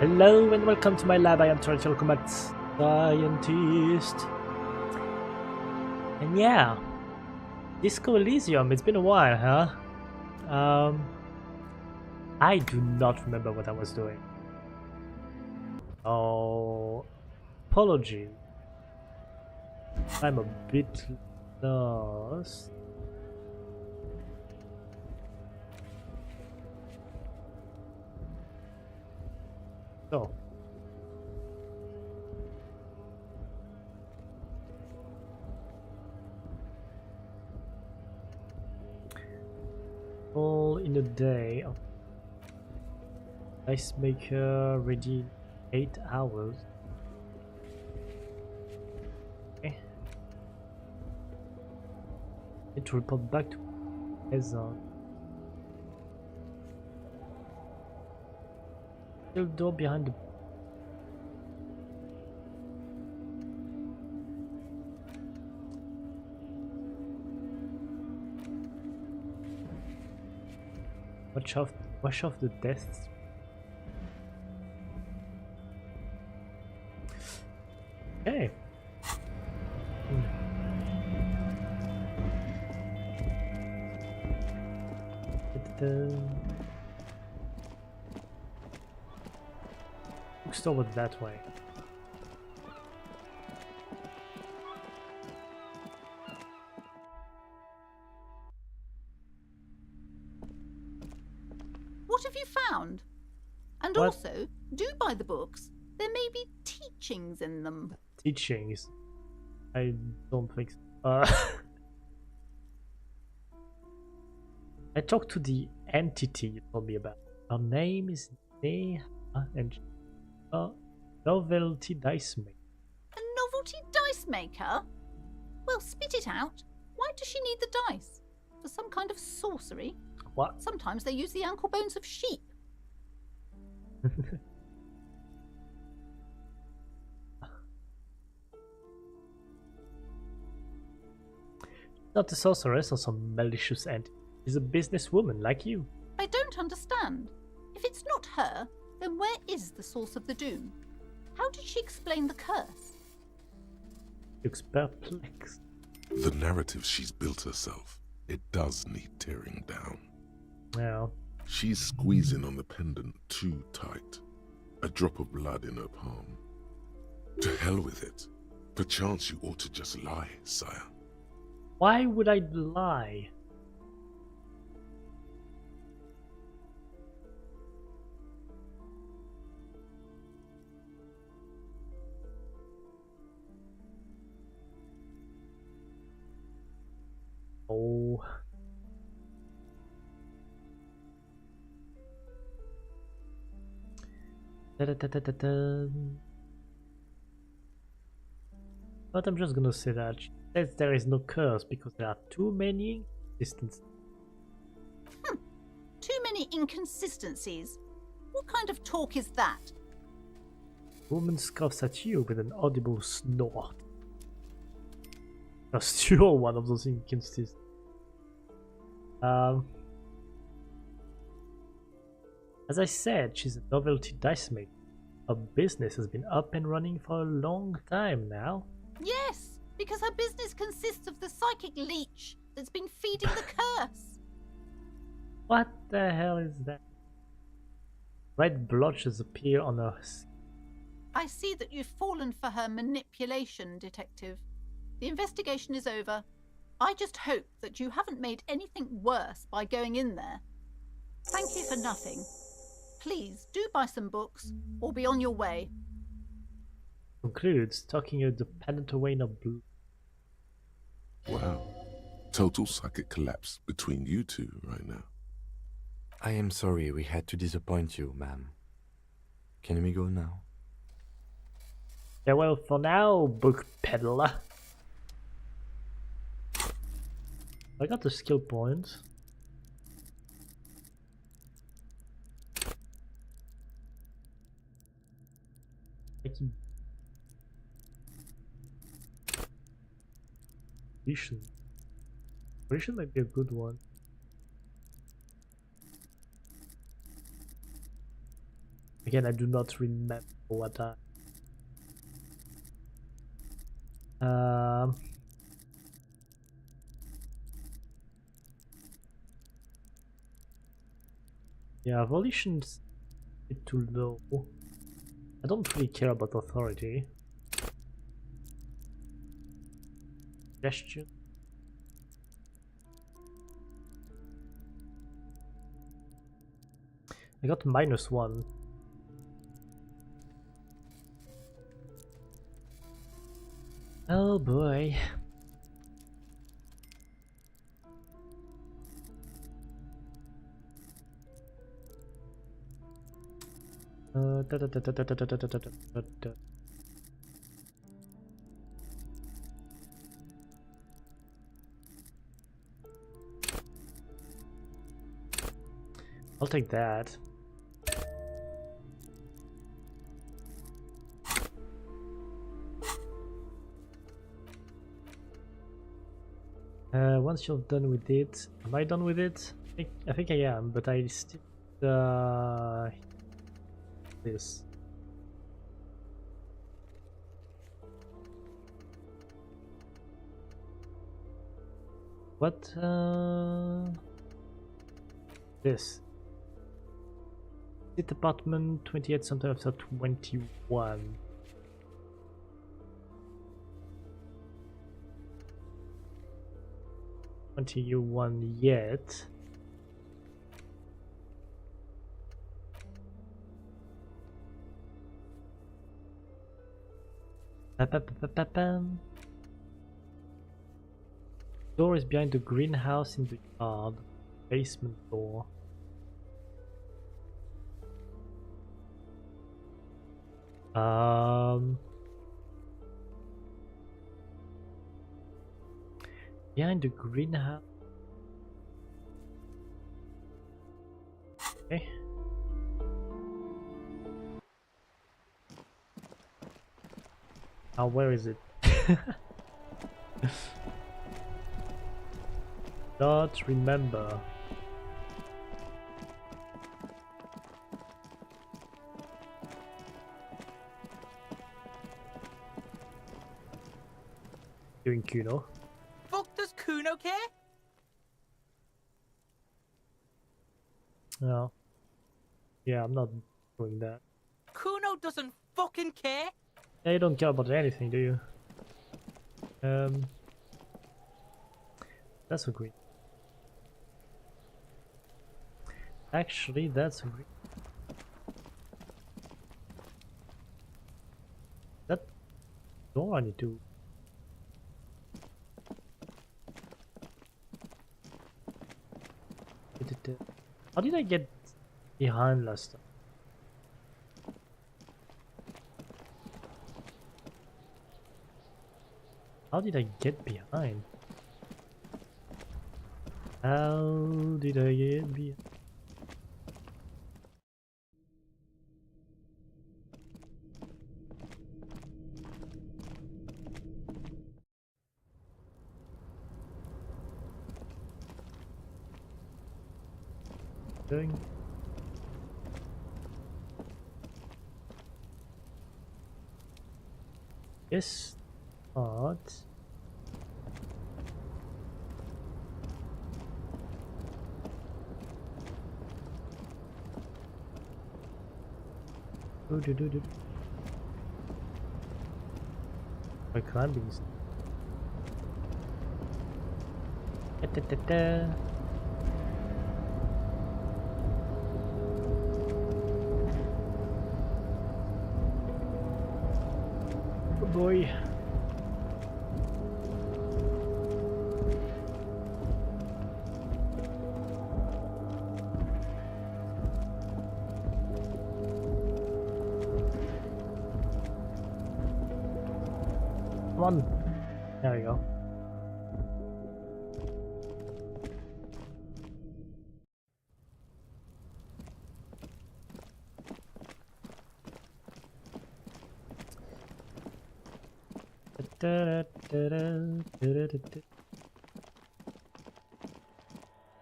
Hello and welcome to my lab. I am Torrential Combat Scientist. And yeah, Disco Elysium, it's been a while, huh? I do not remember what I was doing. Oh, apologies. I'm a bit lost. So, all in a day. Ice maker ready 8 hours. Okay. Need to report back to Ezra. Still door behind the Wash off the deaths. Okay. Bookstore was that way. What have you found? And What? also, do buy the books. There may be teachings in them. Teachings. I don't think so. I talked to the entity you told me about. Her name is Neha and novelty dice maker. A novelty dice maker? Well, spit it out. Why does she need the dice? For some kind of sorcery? What? Sometimes they use the ankle bones of sheep. Not a sorceress or some malicious entity. She's a businesswoman like you. I don't understand. If it's not her, then where is the source of the doom? How did she explain the curse? Looks perplexed. The narrative she's built herself, it does need tearing down. Well, She's squeezing on the pendant too tight. A drop of blood in her palm. To hell with it. Perchance you ought to just lie, sire. why would I lie? Oh. Da-da-da-da-da-da. But I'm just gonna say that she says there is no curse because there are too many inconsistencies. Too many inconsistencies. What kind of talk is that? Woman scoffs at you with an audible snort. Just you're one of those inconsistencies. As I said, she's a novelty dice maker. Her business has been up and running for a long time now. Yes, because her business consists of the psychic leech that's been feeding the curse. What the hell is that? Red blotches appear on her skin. I see that you've fallen for her manipulation, Detective. The investigation is over. I just hope that you haven't made anything worse by going in there. Thank you for nothing. Please do buy some books or be on your way. Concludes, tucking the pendant away in a blue. Wow. Total psychic collapse between you two right now. I am sorry we had to disappoint you, ma'am. Can we go now? Yeah, well, for now, book peddler. I got the skill point. Vision. Vision might be a good one. Again, I do not remember what I... Yeah, volition's a bit too low. I don't really care about authority. Gesture. I got -1. Oh boy. I'll take that. Once you're done with it, am I done with it? I think I am, but I still this. What? This. Sit apartment 28 sometime after 21. You one yet. Door is behind the greenhouse in the yard. Basement door. Behind the greenhouse. Okay. Now where is it? Not remember. Doing Kuno. Fuck does Kuno care? No. Yeah, I'm not doing that. Kuno doesn't fucking care. Yeah, you don't care about anything, do you? That's a green. Actually, that's a green. That door I need to. How did I get behind last time? How did I get behind? How did I get behind? Doing? Yes, but by climbing. Oh boy. Come on. There we go.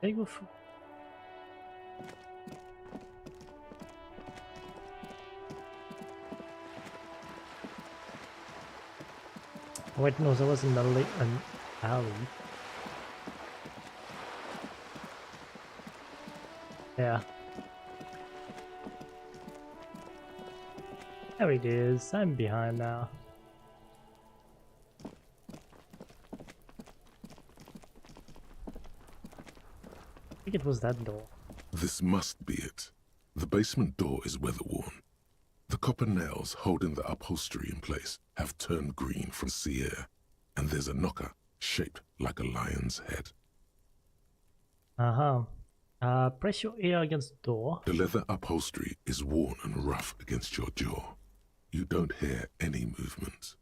They go for Wait, no, there was an alley. Yeah. There it is. I'm behind now. I think it was that door. This must be it. The basement door is weather-worn. The copper nails holding the upholstery in place have turned green from sea air, and there's a knocker shaped like a lion's head. Press your ear against the door. The leather upholstery is worn and rough against your jaw. You don't hear any movement.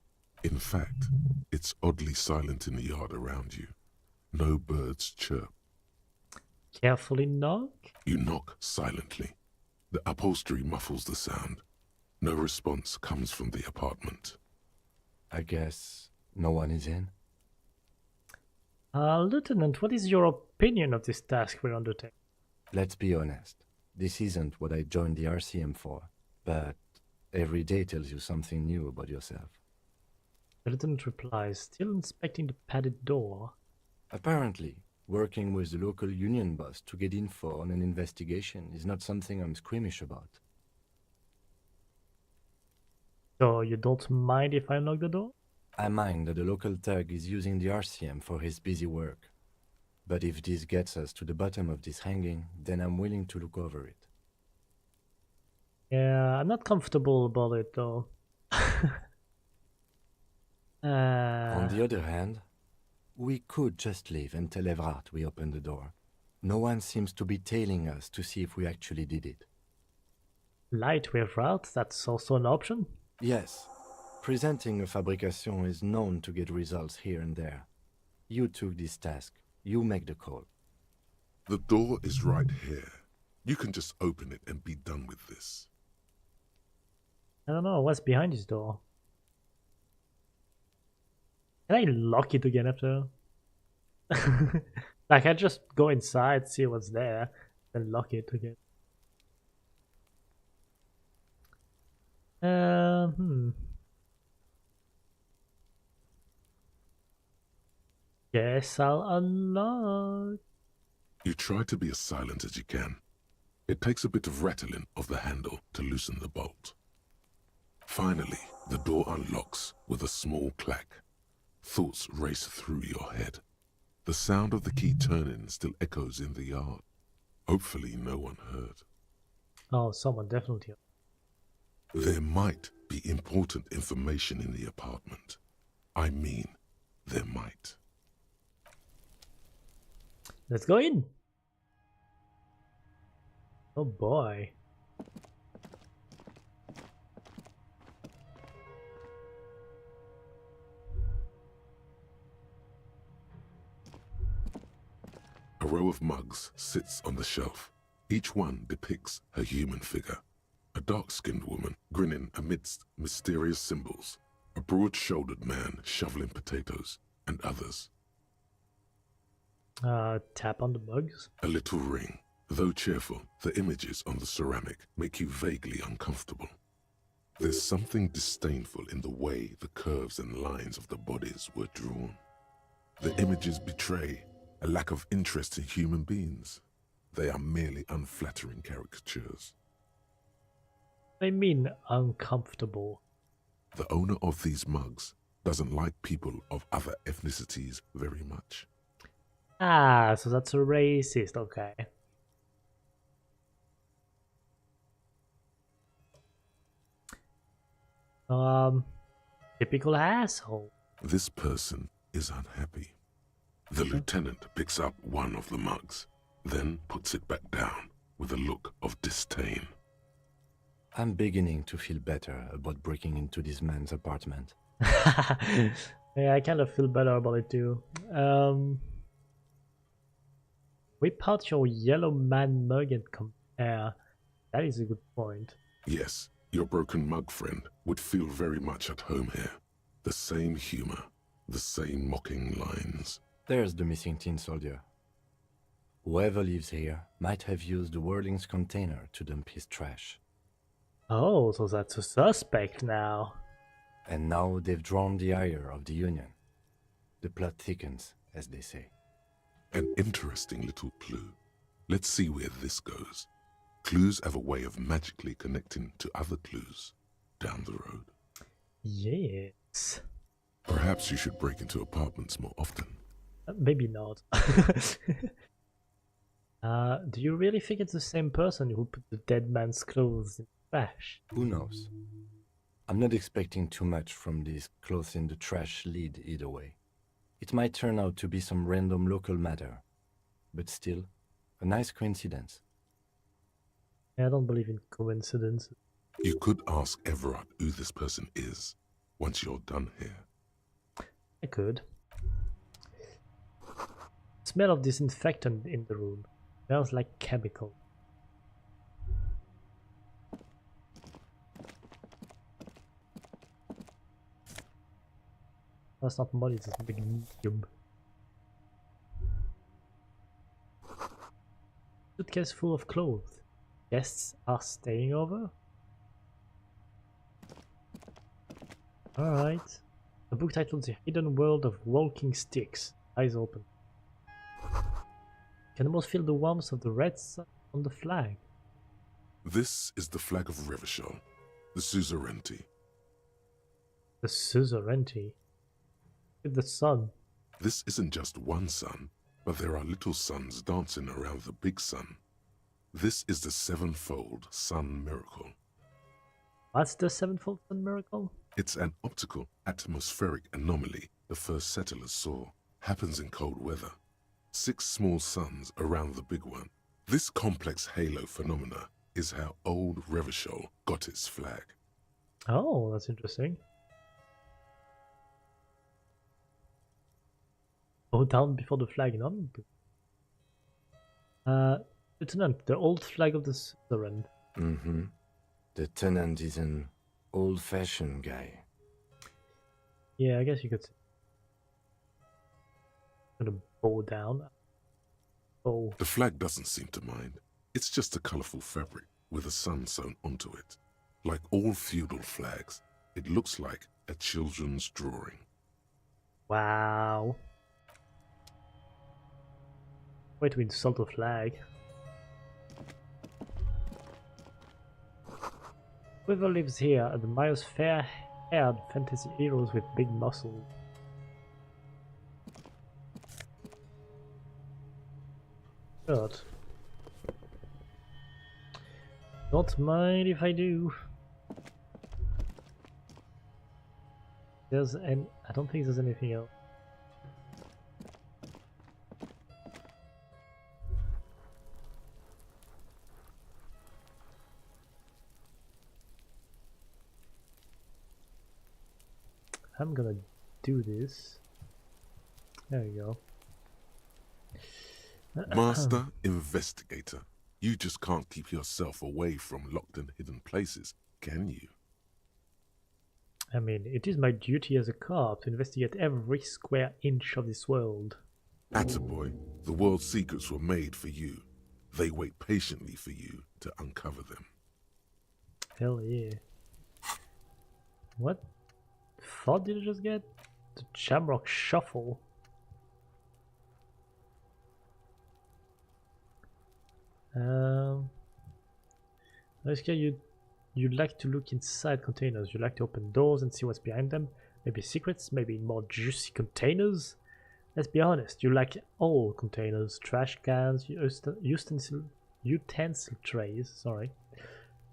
In fact, it's oddly silent in the yard around you. No birds chirp. Carefully knock. You knock silently. The upholstery muffles the sound. No response comes from the apartment. I guess no one is in? Lieutenant, what is your opinion of this task we're undertaking? Let's be honest. This isn't what I joined the RCM for, but every day tells you something new about yourself. The lieutenant replies, still inspecting the padded door. Apparently, working with the local union boss to get info on an investigation is not something I'm squeamish about. So you don't mind if I unlock the door? I mind that the local thug is using the RCM for his busy work. But if this gets us to the bottom of this hanging, then I'm willing to look over it. Yeah, I'm not comfortable about it though. On the other hand, we could just leave and tell Evrart we opened the door. No one seems to be tailing us to see if we actually did it. Lightwave route, that's also an option. Yes, presenting a fabrication is known to get results here and there. You took this task. You make the call. The door is right here. You can just open it and be done with this. I don't know, what's behind this door? Can I lock it again after? Like, I just go inside, see what's there, then lock it again. Guess I'll unlock. You try to be as silent as you can. It takes a bit of rattling of the handle to loosen the bolt. Finally, the door unlocks with a small clack. Thoughts race through your head. The sound of the key turning still echoes in the yard. Hopefully no one heard. Oh, someone definitely. There might be important information in the apartment. I mean, there might. Let's go in. Oh boy. A row of mugs sits on the shelf. Each one depicts a human figure. A dark-skinned woman grinning amidst mysterious symbols. A broad-shouldered man shoveling potatoes, and others. Tap on the mugs. A little ring. Though cheerful, the images on the ceramic make you vaguely uncomfortable. There's something disdainful in the way the curves and lines of the bodies were drawn. The images betray a lack of interest in human beings. They are merely unflattering caricatures. I mean uncomfortable. The owner of these mugs doesn't like people of other ethnicities very much. Ah, so that's a racist, okay. Typical asshole. This person is unhappy. The lieutenant picks up one of the mugs, then puts it back down with a look of disdain. I'm beginning to feel better about breaking into this man's apartment. Yeah, I kind of feel better about it too. Whip out your yellow man mug and compare. That is a good point. Yes, your broken mug friend would feel very much at home here. The same humor, the same mocking lines. There's the missing tin soldier. Whoever lives here might have used the Whirling's container to dump his trash. Oh, so that's a suspect now. And now they've drawn the ire of the Union. The plot thickens, as they say. An interesting little clue. Let's see where this goes. Clues have a way of magically connecting to other clues down the road. Yes. Perhaps you should break into apartments more often. Maybe not. Do you really think it's the same person who put the dead man's clothes in the trash? Who knows? I'm not expecting too much from these clothes in the trash lead either way. It might turn out to be some random local matter, but still, a nice coincidence. I don't believe in coincidences. You could ask Everard who this person is once you're done here. I could. Smell of disinfectant in the room. Smells like chemical. That's not money, it's a big medium. Suitcase full of clothes. Guests are staying over? Alright. A book titled The Hidden World of Walking Sticks. Eyes open. Can almost feel the warmth of the red sun on the flag. This is the flag of Revachol, the suzerainty. The suzerainty? With the sun. This isn't just one sun, but there are little suns dancing around the big sun. This is the sevenfold sun miracle. What's the sevenfold sun miracle? It's an optical atmospheric anomaly the first settlers saw. Happens in cold weather. 6 small suns around the big one. This complex halo phenomena is how old Revachol got its flag. Oh, that's interesting. Bow down before the flag, no? Lieutenant, the old flag of the suzerain. Mm-hmm. The tenant is an old-fashioned guy. Yeah, I guess you could say. Gonna bow down. Bow. The flag doesn't seem to mind. It's just a colourful fabric with a sun sewn onto it. Like all feudal flags, it looks like a children's drawing. Wow. Way to insult a flag. Whoever lives here admires fair-haired fantasy heroes with big muscles. Good. Don't mind if I do. I don't think there's anything else. I'm gonna do this. There we go. Master Investigator, you just can't keep yourself away from locked and hidden places, can you? I mean, it is my duty as a cop to investigate every square inch of this world. Attaboy, the world's secrets were made for you. They wait patiently for you to uncover them. Hell yeah. What thought did I just get? The Shamrock Shuffle. Basically, you like to look inside containers. You like to open doors and see what's behind them. Maybe secrets, maybe more juicy containers. Let's be honest, you like all containers. Trash cans, utensil trays, sorry.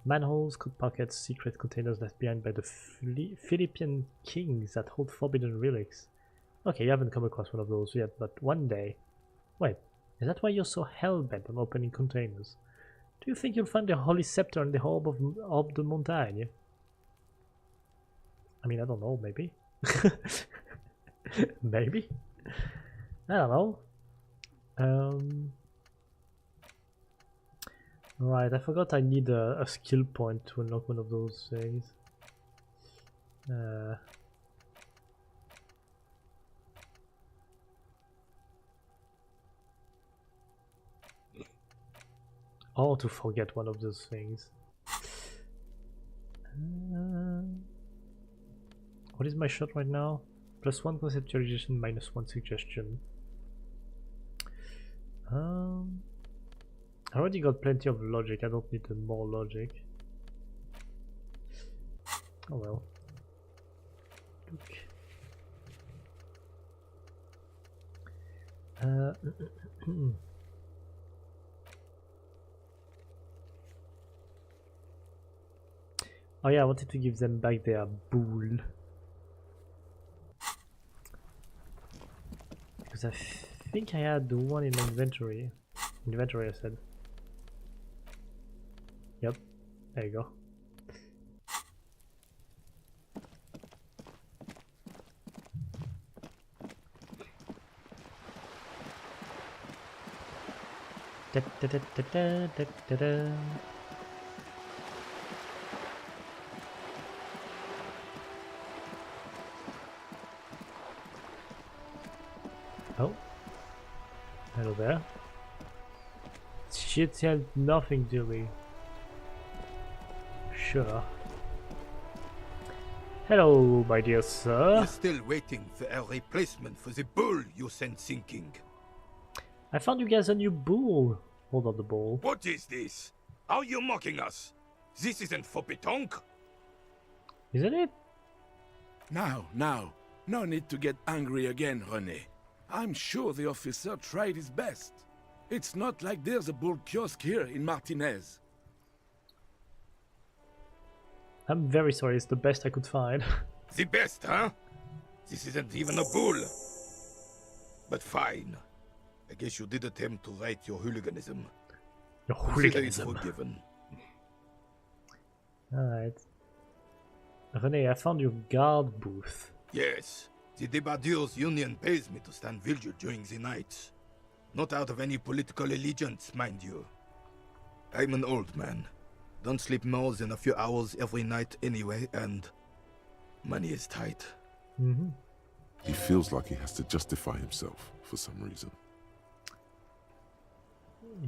Manholes, coat pockets, secret containers left behind by the Philippine kings that hold forbidden relics. Okay, you haven't come across one of those yet, but one day. Wait, is that why you're so hell-bent on opening containers? Do you think you'll find the Holy Scepter in the Orbe de Montagne? I mean, I don't know, maybe. Maybe? I don't know. Right, I forgot I need a skill point to unlock one of those things. Or to forget one of those things. What is my shot right now? +1 conceptualization, -1 suggestion. I already got plenty of logic, I don't need more logic. Oh well. Look. Oh yeah, I wanted to give them back their bull. Because I think I had the one in my inventory. Inventory, I said. Yep, there you go. Da, da, da, da, da, da, da, da. Oh, hello there. Shit said nothing to me. Sure. Hello, my dear sir. You're still waiting for a replacement for the bull you sent sinking. I found you guys a new bull. Hold on the ball. What is this? Are you mocking us? This isn't for pétanque. Isn't it? Now, no need to get angry again, René. I'm sure the officer tried his best. It's not like there's a bull kiosk here in Martinez. I'm very sorry, it's the best I could find. The best, huh? This isn't even a bull. But fine. I guess you did attempt to right your hooliganism. Your Consider it hooliganism. forgiven. Alright. René, I found your guard booth. Yes, the Debardeurs Union pays me to stand vigil during the nights. Not out of any political allegiance, mind you. I'm an old man. Don't sleep more than a few hours every night anyway, and money is tight. Mm-hmm. He feels like he has to justify himself for some reason.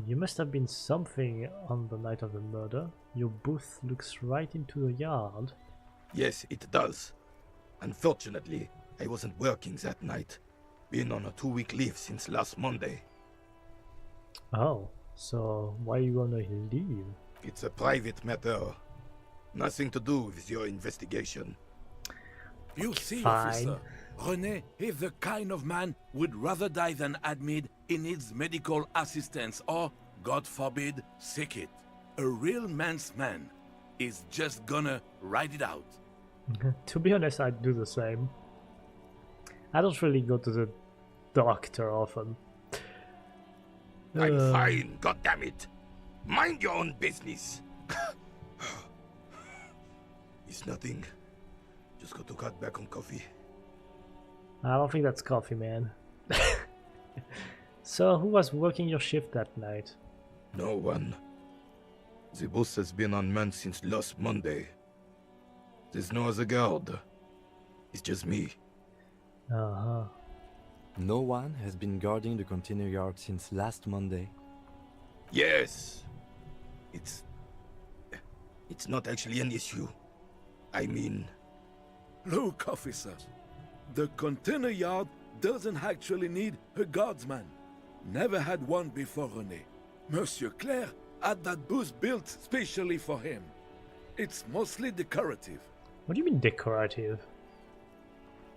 You must have been something on the night of the murder. Your booth looks right into the yard. Yes, it does. Unfortunately, I wasn't working that night. Been on a 2-week leave since last Monday. Oh, so why are you gonna leave? It's a private matter. Nothing to do with your investigation. You see, Fine. officer, René is the kind of man would rather die than admit he needs medical assistance or, God forbid, sick it. A real man's man is just gonna ride it out. To be honest, I'd do the same. I don't really go to the doctor often. I'm fine, goddammit. Mind your own business. It's nothing. Just got to cut back on coffee. I don't think that's coffee, man. So, who was working your shift that night? No one. The boss has been unmanned since last Monday. There's no other guard. It's just me. Uh-huh. No one has been guarding the container yard since last Monday. Yes. It's not actually an issue. I mean... Look, officer, the container yard doesn't actually need a guardsman. Never had one before, René. Monsieur Claire had that booth built specially for him. It's mostly decorative. What do you mean decorative?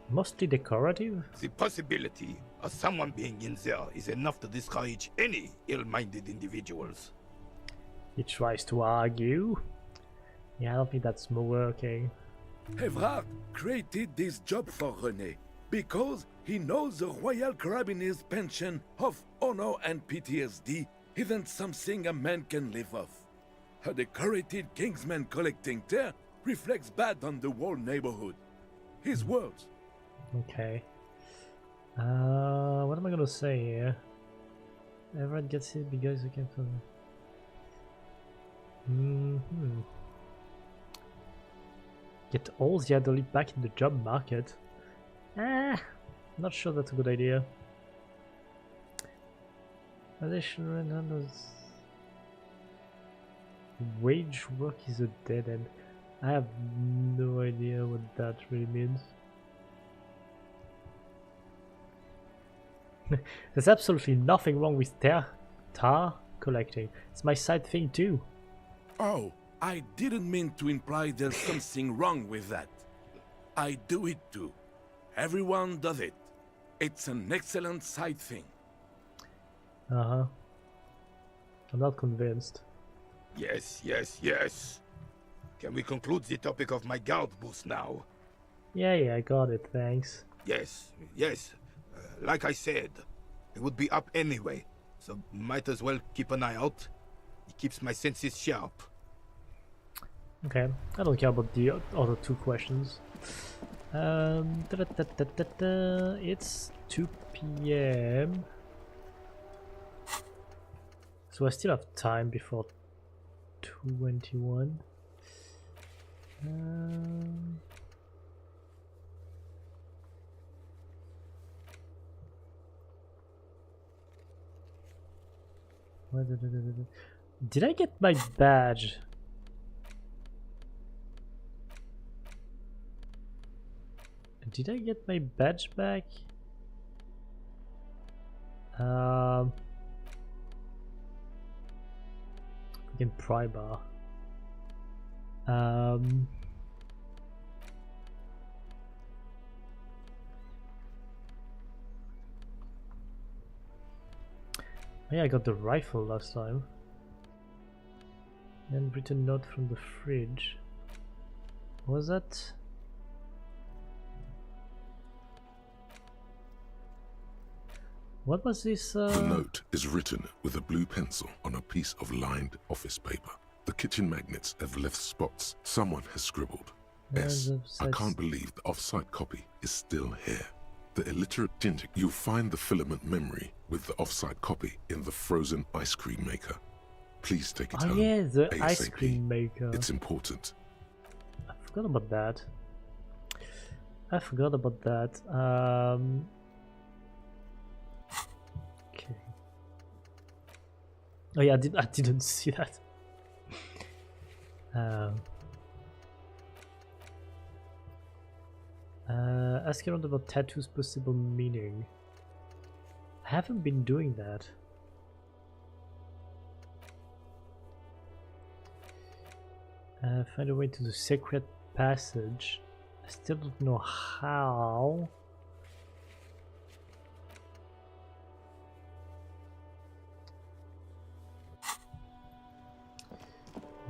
Mostly decorative? The possibility of someone being in there is enough to discourage any ill-minded individuals. He tries to argue. Yeah, I don't think that's working. Evrard created this job for René because he knows the Royal Carabiniers' pension of honor and PTSD isn't something a man can live off. A decorated Kingsman collecting tear reflects bad on the whole neighborhood. His words. Okay. What am I gonna say here? Everyone gets it because I can't. Get all the elderly back in the job market. Not sure that's a good idea. Additional numbers. Wage work is a dead end. I have no idea what that really means. There's absolutely nothing wrong with tar collecting. It's my side thing too. Oh, I didn't mean to imply there's something wrong with that. I do it too. Everyone does it. It's an excellent side thing. Uh-huh. I'm not convinced. Yes, yes, yes. Can we conclude the topic of my guard boost now? Yeah, I got it, thanks. Yes, yes. Like I said, it would be up anyway, so might as well keep an eye out. It keeps my senses sharp. Okay, I don't care about the other two questions. It's 2 p.m. So I still have time before 21. Did I get my badge? Did I get my badge back? Again, pry bar. Yeah, I got the rifle last time. And written note from the fridge. What was that? What was this? The note is written with a blue pencil on a piece of lined office paper. The kitchen magnets have left spots. Someone has scribbled. S. I can't believe the off-site copy is still here. The illiterate ginger. You'll find the filament memory with the off-site copy in the frozen ice cream maker. Please take it home. Oh yeah, the ASAP. ice cream maker. It's important. I forgot about that. Okay. Oh yeah, I didn't see that. Ask around about tattoos' possible meaning. I haven't been doing that. Find a way to the secret passage. I still don't know how.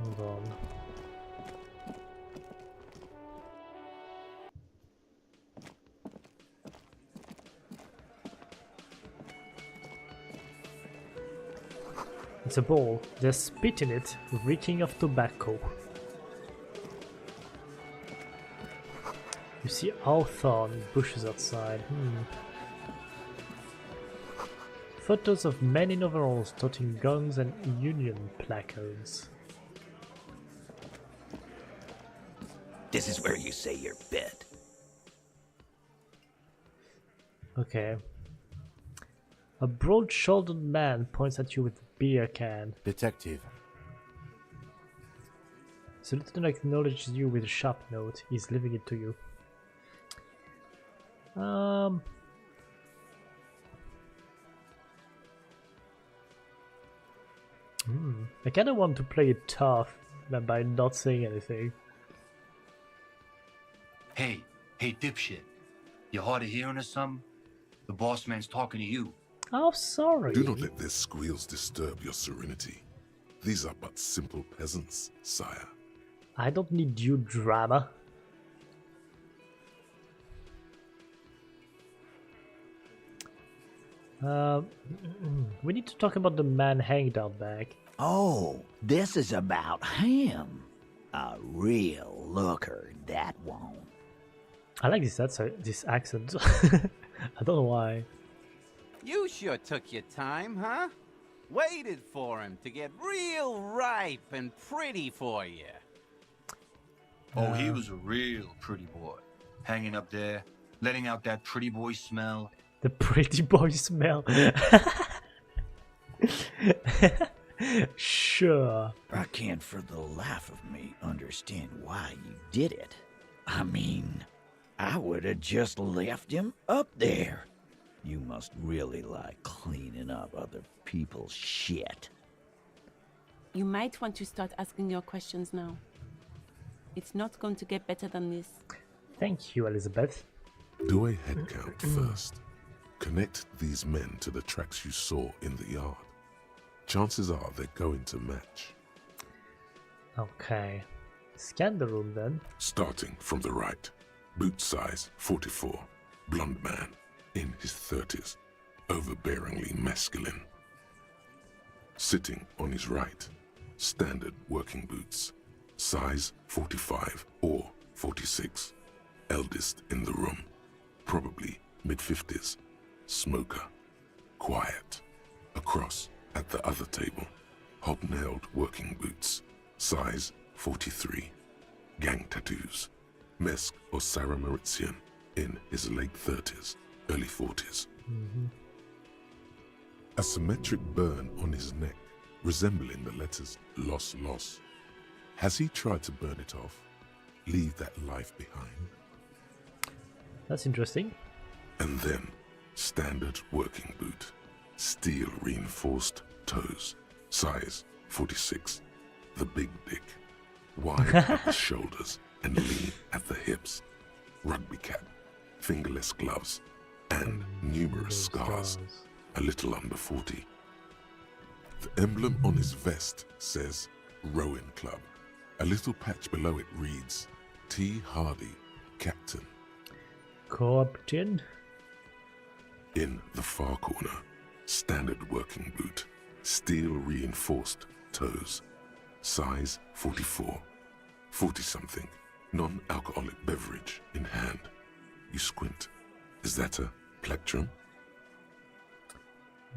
Hold on. It's a ball. There's spit in it, reeking of tobacco. You see hawthorn bushes outside. Photos of men in overalls toting guns and union placards. This is where you say your bed. Okay. A broad-shouldered man points at you with a beer can. Detective. The lieutenant acknowledges you with a sharp note. He's leaving it to you. I kinda want to play it tough by not saying anything. Hey, dipshit. You hard of hearing or something? The boss man's talking to you. Oh, sorry. Do not let their squeals disturb your serenity. These are but simple peasants, sire. I don't need you drama. We need to talk about the man hanged out back. Oh, this is about him. A real looker, that one. I like this accent. I don't know why. You sure took your time, huh? Waited for him to get real ripe and pretty for you. Oh, he was a real pretty boy. Hanging up there, letting out that pretty boy smell. The pretty boy smell. Sure. I can't for the life of me understand why you did it. I mean, I would have just left him up there. You must really like cleaning up other people's shit. You might want to start asking your questions now. It's not going to get better than this. Thank you, Elizabeth. Do a head count first. Connect these men to the tracks you saw in the yard. Chances are they're going to match. Okay. Scan the room then. Starting from the right. Boot size 44. Blonde man. In his 30s. Overbearingly masculine. Sitting on his right. Standard working boots. Size 45 or 46. Eldest in the room. Probably mid-50s. Smoker. Quiet. Across at the other table. Hobnailed working boots. Size 43. Gang tattoos. Mesk or Sarah Mauritian. In his late 30s. Early 40s. A symmetric burn on his neck. Resembling the letters loss loss. Has he tried to burn it off? Leave that life behind? That's interesting. And then, standard working boot. Steel reinforced toes. Size 46. The big dick. Wide at the shoulders and lean at the hips. Rugby cap. Fingerless gloves. And numerous scars. A little under 40. The emblem on his vest says Rowing Club. A little patch below it reads T. Hardy, Captain. Captain? In the far corner, standard working boot, steel reinforced toes, size 44, 40-something, non-alcoholic beverage in hand. You squint. Is that a plectrum?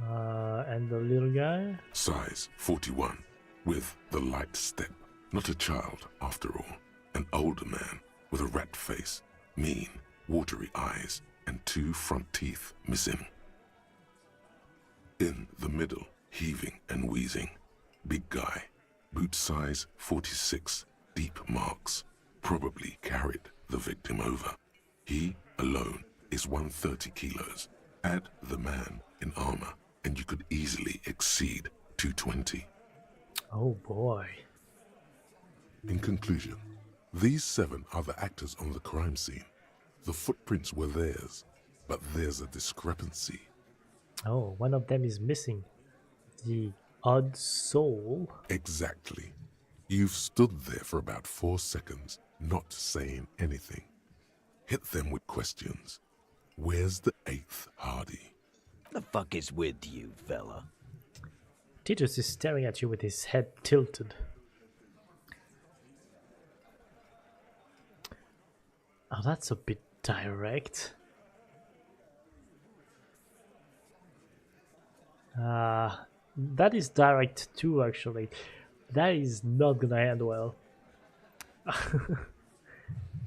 And the little guy? Size 41, with the light step. Not a child, after all. An older man with a rat face, mean, watery eyes, and 2 front teeth missing. In the middle, heaving and wheezing. Big guy, boot size 46, deep marks. Probably carried the victim over. He, alone, is 130 kilos. Add the man in armor, and you could easily exceed 220. Oh boy. In conclusion, these 7 are the actors on the crime scene. The footprints were theirs, but there's a discrepancy. Oh, one of them is missing. The odd soul. Exactly. You've stood there for about 4 seconds, not saying anything. Hit them with questions. Where's the 8th Hardy? The fuck is with you, fella? Titus is staring at you with his head tilted. Oh, that's a bit direct. That is direct too, actually. That is not gonna end well.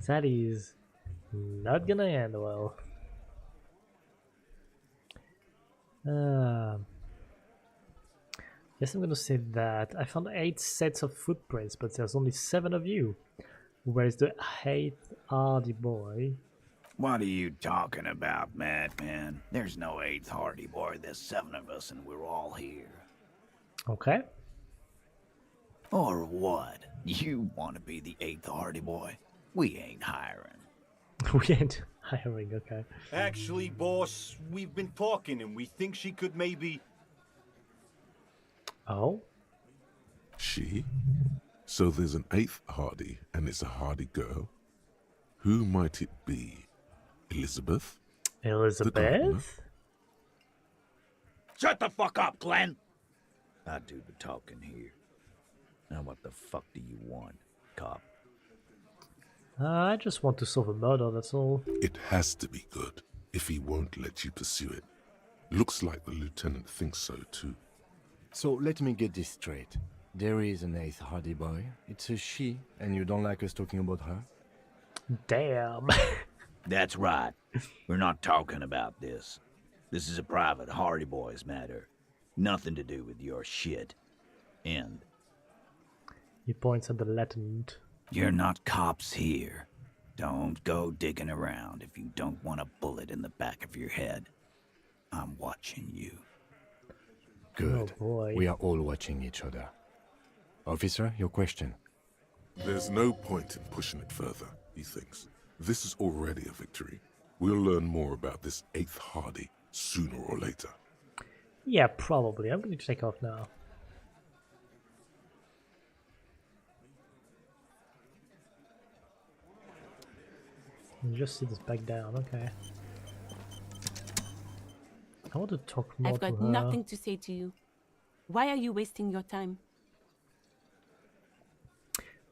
That is not gonna end well. Yes, I'm gonna say that. I found 8 sets of footprints, but there's only 7 of you. Where's the 8th Hardy boy? What are you talking about, madman? There's no 8th Hardy boy. There's 7 of us and we're all here. Okay. Or what? You want to be the 8th Hardy boy? We ain't hiring. We ain't hiring, okay. Actually, boss, we've been talking and we think she could maybe... Oh? She? So there's an 8th Hardy, and it's a Hardy girl? Who might it be? Elizabeth? Elizabeth? Shut the fuck up, Glenn! I do the talking here. Now what the fuck do you want, cop? I just want to solve a murder, that's all. It has to be good, if he won't let you pursue it. Looks like the lieutenant thinks so too. So let me get this straight. There is an 8th Hardy boy. It's a she, and you don't like us talking about her? Damn. That's right. We're not talking about this. This is a private Hardy Boys matter. Nothing to do with your shit. End. He points at the lieutenant. You're not cops here. Don't go digging around if you don't want a bullet in the back of your head. I'm watching you. Good. Oh boy. We are all watching each other. Officer, your question. There's no point in pushing it further, he thinks. This is already a victory. We'll learn more about this 8th Hardy sooner or later. Yeah, probably. I'm going to take off now. You just sit this back down, okay. I want to talk more I've to got her. nothing to say to you. Why are you wasting your time?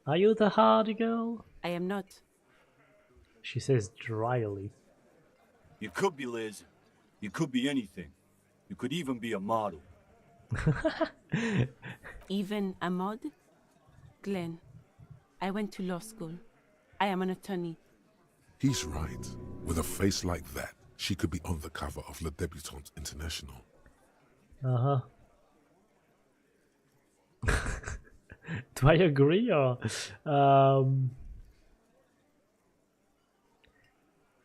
Are you the hardy girl? I am not. She says dryly. You could be Liz. You could be anything. You could even be a model. Even a mod? Glenn, I went to law school. I am an attorney. He's right. With a face like that, she could be on the cover of Le Debutante International. Uh-huh. Do I agree or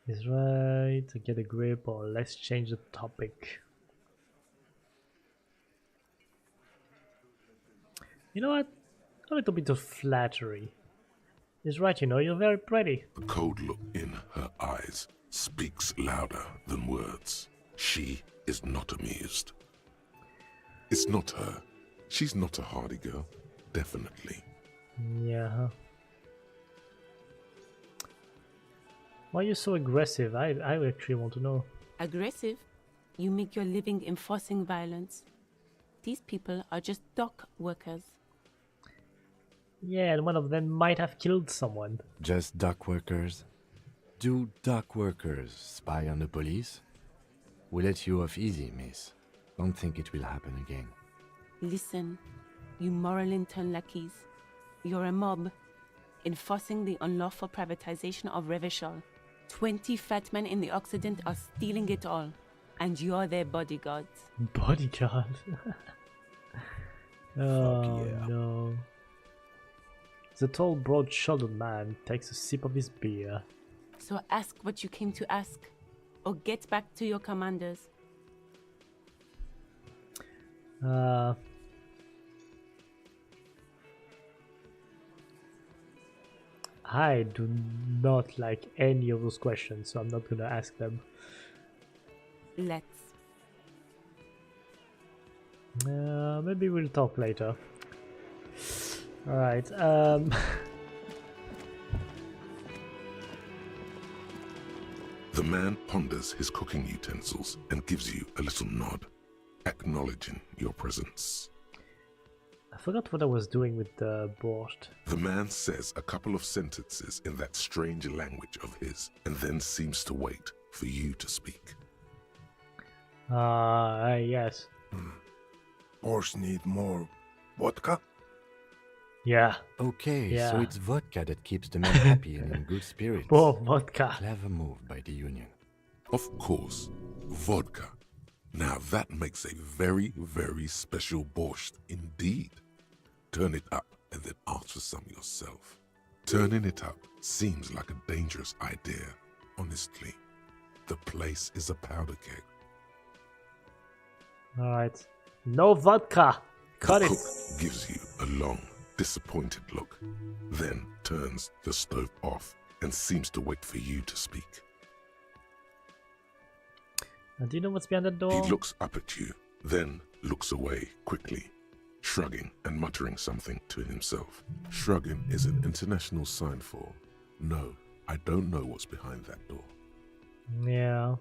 is right to get a grip or let's change the topic. You know what? A little bit of flattery. He's right, you know, you're very pretty. The cold look in her eyes speaks louder than words. She is not amused. It's not her. She's not a hardy girl. Definitely. Yeah. Why are you so aggressive? I actually want to know. Aggressive? You make your living enforcing violence. These people are just dock workers. Yeah, and one of them might have killed someone. Just dock workers? Do dock workers spy on the police? We let you off easy, miss. Don't think it will happen again. Listen, you moral intern lackeys. You're a mob, enforcing the unlawful privatization of Revachol. 20 fat men in the Occident are stealing it all, and you're their bodyguards. Bodyguard? Oh yeah. no. The tall, broad-shouldered man takes a sip of his beer. So ask what you came to ask, or get back to your commanders. I do not like any of those questions, so I'm not gonna ask them. Let's. Maybe we'll talk later. Alright, The man ponders his cooking utensils and gives you a little nod, acknowledging your presence. I forgot what I was doing with the borscht. The man says a couple of sentences in that strange language of his, and then seems to wait for you to speak. Yes. Borscht need more vodka? Yeah. Okay, Yeah. so it's vodka that keeps the men happy and in good spirits. More vodka. Clever move by the Union. Of course, vodka. Now that makes a very, very special borscht indeed. Turn it up and then ask for some yourself. Turning it up seems like a dangerous idea, honestly. The place is a powder keg. Alright. No vodka! Cut The it! cook gives you a long, disappointed look, then turns the stove off and seems to wait for you to speak. Do you know what's behind the door? He looks up at you, then looks away quickly, shrugging and muttering something to himself. Shrugging is an international sign for, no, I don't know what's behind that door. Yeah.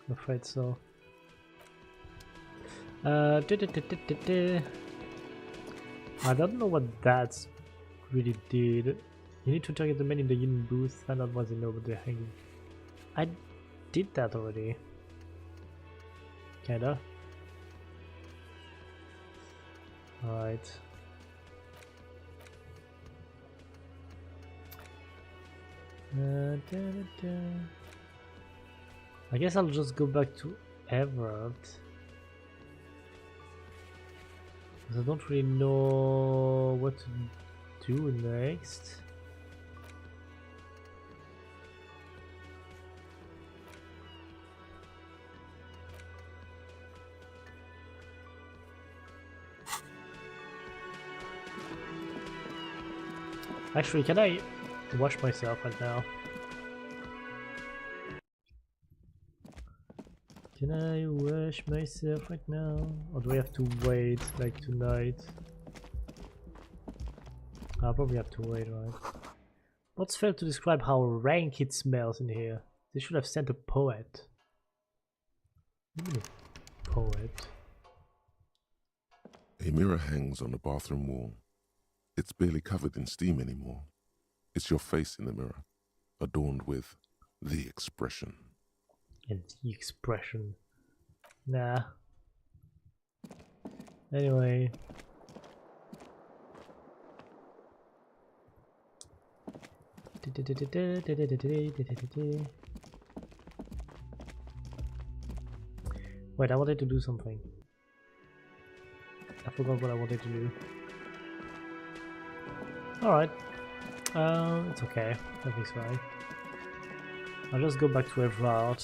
I'm afraid so. I don't know what that's really did. You need to target the man in the union booth, find out what they know about the hanging. I did that already. Kinda. Alright. I guess I'll just go back to Everett. I don't really know what to do next. Actually, can I wash myself right now? Can I wash myself right now? Or do I have to wait like tonight? I'll probably have to wait, right? What's failed to describe how rank it smells in here? They should have sent a poet. Poet. A mirror hangs on the bathroom wall. It's barely covered in steam anymore. It's your face in the mirror, adorned with the expression. And the expression. Nah. Anyway. Wait, I wanted to do something. I forgot what I wanted to do. Alright. It's okay. Everything's fine. I'll just go back to Everard.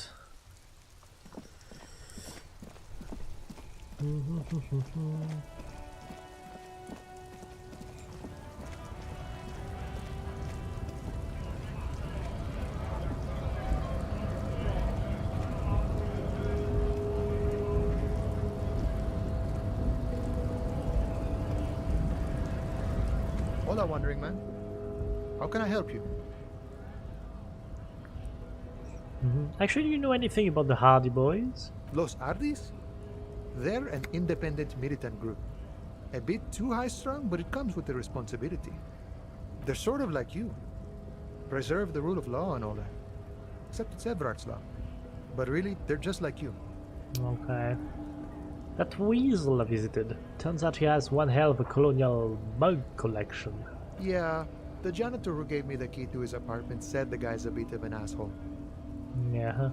Hola, Wandering Man. How can I help you? Actually, do you know anything about the Hardy Boys? Los Ardis? They're an independent militant group. A bit too high-strung, but it comes with the responsibility. They're sort of like you. Preserve the rule of law and all that. Except it's Everard's law. But really, they're just like you. Okay. That weasel I visited. Turns out he has one hell of a colonial mug collection. Yeah, the janitor who gave me the key to his apartment said the guy's a bit of an asshole. Yeah.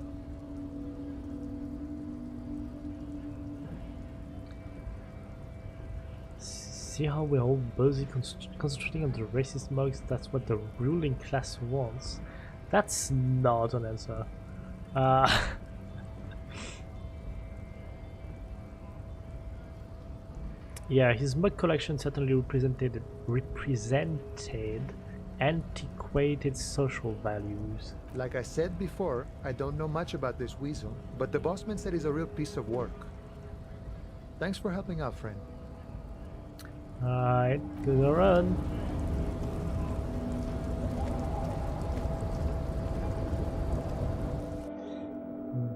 See how we're all busy concentrating on the racist mugs? That's what the ruling class wants. That's not an answer. Yeah, his mug collection certainly represented antiquated social values. Like I said before, I don't know much about this weasel, but the bossman said he's a real piece of work. Thanks for helping out, friend. Alright, gonna run.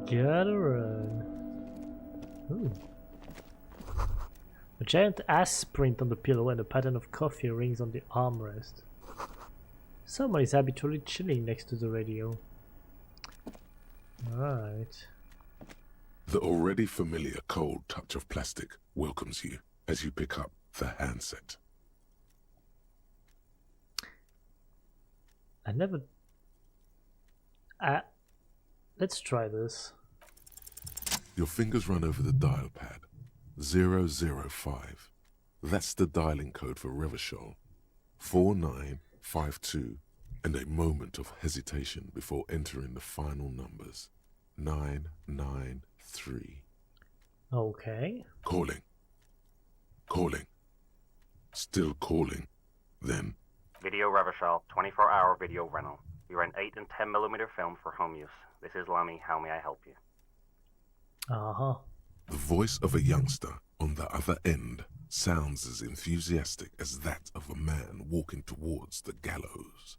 Gotta run. Ooh. A giant ass print on the pillow and a pattern of coffee rings on the armrest. Someone is habitually chilling next to the radio. Alright. The already familiar cold touch of plastic welcomes you as you pick up the handset. I never... let's try this. Your fingers run over the dial pad. 005. That's the dialing code for Revachol. 4952. And a moment of hesitation before entering the final numbers. 993. Okay. Calling. Calling. Still calling. Then. Video Revachol, 24-hour video rental. We rent 8 and 10mm film for home use. This is Lummy. How may I help you? Uh-huh. The voice of a youngster on the other end sounds as enthusiastic as that of a man walking towards the gallows.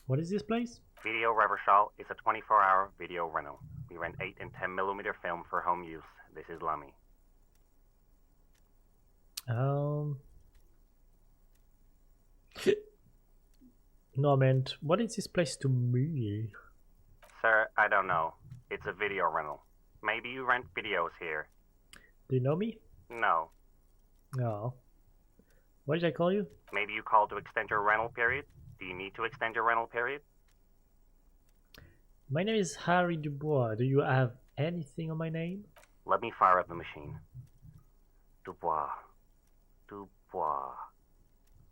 What is this place? Video Revachol is a 24-hour video rental. We rent 8 and 10mm film for home use. This is Lummy. No, I meant, what is this place to me? Sir, I don't know. It's a video rental. Maybe you rent videos here. Do you know me? No. No. What did I call you? Maybe you called to extend your rental period? Do you need to extend your rental period? My name is Harry Dubois. Do you have anything on my name? Let me fire up the machine. Dubois. Dubois.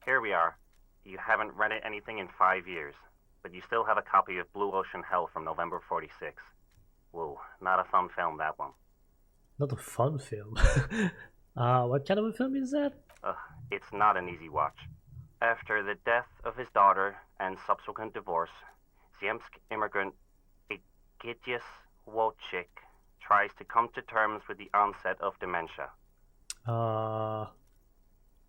Here we are. You haven't rented anything in 5 years, but you still have a copy of Blue Ocean Hell from November 46. Whoa, not a fun film, that one. Not a fun film. What kind of a film is that? It's not an easy watch. After the death of his daughter and subsequent divorce, Ziemsk immigrant Egidius Wojcik tries to come to terms with the onset of dementia.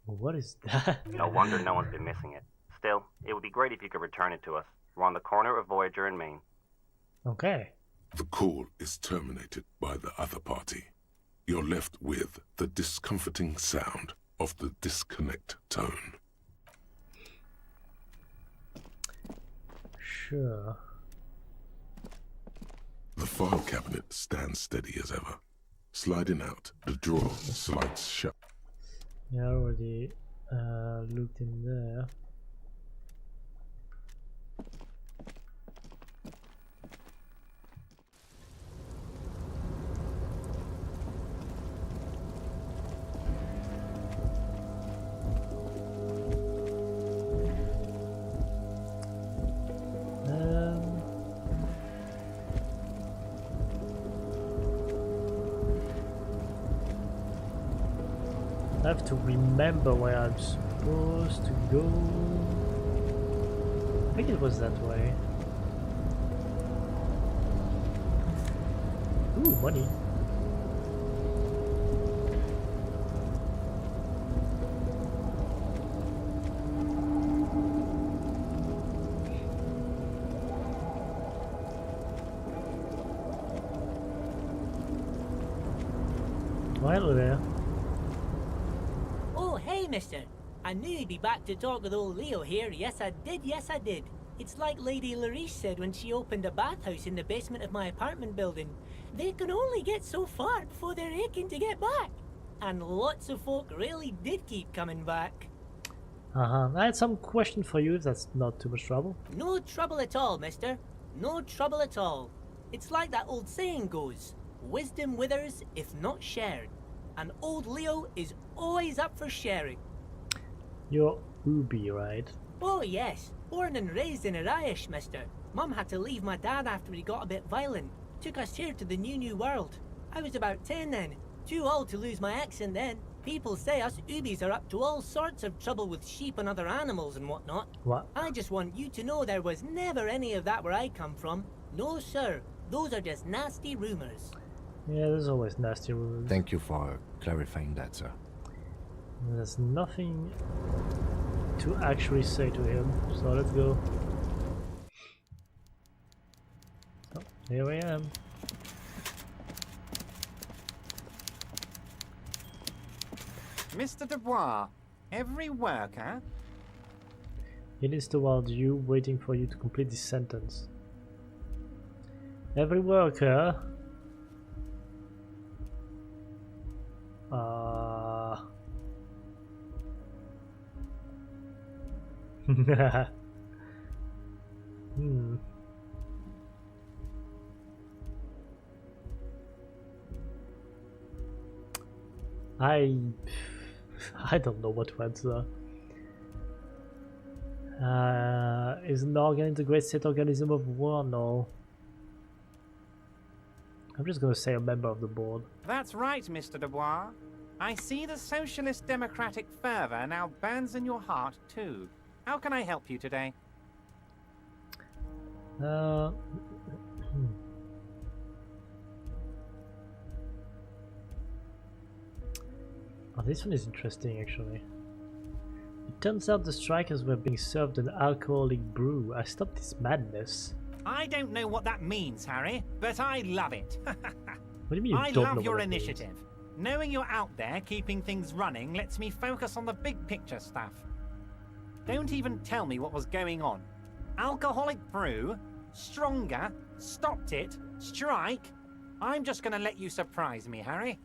What is that? No wonder no one's been missing it. Still, it would be great if you could return it to us. We're on the corner of Voyager and Main. Okay. The call is terminated by the other party. You're left with the discomforting sound of the disconnect tone. Sure. The file cabinet stands steady as ever. Sliding out, the drawer slides shut. Yeah, I already looked in there. I have to remember where I'm supposed to go. I think it was that way. Ooh, money. Oh, hello there. Mister, I knew you'd be back to talk with old Leo here. Yes, I did. Yes, I did. It's like Lady Larice said when she opened a bathhouse in the basement of my apartment building. They can only get so far before they're aching to get back. And lots of folk really did keep coming back. I had some question for you if that's not too much trouble. No trouble at all, mister. No trouble at all. It's like that old saying goes, wisdom withers if not shared. And old Leo is always up for sharing. You're Ubi, right? Oh yes, born and raised in Ariash, mister. Mum had to leave my dad after he got a bit violent. Took us here to the new world. I was about 10 then. Too old to lose my accent then. People say us Ubis are up to all sorts of trouble with sheep and other animals and whatnot. What? I just want you to know there was never any of that where I come from. No sir, those are just nasty rumours. Yeah, there's always nasty rumors. Thank you for clarifying that, sir. There's nothing to actually say to him, so let's go. So, here I am. Mr. Dubois, every worker? It is towards you, waiting for you to complete this sentence. Every worker... I don't know what to answer. Is an organ integrated state organism of war? No. I'm just gonna say a member of the board. That's right, Mr. Dubois. I see the socialist democratic fervor now burns in your heart too. How can I help you today? Oh, this one is interesting actually. It turns out the strikers were being served an alcoholic brew. I stopped this madness. I don't know what that means, Harry, but I love it. What do you mean you I don't know love your what it means? initiative. Knowing you're out there keeping things running lets me focus on the big picture stuff. Don't even tell me what was going on. Alcoholic brew? Stronger? Stopped it? Strike? I'm just gonna let you surprise me, Harry.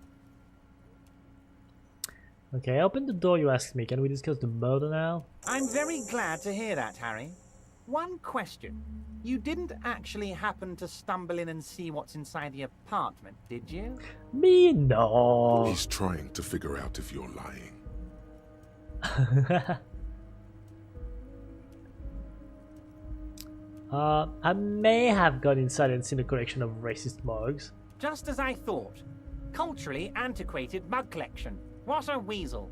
Okay, open the door you asked me. Can we discuss the murder now? I'm very glad to hear that, Harry. One question. You didn't actually happen to stumble in and see what's inside the apartment, did you? Me? No. He's trying to figure out if you're lying. I may have gone inside and seen a collection of racist mugs. Just as I thought. Culturally antiquated mug collection. What a weasel.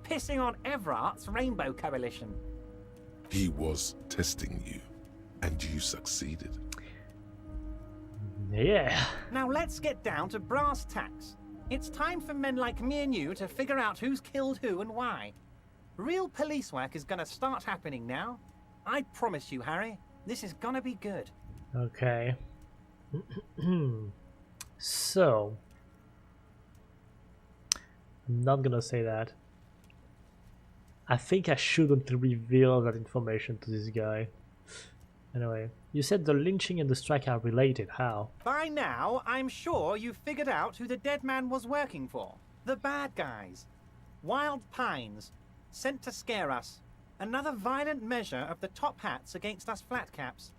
Pissing on Everart's Rainbow Coalition. He was testing you, and you succeeded. Yeah. Now let's get down to brass tacks. It's time for men like me and you to figure out who's killed who and why. Real police work is gonna start happening now. I promise you, Harry, this is gonna be good. Okay. So, I'm not gonna say that. I think I shouldn't reveal that information to this guy. Anyway, you said the lynching and the strike are related. How? By now, I'm sure you've figured out who the dead man was working for. The bad guys. Wild Pines. Sent to scare us. Another violent measure of the top hats against us flatcaps.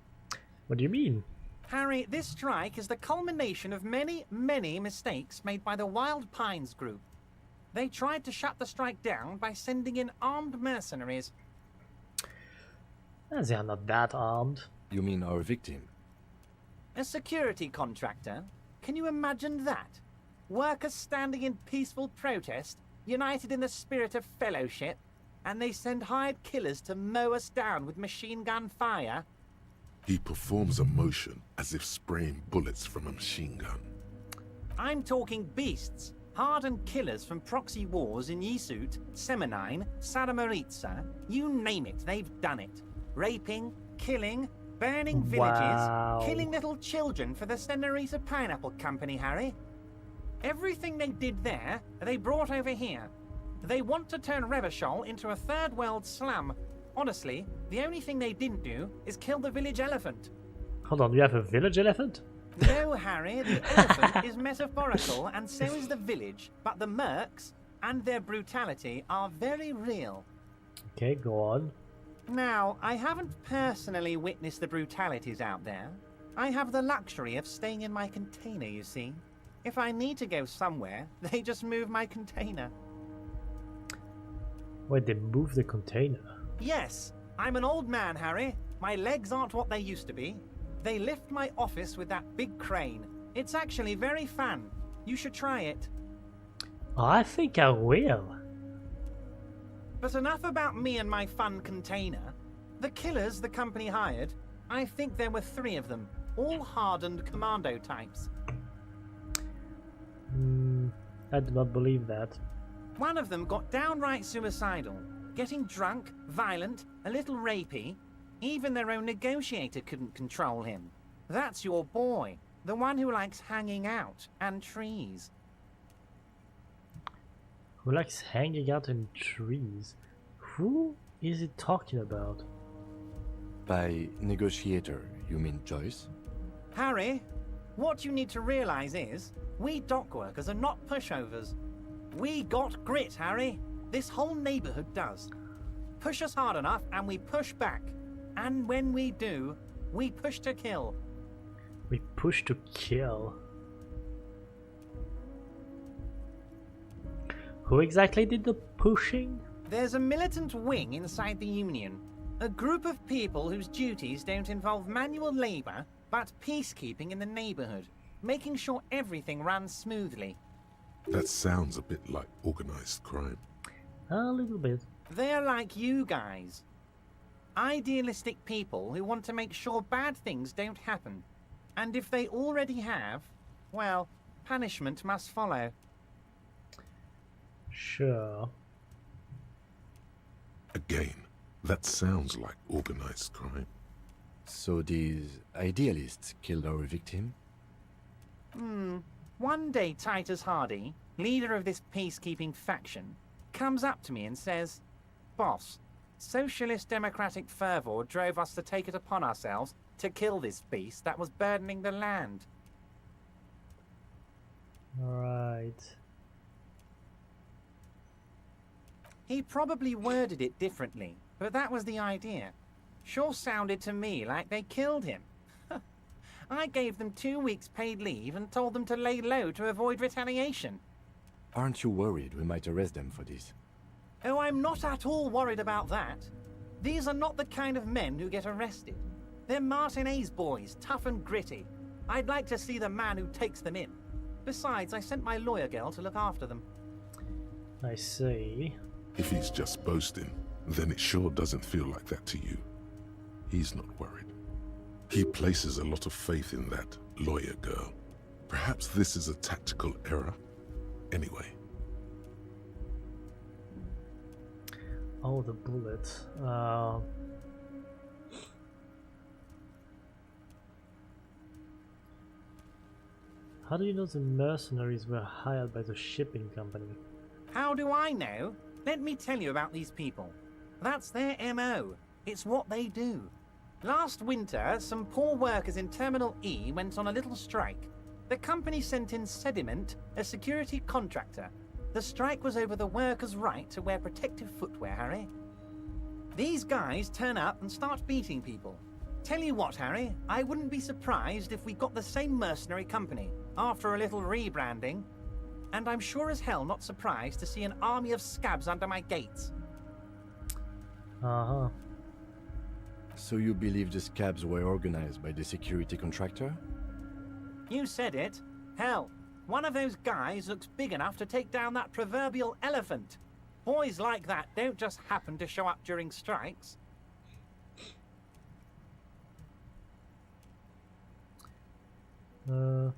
What do you mean? Harry, this strike is the culmination of many, many mistakes made by the Wild Pines group. They tried to shut the strike down by sending in armed mercenaries. They are not that armed. You mean our victim? A security contractor? Can you imagine that? Workers standing in peaceful protest, united in the spirit of fellowship, and they send hired killers to mow us down with machine gun fire? He performs a motion as if spraying bullets from a machine gun. I'm talking beasts. Hardened killers from proxy wars in Yisut, Semenine, Saramaritsa, you name it, they've done it. Raping, killing, burning villages, Wow. killing little children for the Senorita Pineapple Company, Harry. Everything they did there, they brought over here. They want to turn Revachol into a third world slum. Honestly, the only thing they didn't do is kill the village elephant. Hold on, you have a village elephant? No, Harry, the elephant is metaphorical, and so is the village. But the mercs and their brutality are very real. Okay, go on. Now, I haven't personally witnessed the brutalities out there. I have the luxury of staying in my container, you see. If I need to go somewhere, they just move my container. Wait, they moved the container? Yes, I'm an old man, Harry. My legs aren't what they used to be. They lift my office with that big crane. It's actually very fun. You should try it. I think I will. But enough about me and my fun container. The killers the company hired, I think there were 3 of them, all hardened commando types. I do not believe that. One of them got downright suicidal, getting drunk, violent, a little rapey. Even their own negotiator couldn't control him. That's your boy, the one who likes hanging out and trees. Who likes hanging out in trees? Who is he talking about? By negotiator, you mean Joyce? Harry, what you need to realize is, we dock workers are not pushovers. We got grit, Harry. This whole neighborhood does. Push us hard enough and we push back. And when we do, we push to kill. We push to kill. Who exactly did the pushing? There's a militant wing inside the Union. A group of people whose duties don't involve manual labor, but peacekeeping in the neighborhood, making sure everything runs smoothly. That sounds a bit like organized crime. A little bit. They're like you guys. Idealistic people who want to make sure bad things don't happen. And if they already have, well, punishment must follow. Sure. Again, that sounds like organized crime. So these idealists killed our victim? One day Titus Hardy, leader of this peacekeeping faction, comes up to me and says, "Boss, socialist democratic fervor drove us to take it upon ourselves to kill this beast that was burdening the land." Alright. He probably worded it differently, but that was the idea. Sure sounded to me like they killed him. I gave them 2 weeks paid leave and told them to lay low to avoid retaliation. Aren't you worried we might arrest them for this? Oh, I'm not at all worried about that. These are not the kind of men who get arrested. They're Martinez boys, tough and gritty. I'd like to see the man who takes them in. Besides, I sent my lawyer girl to look after them. I see. If he's just boasting, then it sure doesn't feel like that to you. He's not worried. He places a lot of faith in that lawyer girl. Perhaps this is a tactical error. Anyway. Oh, the bullet. How do you know the mercenaries were hired by the shipping company? How do I know? Let me tell you about these people. That's their MO. It's what they do. Last winter, some poor workers in Terminal E went on a little strike. The company sent in Sediment, a security contractor. The strike was over the workers' right to wear protective footwear, Harry. These guys turn up and start beating people. Tell you what, Harry, I wouldn't be surprised if we got the same mercenary company after a little rebranding. And I'm sure as hell not surprised to see an army of scabs under my gates. Uh-huh. So you believe the scabs were organized by the security contractor? You said it. Hell, one of those guys looks big enough to take down that proverbial elephant. Boys like that don't just happen to show up during strikes. I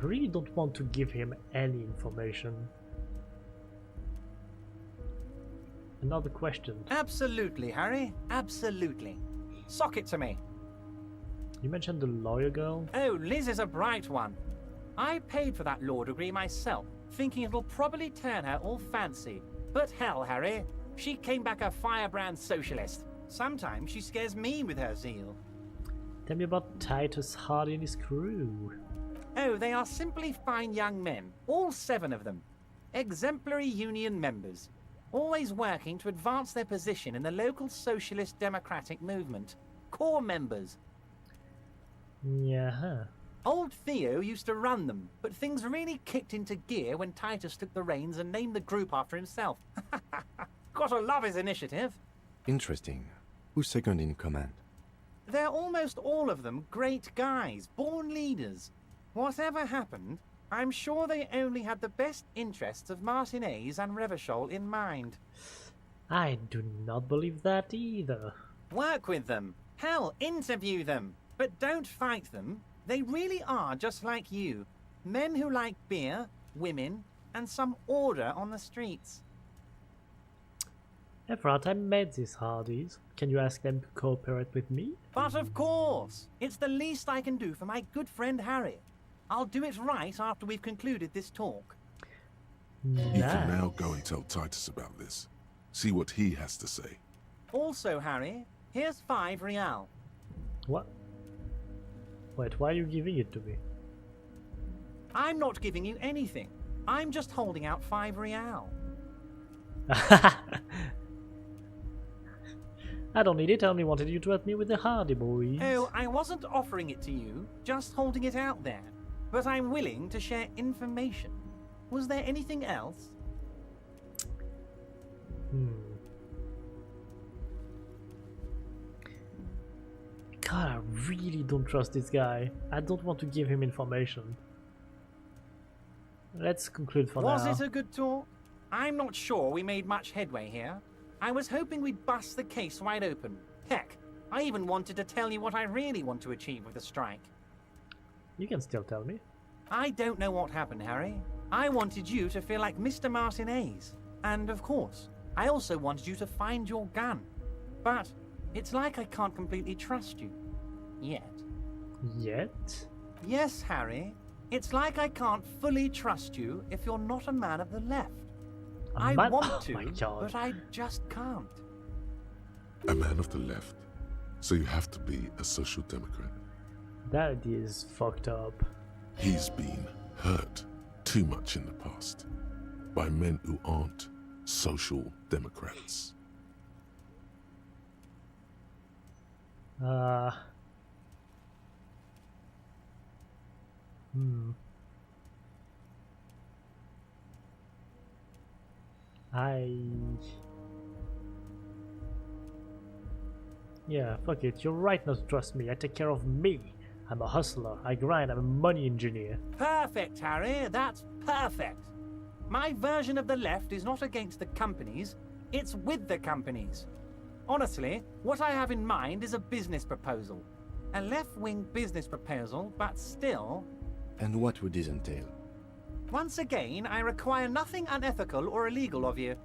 really don't want to give him any information. Another question. Absolutely, Harry. Absolutely. Sock it to me. You mentioned the lawyer girl? Oh, Liz is a bright one. I paid for that law degree myself, thinking it'll probably turn her all fancy. But hell, Harry, she came back a firebrand socialist. Sometimes she scares me with her zeal. Tell me about Titus Hardy and his crew. Oh, they are simply fine young men, all 7 of them. Exemplary union members, always working to advance their position in the local socialist democratic movement. Core members. Yeah. Old Theo used to run them, but things really kicked into gear when Titus took the reins and named the group after himself. Gotta love his initiative. Interesting. Who's second in command? They're almost all of them great guys, born leaders. Whatever happened, I'm sure they only had the best interests of Martinez and Revachol in mind. I do not believe that either. Work with them. Hell, interview them. But don't fight them. They really are just like you. Men who like beer, women, and some order on the streets. Efrat, I met these Hardys. Can you ask them to cooperate with me? But of course! It's the least I can do for my good friend Harry. I'll do it right after we've concluded this talk. You can now go and tell Titus about this. See what he has to say. Also, Harry, here's 5 real. What? Wait, why are you giving it to me? I'm not giving you anything. I'm just holding out 5 real. I don't need it, I only wanted you to help me with the Hardy Boys. Oh, I wasn't offering it to you, just holding it out there. But I'm willing to share information. Was there anything else? God, I really don't trust this guy. I don't want to give him information. Let's conclude for now. Was it a good talk? I'm not sure we made much headway here. I was hoping we'd bust the case wide open. Heck, I even wanted to tell you what I really want to achieve with the strike. You can still tell me. I don't know what happened, Harry. I wanted you to feel like Mr. Martinez. And of course, I also wanted you to find your gun. But it's like I can't completely trust you. Yet. Yet? Yes, Harry. It's like I can't fully trust you if you're not a man of the left. I want to, but I just can't. A man of the left? So you have to be a social democrat? That is fucked up. He's been hurt too much in the past by men who aren't social democrats. Yeah, fuck it. You're right not to trust me. I take care of me. I'm a hustler. I grind. I'm a money engineer. Perfect, Harry. That's perfect. My version of the left is not against the companies, it's with the companies. Honestly, what I have in mind is a business proposal. A left-wing business proposal, but still... And what would this entail? Once again, I require nothing unethical or illegal of you.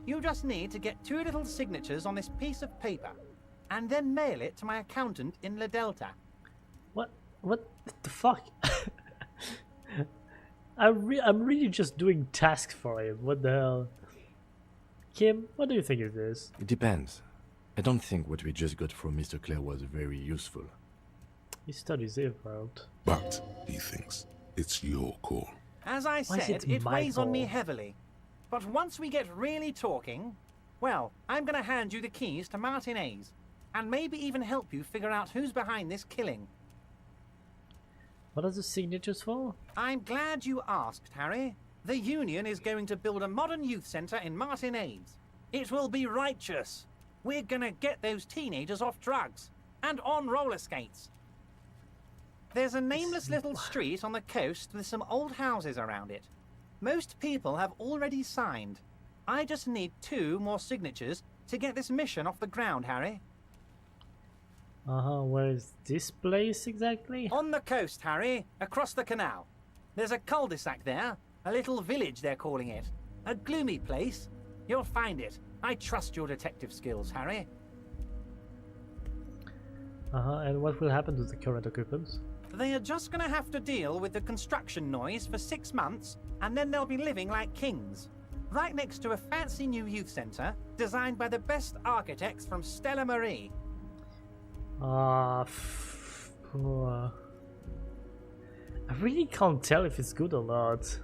You just need to get 2 little signatures on this piece of paper, and then mail it to my accountant in La Delta. What the fuck? I'm really just doing tasks for him. What the hell? Kim, what do you think of this? It depends. I don't think what we just got from Mr. Clare was very useful. He studies Emerald. But, he thinks, it's your call. As I said, it weighs on me heavily. But once we get really talking, well, I'm going to hand you the keys to Martin A's, and maybe even help you figure out who's behind this killing. What are the signatures for? I'm glad you asked, Harry. The Union is going to build a modern youth centre in Martin A's. It will be righteous. We're going to get those teenagers off drugs and on roller skates. There's a nameless little street on the coast with some old houses around it. Most people have already signed. I just need 2 more signatures to get this mission off the ground, Harry. Where is this place exactly? On the coast, Harry, across the canal. There's a cul-de-sac there, a little village they're calling it. A gloomy place. You'll find it. I trust your detective skills, Harry. And what will happen to the current occupants? They are just going to have to deal with the construction noise for 6 months, and then they'll be living like kings. Right next to a fancy new youth centre, designed by the best architects from Stella Marie. I really can't tell if it's good or not.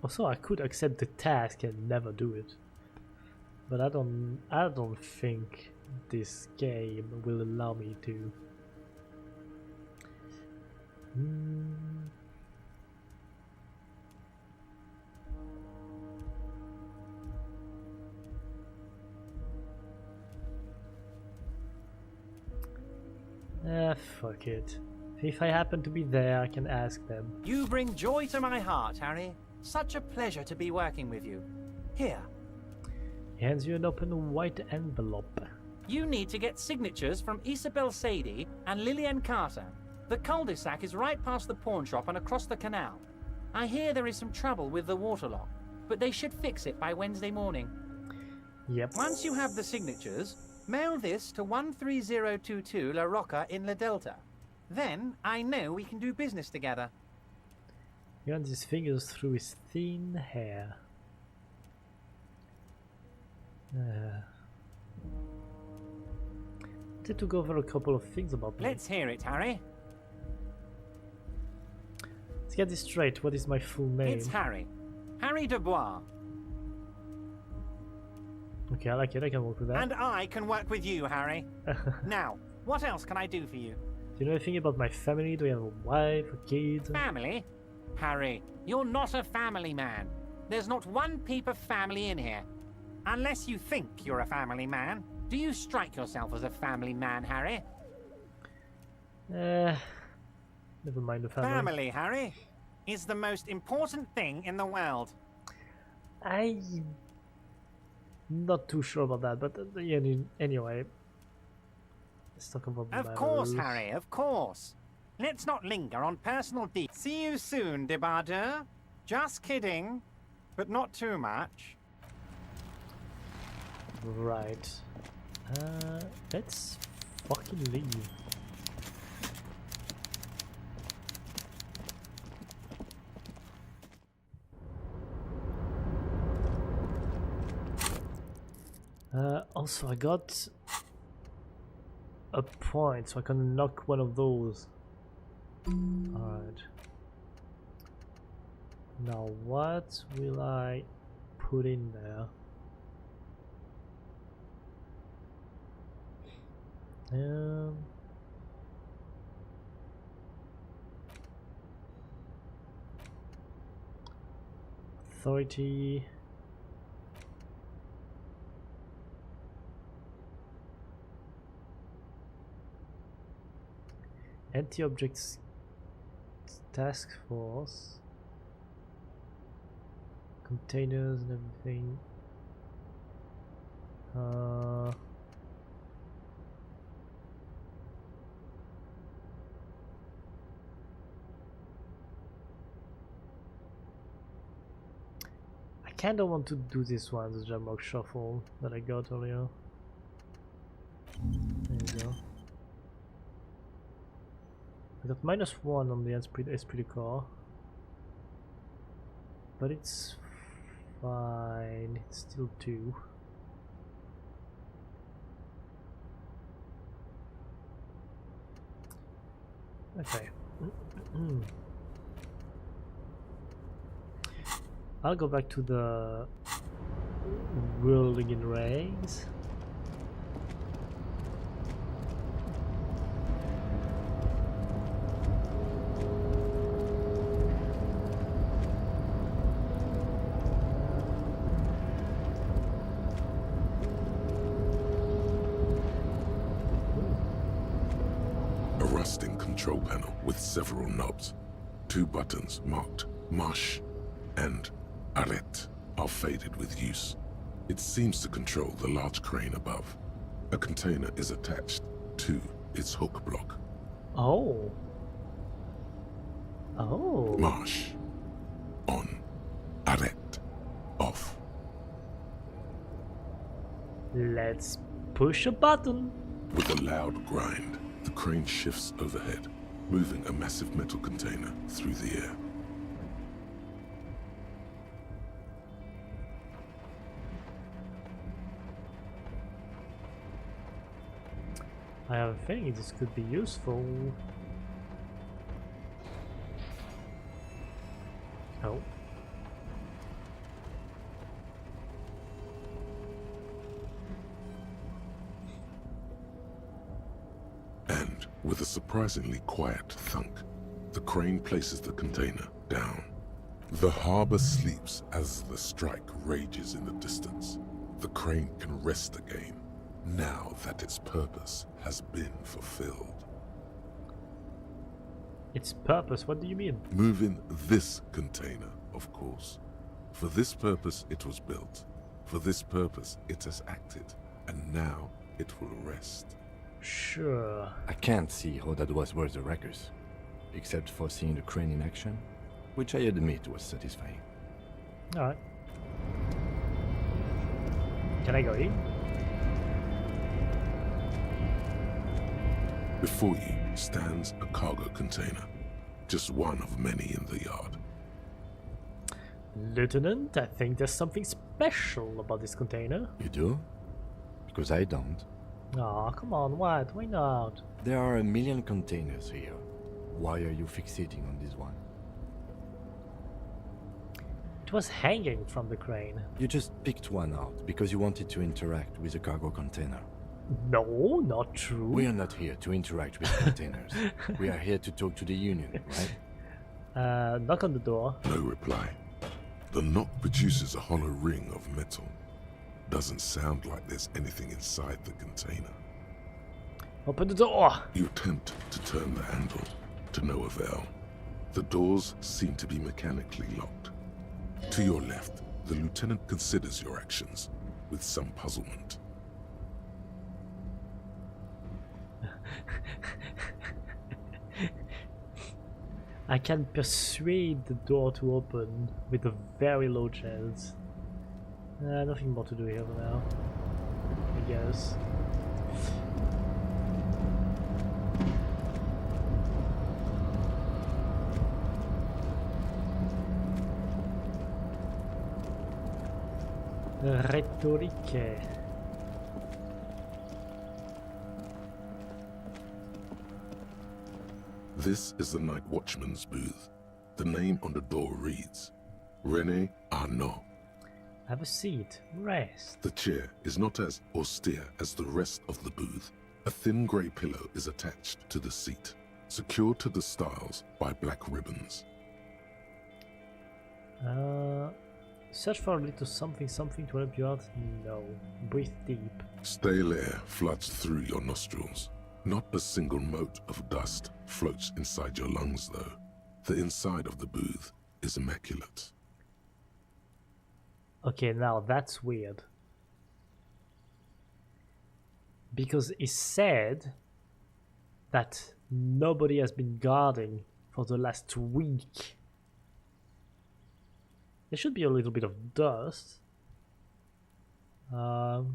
Also, I could accept the task and never do it, but I don't think this game will allow me to. Fuck it. If I happen to be there, I can ask them. You bring joy to my heart, Harry. Such a pleasure to be working with you. Here. He hands you an open white envelope. You need to get signatures from Isabel Sadie and Lillian Carter. The cul-de-sac is right past the pawn shop and across the canal. I hear there is some trouble with the water lock, but they should fix it by Wednesday morning. Yep. Once you have the signatures, mail this to 13022 La Rocca in La Delta. Then I know we can do business together. He runs his fingers through his thin hair. I wanted to go over a couple of things about me. Let's hear it, Harry. Let's get this straight. What is my full name? It's Harry. Harry Dubois. Okay, I like it. I can work with that. And I can work with you, Harry. Now, what else can I do for you? Do you know anything about my family? Do you have a wife, a kid? Family? Harry, you're not a family man. There's not one peep of family in here. Unless you think you're a family man. Do you strike yourself as a family man, Harry? Never mind the family. Family, Harry, is the most important thing in the world. I'm not too sure about that, but anyway. Let's talk about Of course, Harry, of course. Let's not linger on personal details. See you soon, Debardeur. Just kidding, but not too much. Right. Let's fucking leave. Also, I got a point, so I can unlock one of those. Alright. Now, what will I put in there? 30. Anti-objects task force. Containers and everything. I kinda want to do this one, the Jamrock Shuffle that I got earlier. There you go. I got -1 on the esprit core. But it's fine, it's still 2. Okay. I'll go back to the whirling in rays. A rusting control panel with several knobs. 2 buttons marked Marche and Arrête are faded with use. It seems to control the large crane above. A container is attached to its hook block. Oh. Oh. Marche. On. Arrête. Off. Let's push a button. With a loud grind, the crane shifts overhead, moving a massive metal container through the air. I have a feeling this could be useful. Oh. And with a surprisingly quiet thunk, the crane places the container down. The harbor sleeps as the strike rages in the distance. The crane can rest again, now that its purpose has been fulfilled. Its purpose? What do you mean? Moving this container, of course. For this purpose it was built. For this purpose it has acted. And now it will rest. Sure. I can't see how that was worth the wreckers, except for seeing the crane in action, which I admit was satisfying. Alright. Can I go in? Before you stands a cargo container, just one of many in the yard. Lieutenant, I think there's something special about this container. You do? Because I don't. Aw, come on, what? Why not? There are a million containers here. Why are you fixating on this one? It was hanging from the crane. You just picked one out because you wanted to interact with a cargo container. No, not true. We are not here to interact with containers. We are here to talk to the Union, right? Knock on the door. No reply. The knock produces a hollow ring of metal. Doesn't sound like there's anything inside the container. Open the door! You attempt to turn the handle, to no avail. The doors seem to be mechanically locked. To your left, the lieutenant considers your actions with some puzzlement. I can persuade the door to open with a very low chance. Nothing more to do here for now, I guess. Rhétorique. This is the night watchman's booth. The name on the door reads, René Arnaud. Have a seat. Rest. The chair is not as austere as the rest of the booth. A thin grey pillow is attached to the seat, secured to the stiles by black ribbons. Search for a little something to help you out? No. Breathe deep. Stale air floods through your nostrils. Not a single mote of dust floats inside your lungs, though. The inside of the booth is immaculate. Okay, now that's weird. Because it said that nobody has been guarding for the last week. There should be a little bit of dust.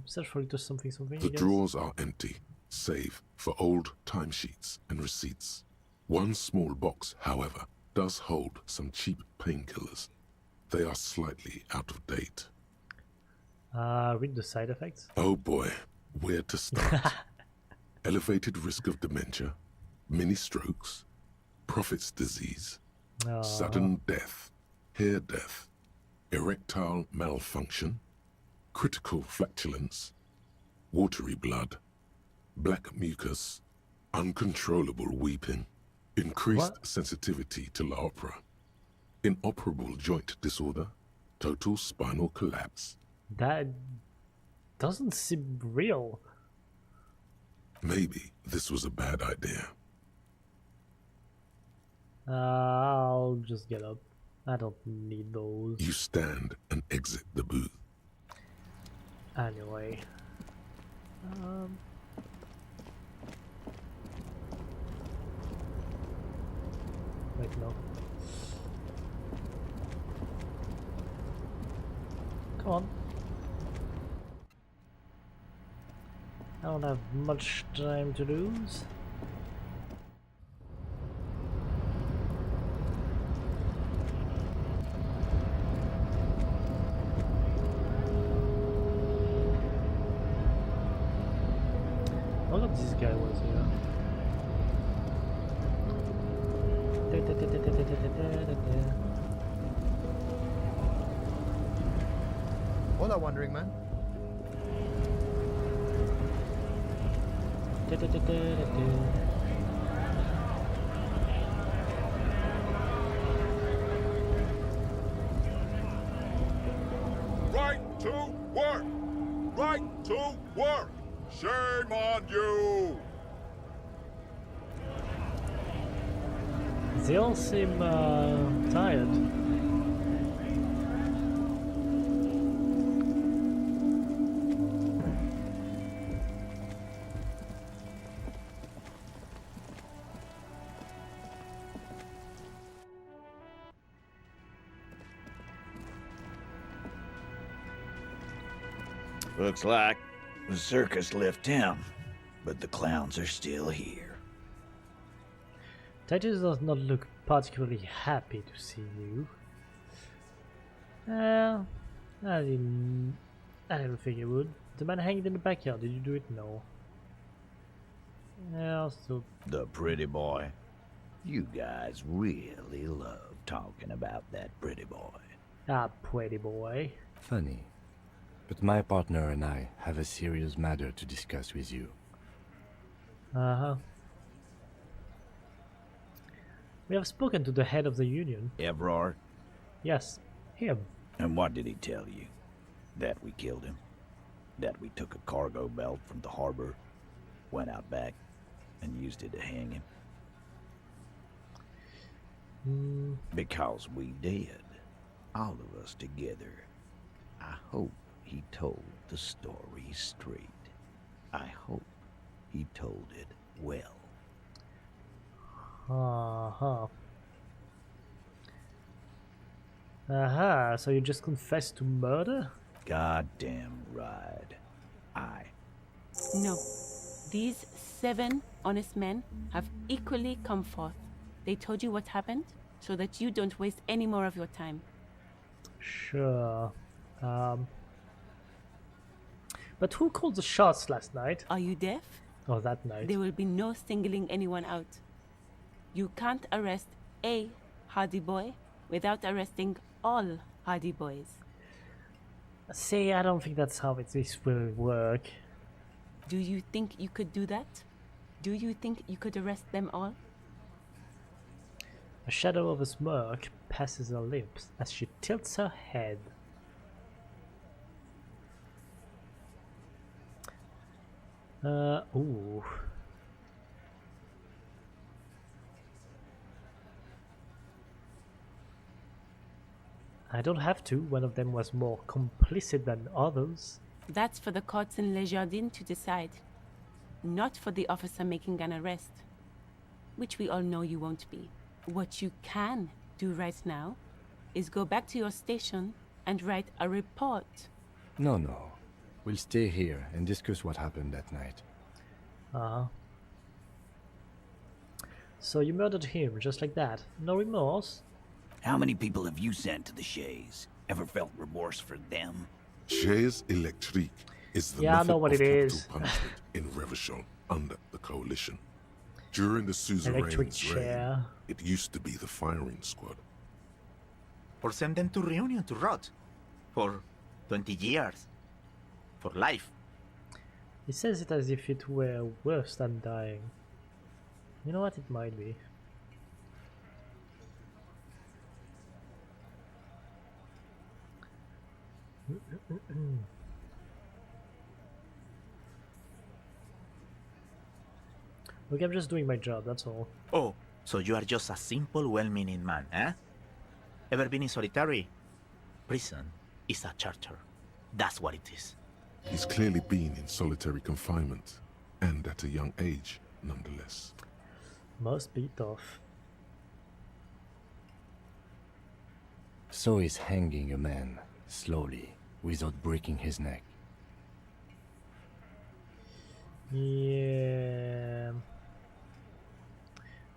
Search for little something. The drawers are empty, save for old timesheets and receipts. One small box, however, does hold some cheap painkillers. They are slightly out of date. Read the side effects. Oh boy, where to start? Elevated risk of dementia, mini strokes, prophet's disease, sudden death, hair death, erectile malfunction, critical flatulence, watery blood, black mucus, uncontrollable weeping, increased sensitivity to la opera, inoperable joint disorder, total spinal collapse. That doesn't seem real. Maybe this was a bad idea. I'll just get up. I don't need those. You stand and exit the booth. Anyway. Wait, no. Come on. I don't have much time to lose. I thought this guy was here. Hola, wandering man. Right to work! Right to work! Shame on you! They all seem tired. Looks like the circus left town, but the clowns are still here. Titus does not look particularly happy to see you. I didn't think it would. The man hanging in the backyard, did you do it? No. Yeah, I'll still... The pretty boy. You guys really love talking about that pretty boy. Ah, pretty boy. Funny. But my partner and I have a serious matter to discuss with you. Uh-huh. We have spoken to the head of the union. Evrard? Yes, him. And what did he tell you? That we killed him? That we took a cargo belt from the harbor, went out back, and used it to hang him? Because we did. All of us together. I hope he told the story straight. I hope he told it well. Uh-huh. Aha, so you just confessed to murder? Goddamn right. No. These 7 honest men have equally come forth. They told you what happened, so that you don't waste any more of your time. Sure. But who called the shots last night? Are you deaf? Oh, that night. There will be no singling anyone out. You can't arrest a Hardy Boy without arresting all Hardy Boys. See, I don't think that's how this will work. Do you think you could do that? Do you think you could arrest them all? A shadow of a smirk passes her lips as she tilts her head. Ooh. I don't have to. One of them was more complicit than others. That's for the courts in Les Jardins to decide. Not for the officer making an arrest. Which we all know you won't be. What you can do right now is go back to your station and write a report. No. We'll stay here and discuss what happened that night. Uh-huh. So you murdered him, just like that. No remorse? How many people have you sent to the Shays? Ever felt remorse for them? Chaise électrique is the Yeah, I method know what of it capital is. punishment in Revachol under the coalition. During the Electric suzerain's chair. reign, it used to be the firing squad. Or send them to Reunion to rot. For 20 years. For life. He says it as if it were worse than dying. You know what? It might be. Look, I'm just doing my job, that's all. Oh, so you are just a simple, well-meaning man, eh? Ever been in solitary? Prison is a charter. That's what it is. He's clearly been in solitary confinement, and at a young age, nonetheless. Must be tough. So he's hanging a man, slowly, without breaking his neck. Yeah.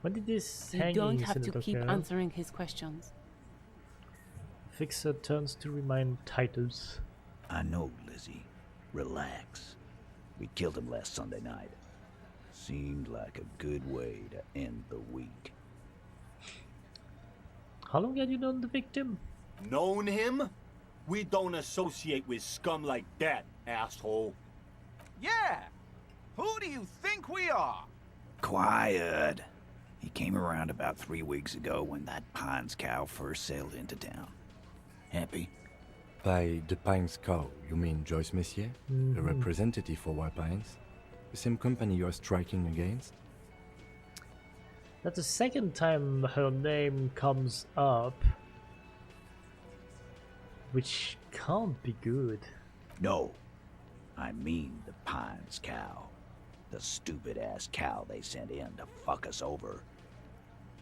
When did this You hanging don't have incident to keep occur? answering his questions. Fixer turns to remind Titus. I know, Lizzie. Relax. We killed him last Sunday night. Seemed like a good way to end the week. How long had you known the victim? Known him? We don't associate with scum like that, asshole. Yeah! Who do you think we are? Quiet. He came around about 3 weeks ago when that Pines cow first sailed into town. Happy? By the Pines cow, you mean Joyce Messier? The Mhm. representative for White Pines? The same company you are striking against? That's the second time her name comes up. Which can't be good. No. I mean the Pines cow. The stupid-ass cow they sent in to fuck us over.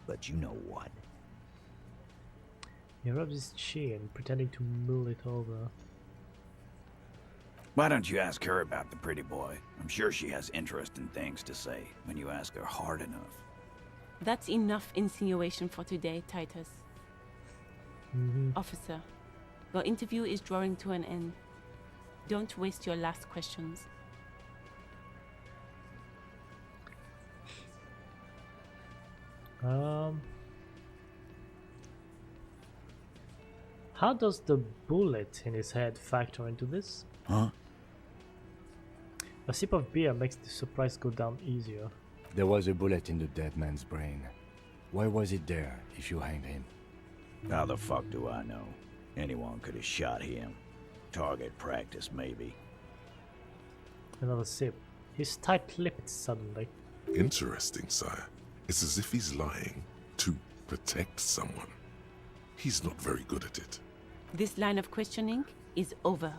But you know what? He rubs his chin, pretending to mull it over. Why don't you ask her about the pretty boy? I'm sure she has interesting things to say when you ask her hard enough. That's enough insinuation for today, Titus. Officer, your interview is drawing to an end. Don't waste your last questions. How does the bullet in his head factor into this? Huh? A sip of beer makes the surprise go down easier. There was a bullet in the dead man's brain. Why was it there if you hanged him? How the fuck do I know? Anyone could have shot him. Target practice, maybe. Another sip. He's tight-lipped suddenly. Interesting, sire. It's as if he's lying to protect someone. He's not very good at it. This line of questioning is over.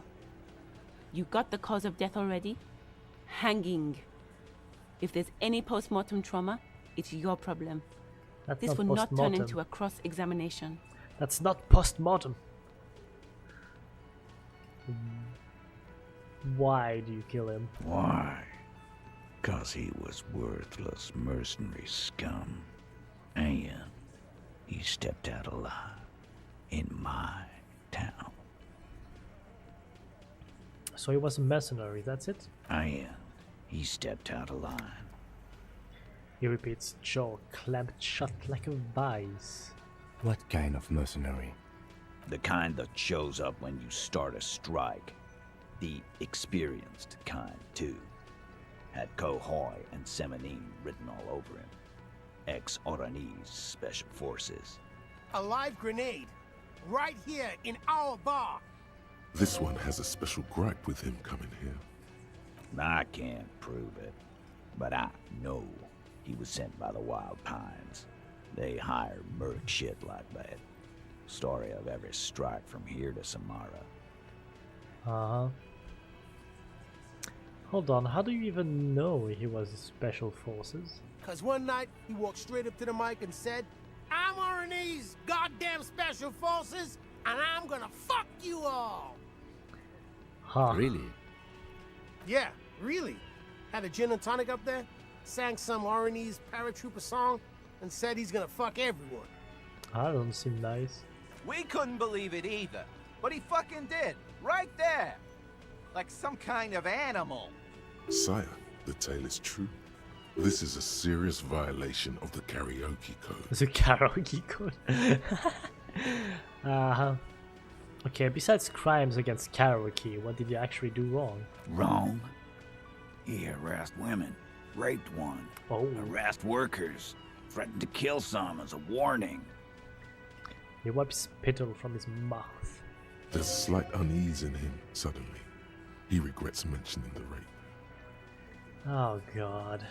You got the cause of death already? Hanging. If there's any post-mortem trauma, it's your problem. That's This not will not turn post-mortem. into a cross-examination. That's not post-mortem. Why do you kill him? Why? 'Cause he was worthless mercenary scum. And he stepped out alive in my town. So he was a mercenary, that's it? And he stepped out of line. He repeats, jaw clamped shut like a vice. What kind of mercenary? The kind that shows up when you start a strike. The experienced kind, too. Had Cohoy and Semenine written all over him. Ex-Oranese Special Forces. A live grenade. Right here in our bar. This one has a special gripe with him coming here. I can't prove it, but I know he was sent by the Wild Pines. They hire merc shit like that. Story of every strike from here to Samara. Uh-huh. Hold on, how do you even know he was Special Forces? Cause one night he walked straight up to the mic and said, "I'm RNA's goddamn Special Forces, and I'm gonna fuck you all." Huh. Really? Yeah, really. Had a gin and tonic up there, sang some RNA's paratrooper song, and said he's gonna fuck everyone. That doesn't seem nice. We couldn't believe it either, but he fucking did, right there. Like some kind of animal. Sire, the tale is true. This is a serious violation of the karaoke code. The karaoke code? Uh-huh. Okay, besides crimes against karaoke, what did you actually do wrong? Wrong? He harassed women, raped one, harassed workers, threatened to kill some as a warning. He wipes spittle from his mouth. There's a slight unease in him suddenly. He regrets mentioning the rape. Oh god.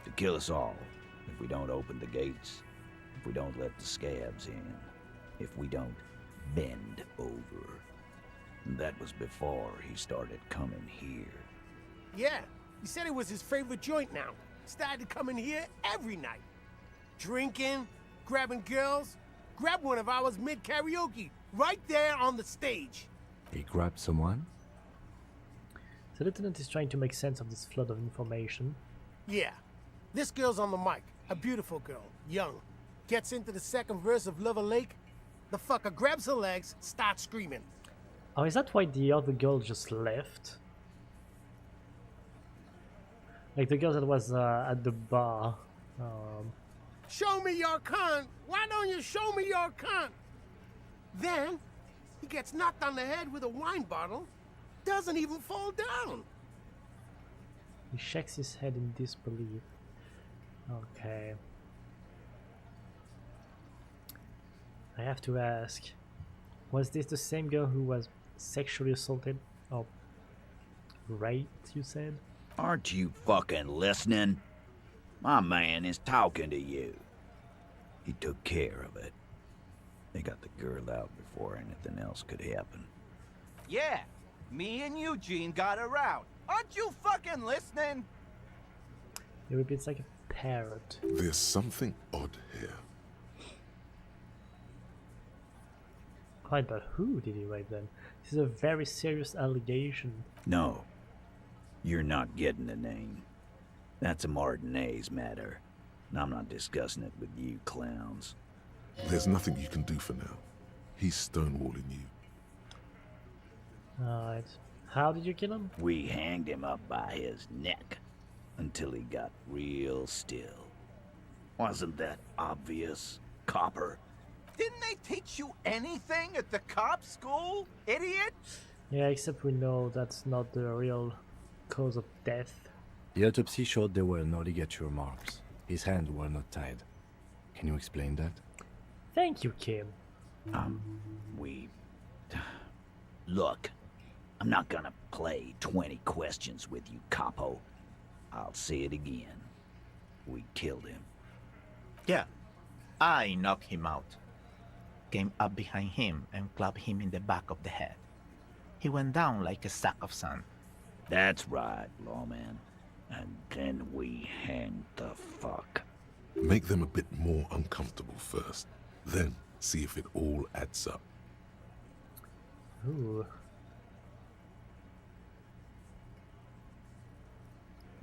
To kill us all, if we don't open the gates, if we don't let the scabs in, if we don't bend over. And that was before he started coming here. Yeah, he said it was his favorite joint now. Started to come in here every night. Drinking, grabbing girls. Grabbed one of ours mid-karaoke, right there on the stage. He grabbed someone? The lieutenant is trying to make sense of this flood of information. Yeah, this girl's on the mic. A beautiful girl, young. Gets into the second verse of Lover Lake. The fucker grabs her legs, starts screaming. Oh, is that why the other girl just left? Like the girl that was at the bar. Show me your cunt! Why don't you show me your cunt? Then, he gets knocked on the head with a wine bottle. Doesn't even fall down. He shakes his head in disbelief. Okay. I have to ask, was this the same girl who was sexually assaulted? Or raped, you said? Aren't you fucking listening? My man is talking to you. He took care of it. They got the girl out before anything else could happen. Yeah, me and Eugene got her out. Aren't you fucking listening? He repeats like a parrot. There's something odd here. Right, but who did he rape then? This is a very serious allegation. No, you're not getting the name. That's a Martinez matter, and I'm not discussing it with you clowns. There's nothing you can do for now. He's stonewalling you. Alright. How did you kill him? We hanged him up by his neck until he got real still. Wasn't that obvious, copper? Didn't they teach you anything at the cop school, idiot? Yeah, except we know that's not the real cause of death. The autopsy showed there were no ligature marks. His hands were not tied. Can you explain that? Thank you, Kim. Look, I'm not gonna play 20 questions with you, capo. I'll say it again. We killed him. Yeah, I knocked him out. Came up behind him and clubbed him in the back of the head. He went down like a sack of sand. That's right, lawman. And then we hanged the fuck. Make them a bit more uncomfortable first. Then see if it all adds up. Ooh.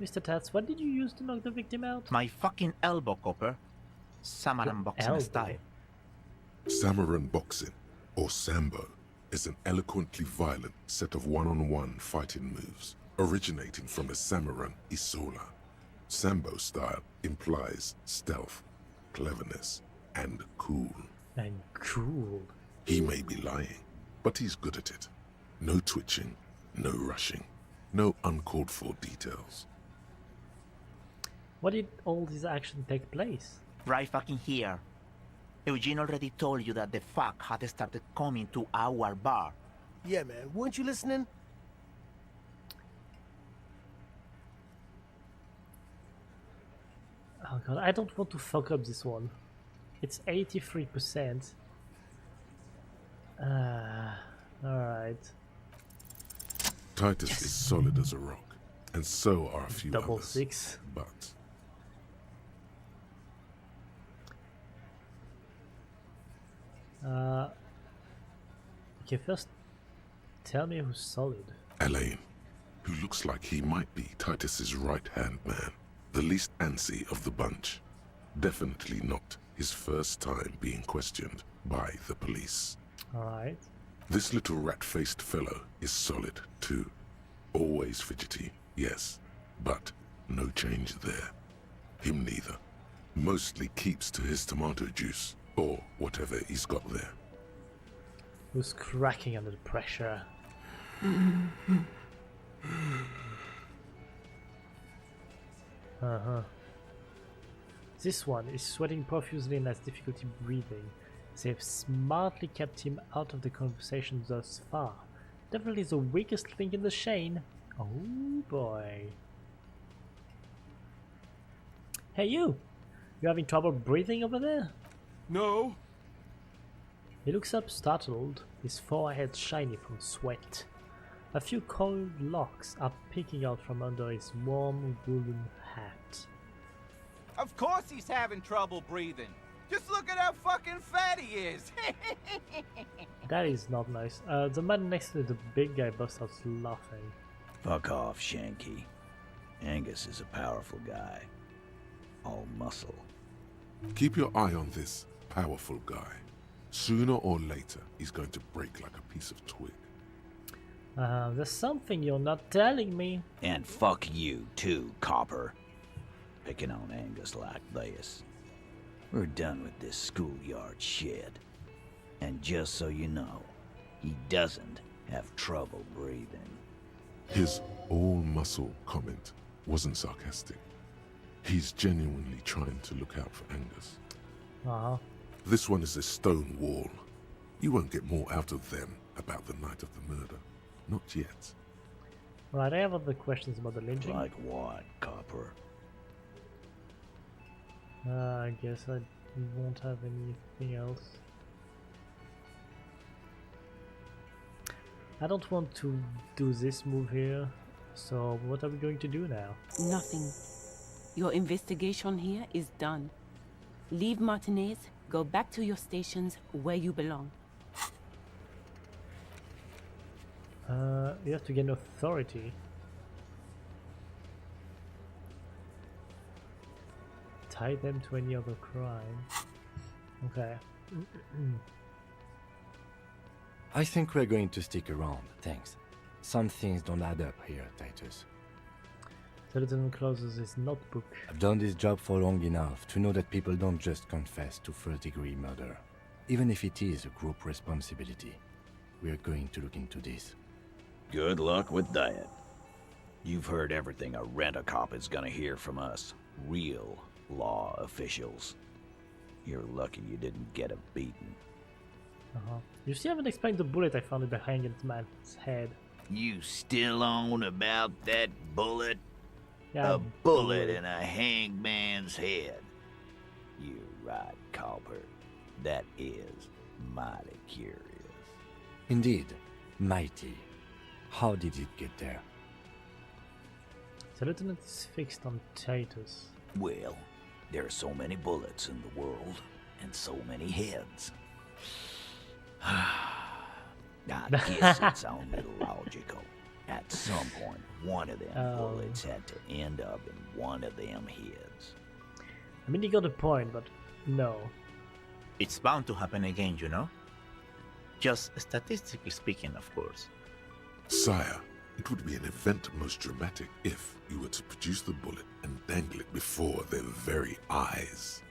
Mr. Tats, what did you use to knock the victim out? My fucking elbow, Copper. Samaran boxing style. Samaran boxing, or Sambo, is an eloquently violent set of one-on-one fighting moves, originating from the Samaran Isola. Sambo style implies stealth, cleverness, and cool. And cool. He may be lying, but he's good at it. No twitching, no rushing, no uncalled for details. What did all this action take place? Right fucking here. Eugene already told you that the fuck had started coming to our bar. Yeah, man, weren't you listening? Oh god, I don't want to fuck up this one. It's 83%. Alright. Titus is solid as a rock, and so are a few Double others. 6. But okay, first tell me who's solid. Elaine, who looks like he might be Titus's right-hand man, the least antsy of the bunch. Definitely not his first time being questioned by the police. Alright. This little rat-faced fellow is solid, too. Always fidgety, yes, but no change there. Him neither. Mostly keeps to his tomato juice, or whatever he's got there. Who's cracking under the pressure? This one is sweating profusely and has difficulty breathing. They've smartly kept him out of the conversation thus far. Definitely the weakest link in the chain. Oh boy. Hey you! You having trouble breathing over there? No. He looks up startled, his forehead shiny from sweat. A few cold locks are peeking out from under his warm woolen hat. Of course he's having trouble breathing. Just look at how fucking fat he is. That is not nice. The man next to the big guy busts out laughing. Fuck off, Shanky. Angus is a powerful guy. All muscle. Keep your eye on this powerful guy. Sooner or later, he's going to break like a piece of twig. There's something you're not telling me. And fuck you too, copper. Picking on Angus like this. We're done with this schoolyard shit. And just so you know, he doesn't have trouble breathing. His all-muscle comment wasn't sarcastic. He's genuinely trying to look out for Angus. This one is a stone wall. You won't get more out of them about the night of the murder. Not yet. Right, I have other questions about the lynching. Like what, copper? I guess I won't have anything else. I don't want to do this move here, so what are we going to do now? Nothing. Your investigation here is done. Leave Martinez, go back to your stations where you belong. You have to gain authority. Tie them to any other crime. Okay. I think we're going to stick around, thanks. Some things don't add up here, Titus. The lieutenant closes his notebook. I've done this job for long enough to know that people don't just confess to first-degree murder. Even if it is a group responsibility. We're going to look into this. Good luck with that. You've heard everything a rent-a-cop is gonna hear from us. Real law officials. You're lucky you didn't get a beating. You still haven't explained the bullet I found in the hanging man's head. You still on about that bullet? Yeah, a bullet in a hangman's head. You're right, Copper. That is mighty curious. Indeed, mighty. How did it get there? The lieutenant is fixed on Titus. Well, there are so many bullets in the world, and so many heads. I guess it's only logical. At some point, one of them bullets had to end up in one of them heads. I mean, you got a point, but no. It's bound to happen again, you know? Just statistically speaking, of course. Sire, it would be an event most dramatic if you were to produce the bullet and dangle it before their very eyes.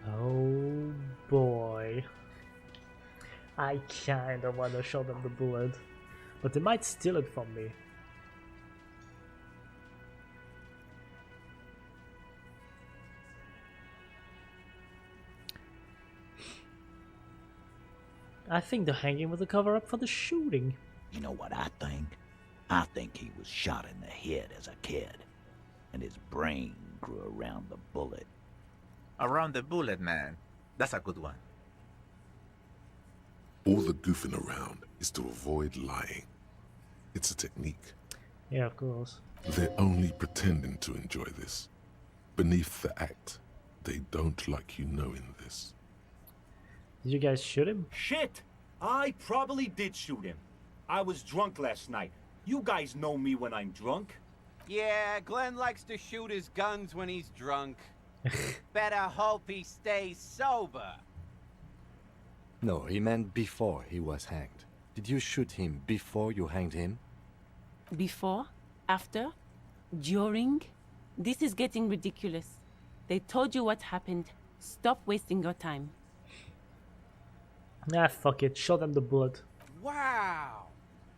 Oh boy. I kinda wanna show them the bullet, but they might steal it from me. I think the hanging was a cover-up for the shooting. You know what I think? I think he was shot in the head as a kid, and his brain grew around the bullet. Around the bullet, man. That's a good one. All the goofing around is to avoid lying. It's a technique. Yeah, of course. They're only pretending to enjoy this. Beneath the act, they don't like you knowing this. Did you guys shoot him? Shit! I probably did shoot him. I was drunk last night. You guys know me when I'm drunk. Yeah, Glenn likes to shoot his guns when he's drunk. Better hope he stays sober. No, he meant before he was hanged. Did you shoot him before you hanged him? Before? After? During? This is getting ridiculous. They told you what happened. Stop wasting your time. Ah, fuck it. Show them the blood. Wow!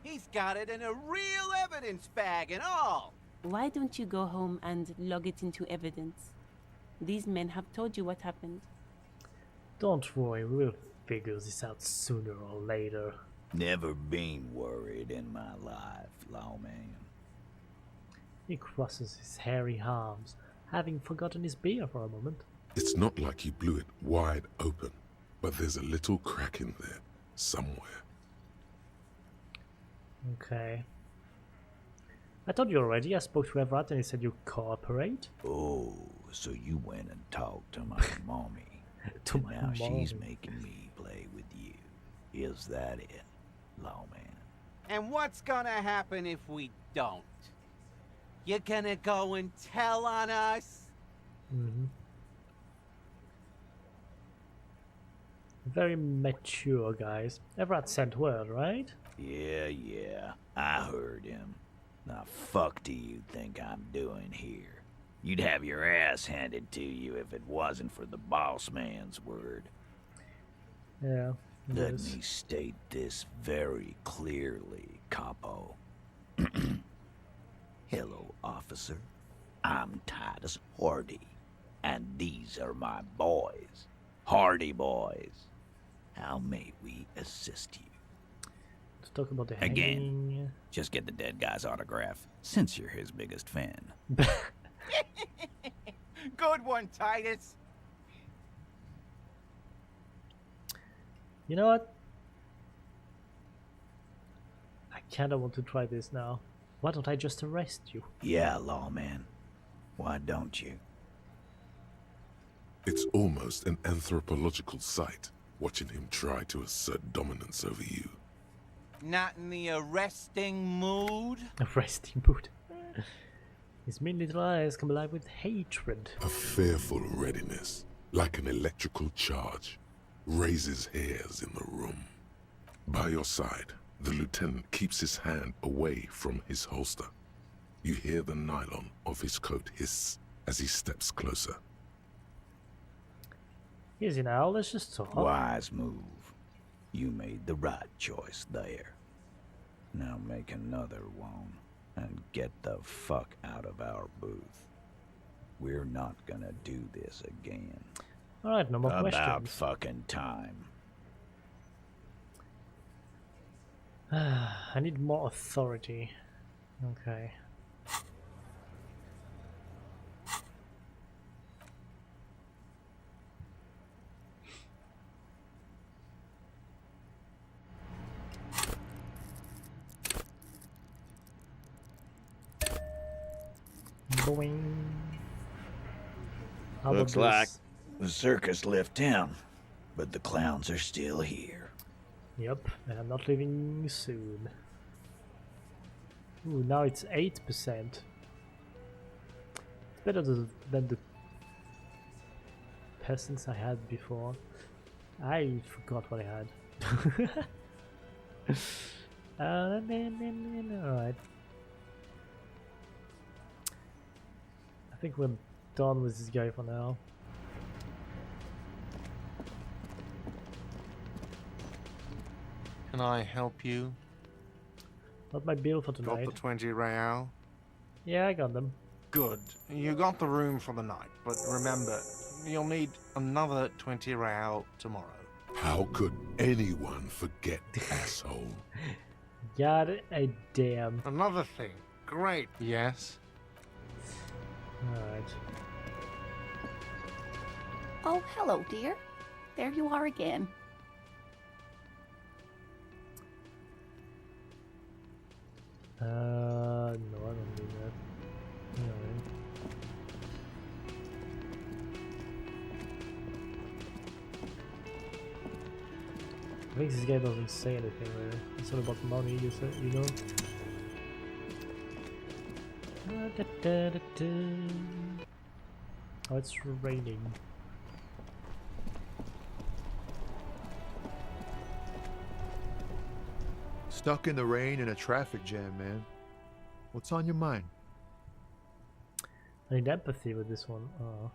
He's got it in a real evidence bag and all! Why don't you go home and log it into evidence? These men have told you what happened. Don't worry, we will figure this out sooner or later. Never been worried in my life, lawman. He crosses his hairy arms, having forgotten his beer for a moment. It's not like you blew it wide open, but there's a little crack in there, somewhere. Okay. I told you already, I spoke to Everett and he said you cooperate. Oh, so you went and talked to my mommy. To and my now she's mommy. making me play with you. Is that it, lawman? And what's gonna happen if we don't? You're gonna go and tell on us? Mm-hmm. Very mature, guys. Everett sent word, right? Yeah, I heard him. Now fuck do you think I'm doing here? You'd have your ass handed to you if it wasn't for the boss man's word. Yeah. Let me state this very clearly, capo. Hello, officer. I'm Titus Hardy, and these are my boys. Hardy boys. How may we assist you? Let's talk about the Again, hanging. just get the dead guy's autograph, since you're his biggest fan. Good one, Titus. You know what? I kinda want to try this now. Why don't I just arrest you? Yeah, lawman. Why don't you? It's almost an anthropological sight, watching him try to assert dominance over you. Not in the arresting mood? Arresting mood. His mean little eyes come alive with hatred. A fearful readiness, like an electrical charge, raises hairs in the room. By your side, the lieutenant keeps his hand away from his holster. You hear the nylon of his coat hiss as he steps closer. Easy now, let's just talk. Wise move. You made the right choice there. Now make another one and get the fuck out of our booth. We're not gonna do this again. Alright, no more About questions. fucking time. I need more authority. Okay. Boing. How Looks about like this? the circus left town, but the clowns are still here. Yep, and I'm not leaving soon. Ooh, now it's 8%. It's better than the peasants I had before. I forgot what I had. Alright. I think we're done with this guy for now. Can I help you? Not my bill for tonight. Got the 20 real? Yeah, I got them. Good. You got the room for the night, but remember, you'll need another 20 real tomorrow. How could anyone forget, asshole? God a damn. Another thing. Great. Yes? Alright. Oh, hello, dear. There you are again. No, I don't do that. Alright. I think this guy doesn't say anything really. It's all about money, you say, you know? Oh, it's raining. Stuck in the rain in a traffic jam, man. What's on your mind? I need empathy with this one. Oh.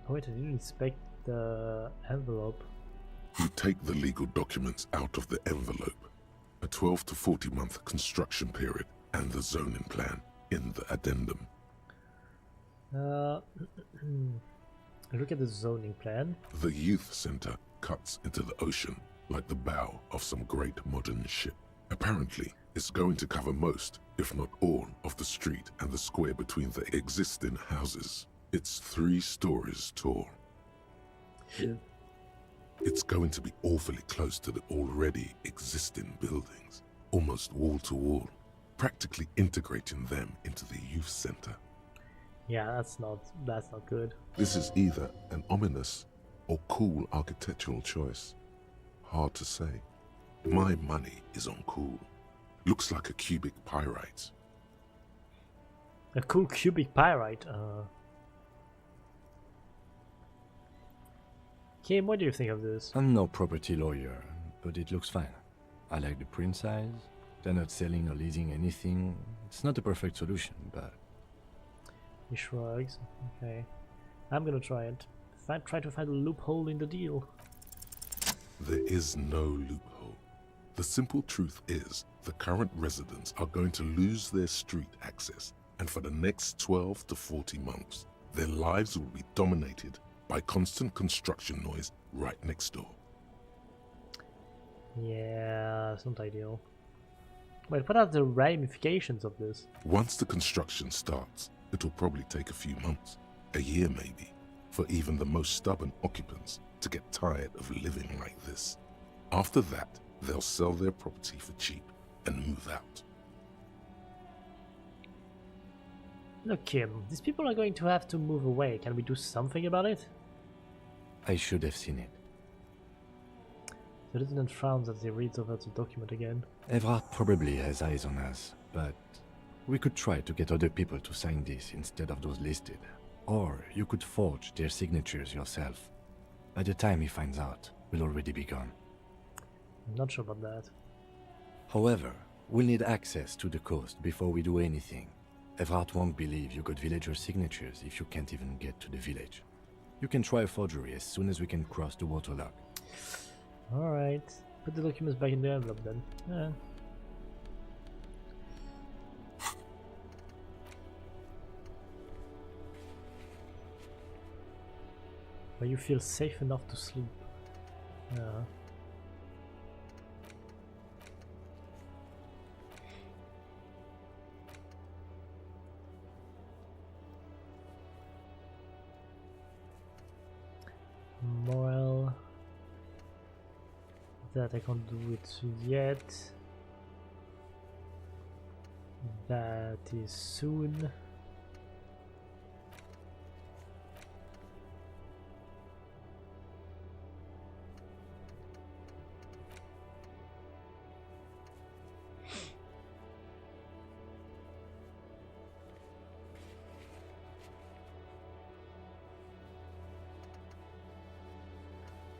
Oh wait, I didn't inspect the envelope. You take the legal documents out of the envelope, a 12 to 40 month construction period, and the zoning plan in the addendum. Look at the zoning plan. The youth center cuts into the ocean like the bow of some great modern ship. Apparently, it's going to cover most, if not all, of the street and the square between the existing houses. It's 3 stories tall. Yeah. It's going to be awfully close to the already existing buildings, almost wall to wall, practically integrating them into the youth center. Yeah, that's not good. This is either an ominous or cool architectural choice. Hard to say. My money is on cool. Looks like a cubic pyrite. A cool cubic pyrite. Kim, what do you think of this? I'm no property lawyer, but it looks fine. I like the print size. They're not selling or leasing anything. It's not a perfect solution, but... He shrugs. Okay. I'm gonna try it. Try to find a loophole in the deal. There is no loophole. The simple truth is, the current residents are going to lose their street access, and for the next 12 to 40 months, their lives will be dominated by constant construction noise right next door. Yeah, it's not ideal. Wait, what are the ramifications of this? Once the construction starts, it will probably take a few months, a year maybe, for even the most stubborn occupants to get tired of living like this. After that, they'll sell their property for cheap and move out. Look, Kim, these people are going to have to move away. Can we do something about it? I should have seen it. The lieutenant frowns as he reads over the document again. Evrard probably has eyes on us, but we could try to get other people to sign this instead of those listed. Or you could forge their signatures yourself. By the time he finds out, we'll already be gone. I'm not sure about that. However, we'll need access to the coast before we do anything. Evrard won't believe you got villager signatures if you can't even get to the village. You can try a forgery as soon as we can cross the waterlock. Alright. Put the documents back in the envelope then. Yeah. Where you feel safe enough to sleep. Yeah. Moral. That I can't do it yet. That is soon.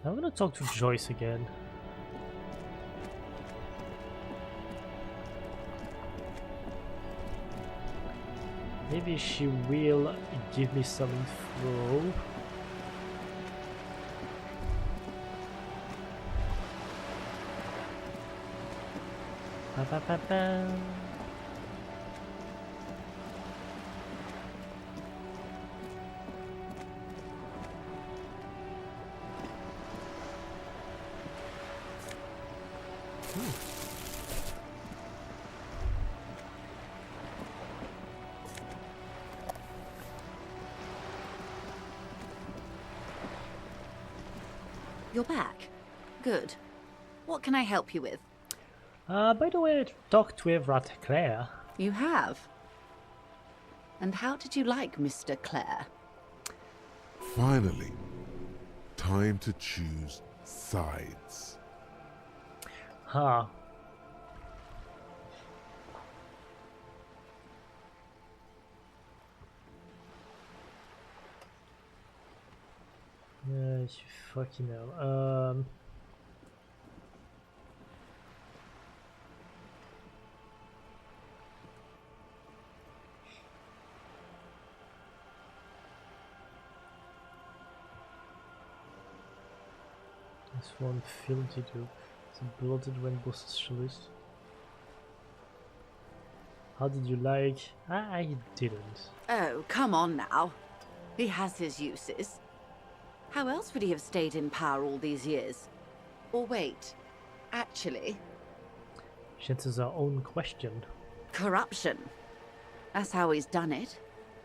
I'm gonna talk to Joyce again. Maybe she will give me some info. Ba ba ba ba. You're back. Good. What can I help you with? By the way, I talked with Claire. You have? And how did you like Mr. Clare? Finally, time to choose sides. Huh. You fucking know. This one filthy too. It's a bloated rainbow socialist. How did you like? I didn't. Oh, come on now. He has his uses. How else would he have stayed in power all these years? Or wait, actually... She answers her own question. Corruption. That's how he's done it.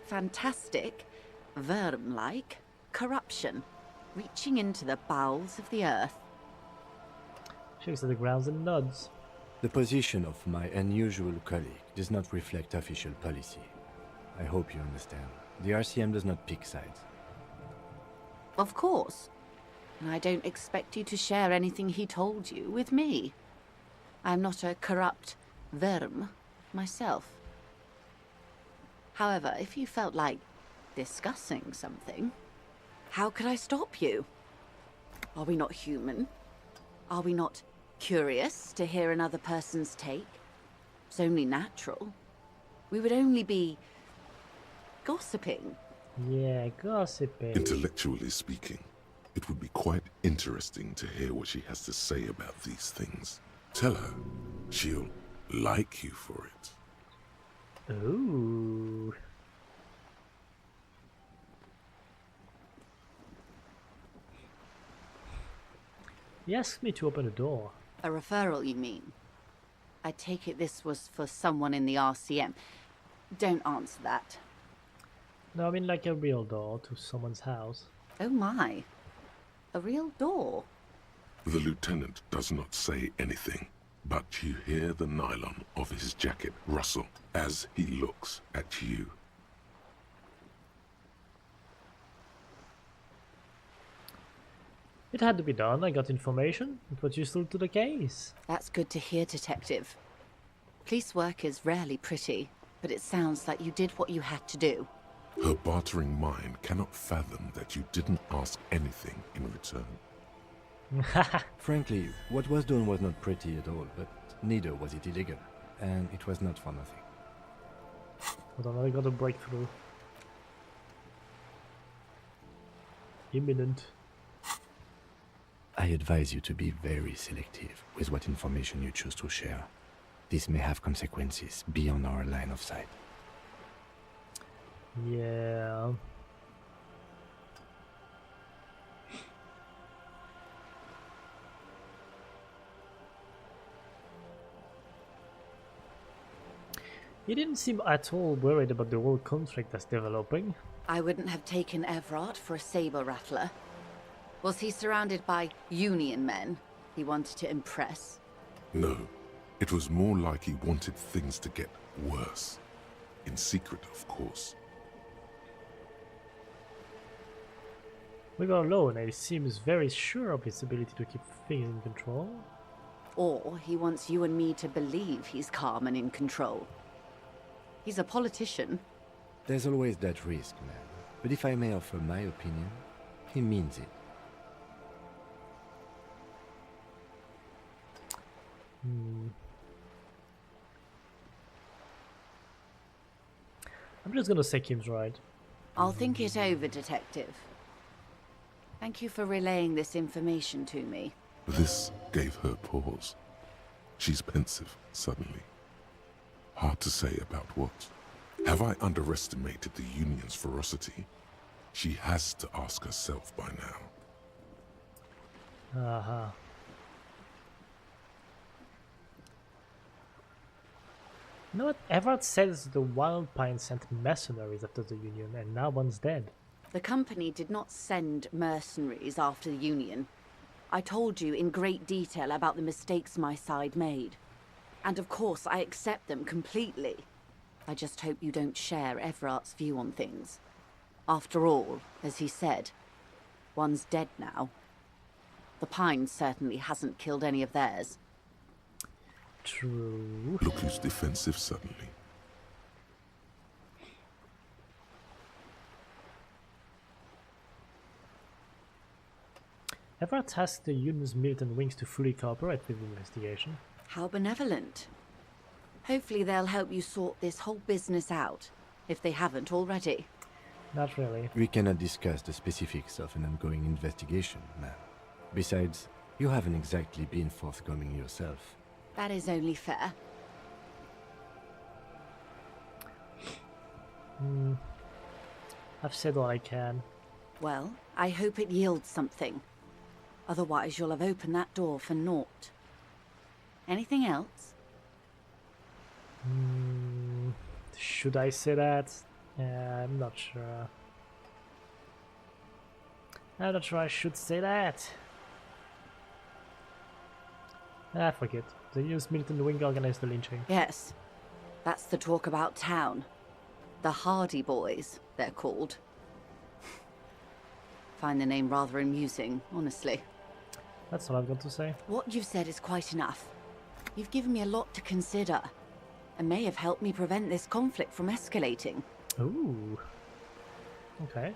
Fantastic, Worm-like corruption, reaching into the bowels of the earth. She looks at the ground and nods. The position of my unusual colleague does not reflect official policy. I hope you understand. The RCM does not pick sides. Of course. And I don't expect you to share anything he told you with me. I'm not a corrupt Worm myself. However, if you felt like discussing something, how could I stop you? Are we not human? Are we not curious to hear another person's take? It's only natural. We would only be gossiping. Yeah, gossiping. Intellectually speaking, it would be quite interesting to hear what she has to say about these things. Tell her she'll like you for it. Ooh. He asked me to open the door. A referral, you mean? I take it this was for someone in the RCM. Don't answer that. No, I mean like a real door to someone's house. Oh my. A real door? The lieutenant does not say anything, but you hear the nylon of his jacket rustle as he looks at you. It had to be done. I got information. It was useful to the case. That's good to hear, Detective. Police work is rarely pretty, but it sounds like you did what you had to do. Her bartering mind cannot fathom that you didn't ask anything in return. Frankly, what was done was not pretty at all, but neither was it illegal, and it was not for nothing. Hold on, I got a breakthrough. Imminent. I advise you to be very selective with what information you choose to share. This may have consequences beyond our line of sight. Yeah. He didn't seem at all worried about the whole conflict that's developing. I wouldn't have taken Everard for a saber rattler. Was he surrounded by Union men he wanted to impress? No, it was more like he wanted things to get worse. In secret, of course. We were alone and he seems very sure of his ability to keep things in control. Or he wants you and me to believe he's calm and in control. He's a politician. There's always that risk, man. But if I may offer my opinion, he means it. I'm just gonna say Kim's right. I'll think it over, Detective. Thank you for relaying this information to me. This gave her pause. She's pensive, suddenly. Hard to say about what. Have I underestimated the Union's ferocity? She has to ask herself by now. Uh-huh. You know what? Everard says the Wild Pine sent mercenaries after the Union, and now one's dead. The company did not send mercenaries after the Union. I told you in great detail about the mistakes my side made. And of course, I accept them completely. I just hope you don't share Everart's view on things. After all, as he said, one's dead now. The Pines certainly hasn't killed any of theirs. True. Look who's defensive suddenly. Everett tasked the union's militant wings to fully cooperate with the investigation. How benevolent. Hopefully they'll help you sort this whole business out, if they haven't already. Not really. We cannot discuss the specifics of an ongoing investigation, ma'am. Besides, you haven't exactly been forthcoming yourself. That is only fair. I've said all I can. Well, I hope it yields something. Otherwise you'll have opened that door for naught. Anything else? Should I say that? I'm not sure. I'm not sure I should say that. Fuck it. The US militant wing organized the lynching. Yes. That's the talk about town. The Hardy Boys, they're called. Find the name rather amusing, honestly. That's all I've got to say. What you've said is quite enough. You've given me a lot to consider, and may have helped me prevent this conflict from escalating. Ooh. Okay.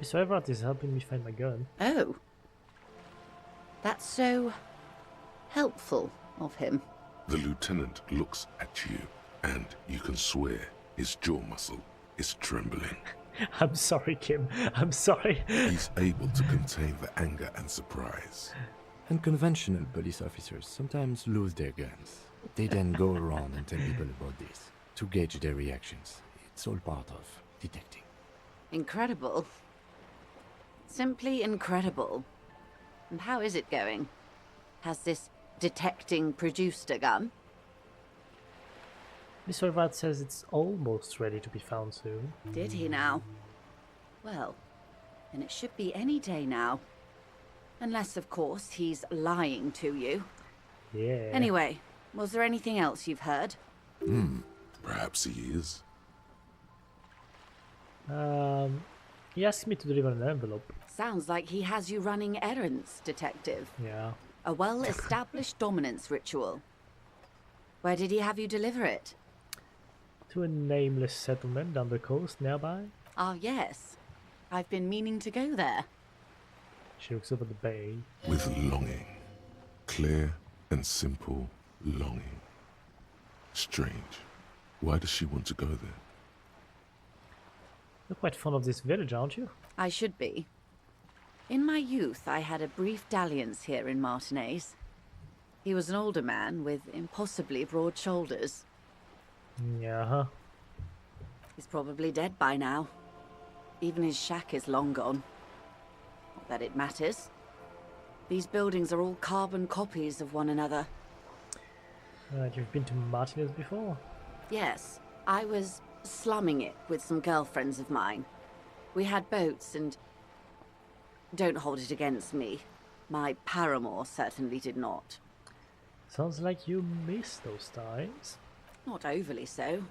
Mr. Everett is helping me find my gun. Oh. That's so helpful of him. The lieutenant looks at you, and you can swear his jaw muscle is trembling. I'm sorry, Kim. I'm sorry. He's able to contain the anger and surprise. Unconventional police officers sometimes lose their guns. They then go around and tell people about this, to gauge their reactions. It's all part of detecting. Incredible. Simply incredible. And how is it going? Has this detecting produced a gun? Mr. Everett says it's almost ready to be found soon. Did he now? Well, then it should be any day now. Unless, of course, he's lying to you. Yeah. Anyway, was there anything else you've heard? Perhaps he is. He asked me to deliver an envelope. Sounds like he has you running errands, Detective. Yeah. A well-established dominance ritual. Where did he have you deliver it? To a nameless settlement down the coast nearby. Ah, yes. I've been meaning to go there. She looks over the bay. With longing. Clear and simple longing. Strange. Why does she want to go there? You're quite fond of this village, aren't you? I should be. In my youth, I had a brief dalliance here in Martinez. He was an older man with impossibly broad shoulders. Yeah. He's probably dead by now. Even his shack is long gone. Not that it matters. These buildings are all carbon copies of one another. You've been to Martinez before? Yes, I was slumming it with some girlfriends of mine. We had boats and... Don't hold it against me. My paramour certainly did not. Sounds like you miss those times. Not overly so.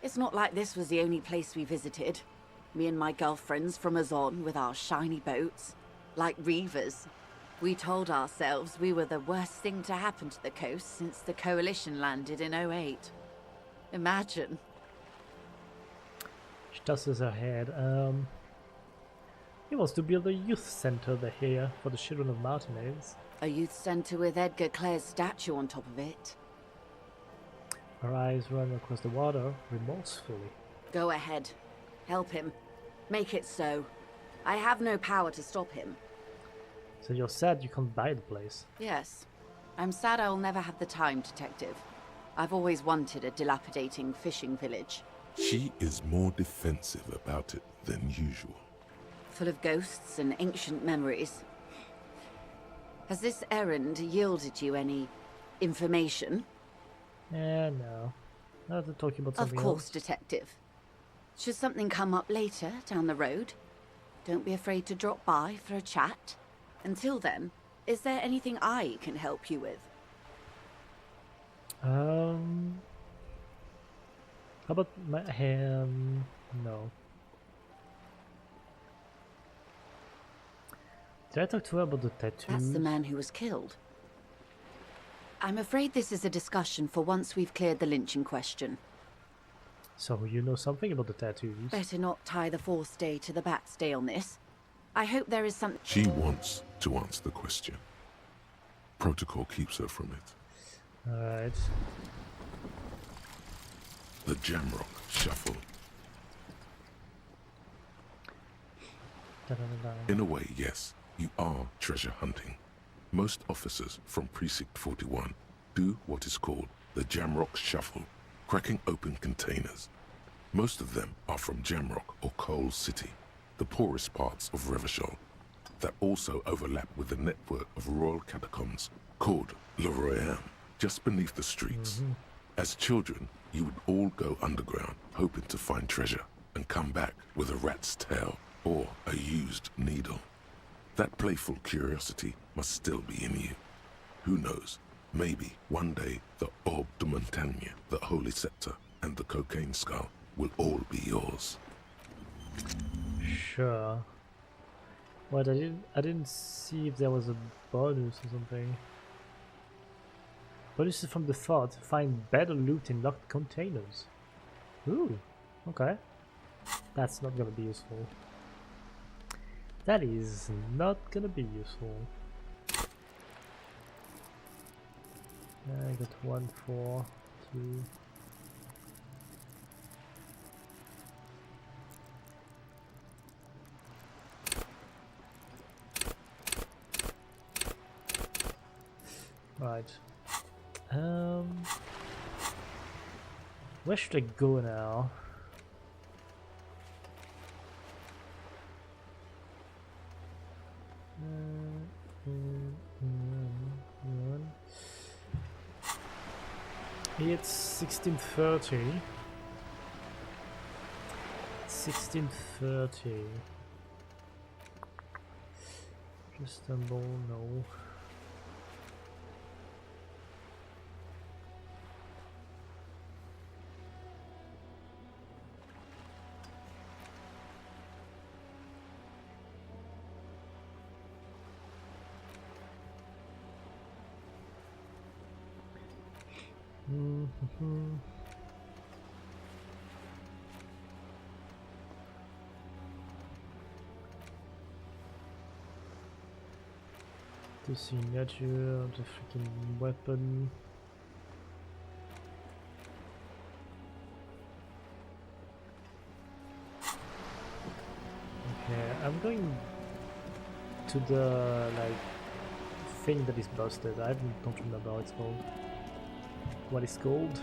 It's not like this was the only place we visited. Me and my girlfriends from Azon with our shiny boats. Like reavers. We told ourselves we were the worst thing to happen to the coast since the Coalition landed in 08. Imagine. She tosses her head. He wants to build a youth center here for the children of Martinez. A youth center with Edgar Clare's statue on top of it. Her eyes run across the water remorsefully. Go ahead. Help him. Make it so. I have no power to stop him. So you're sad you can't buy the place? Yes. I'm sad I'll never have the time, Detective. I've always wanted a dilapidating fishing village. She is more defensive about it than usual. Full of ghosts and ancient memories. Has this errand yielded you any information? No. Now they're talking about something Of course, else. Detective. Should something come up later, down the road, Don't be afraid to drop by for a chat. Until then, is there anything I can help you with? How about my no. Did I talk to her about the tattoos? That's the man who was killed. I'm afraid this is a discussion for once we've cleared the lynching question. So you know something about the tattoos? Better not tie the fourth day to the bat's day on this. I hope there is some... She wants to answer the question. Protocol keeps her from it. Alright. The Jamrock Shuffle. In a way, yes, you are treasure hunting. Most officers from Precinct 41 do what is called the Jamrock Shuffle, cracking open containers. Most of them are from Jamrock or Coal City, the poorest parts of Revachol, that also overlap with the network of royal catacombs called Le Royaume, just beneath the streets. As children, you would all go underground, hoping to find treasure, and come back with a rat's tail or a used needle. That playful curiosity must still be in you. Who knows, maybe one day the Orbe de Montagne, the Holy Scepter, and the Cocaine Skull will all be yours. Sure. What, I didn't see if there was a bonus or something. Bonuses from the fort. Find better loot in locked containers. Ooh, okay. That's not gonna be useful. That is not gonna be useful. I got 1, 4, 2. Right. Where should I go now? It's 1630. 1630. Istanbul, no. The signature, the freaking weapon. Okay, I'm going to the thing that is busted. I don't remember how it's called. What it's called?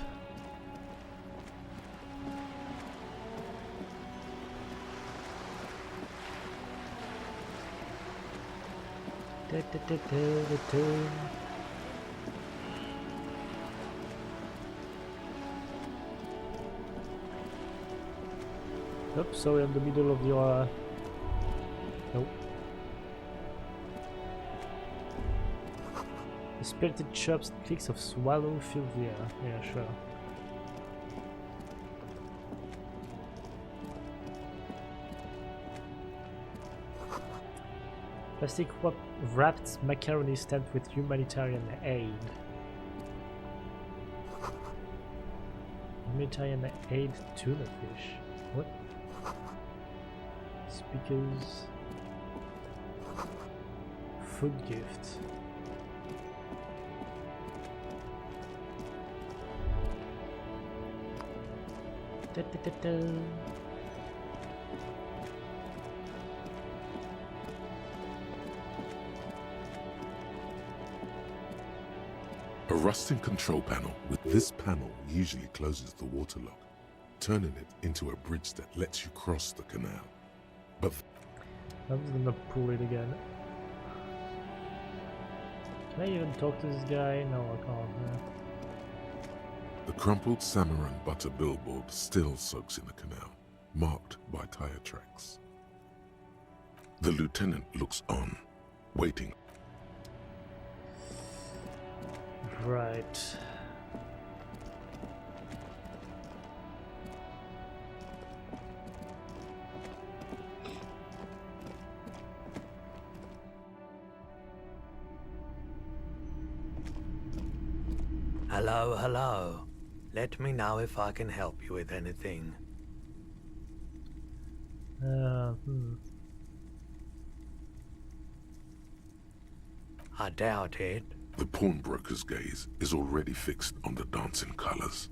Oops, sorry, in the middle of your... Nope. The spirited chirps and clicks of swallow fill the air. Yeah, sure. Plastic wrapped macaroni stamped with humanitarian aid. Humanitarian aid tuna fish. What? Speakers. Food gift. Da, da, da, da. A rusting control panel with this panel usually closes the water lock, turning it into a bridge that lets you cross the canal. But I'm just gonna pull it again. Can I even talk to this guy? No, I can't. the crumpled Samaran butter billboard still soaks in the canal, marked by tire tracks. The lieutenant looks on, waiting. Right. Hello, hello. Let me know if I can help you with anything. I doubt it. The pawnbroker's gaze is already fixed on the dancing colors.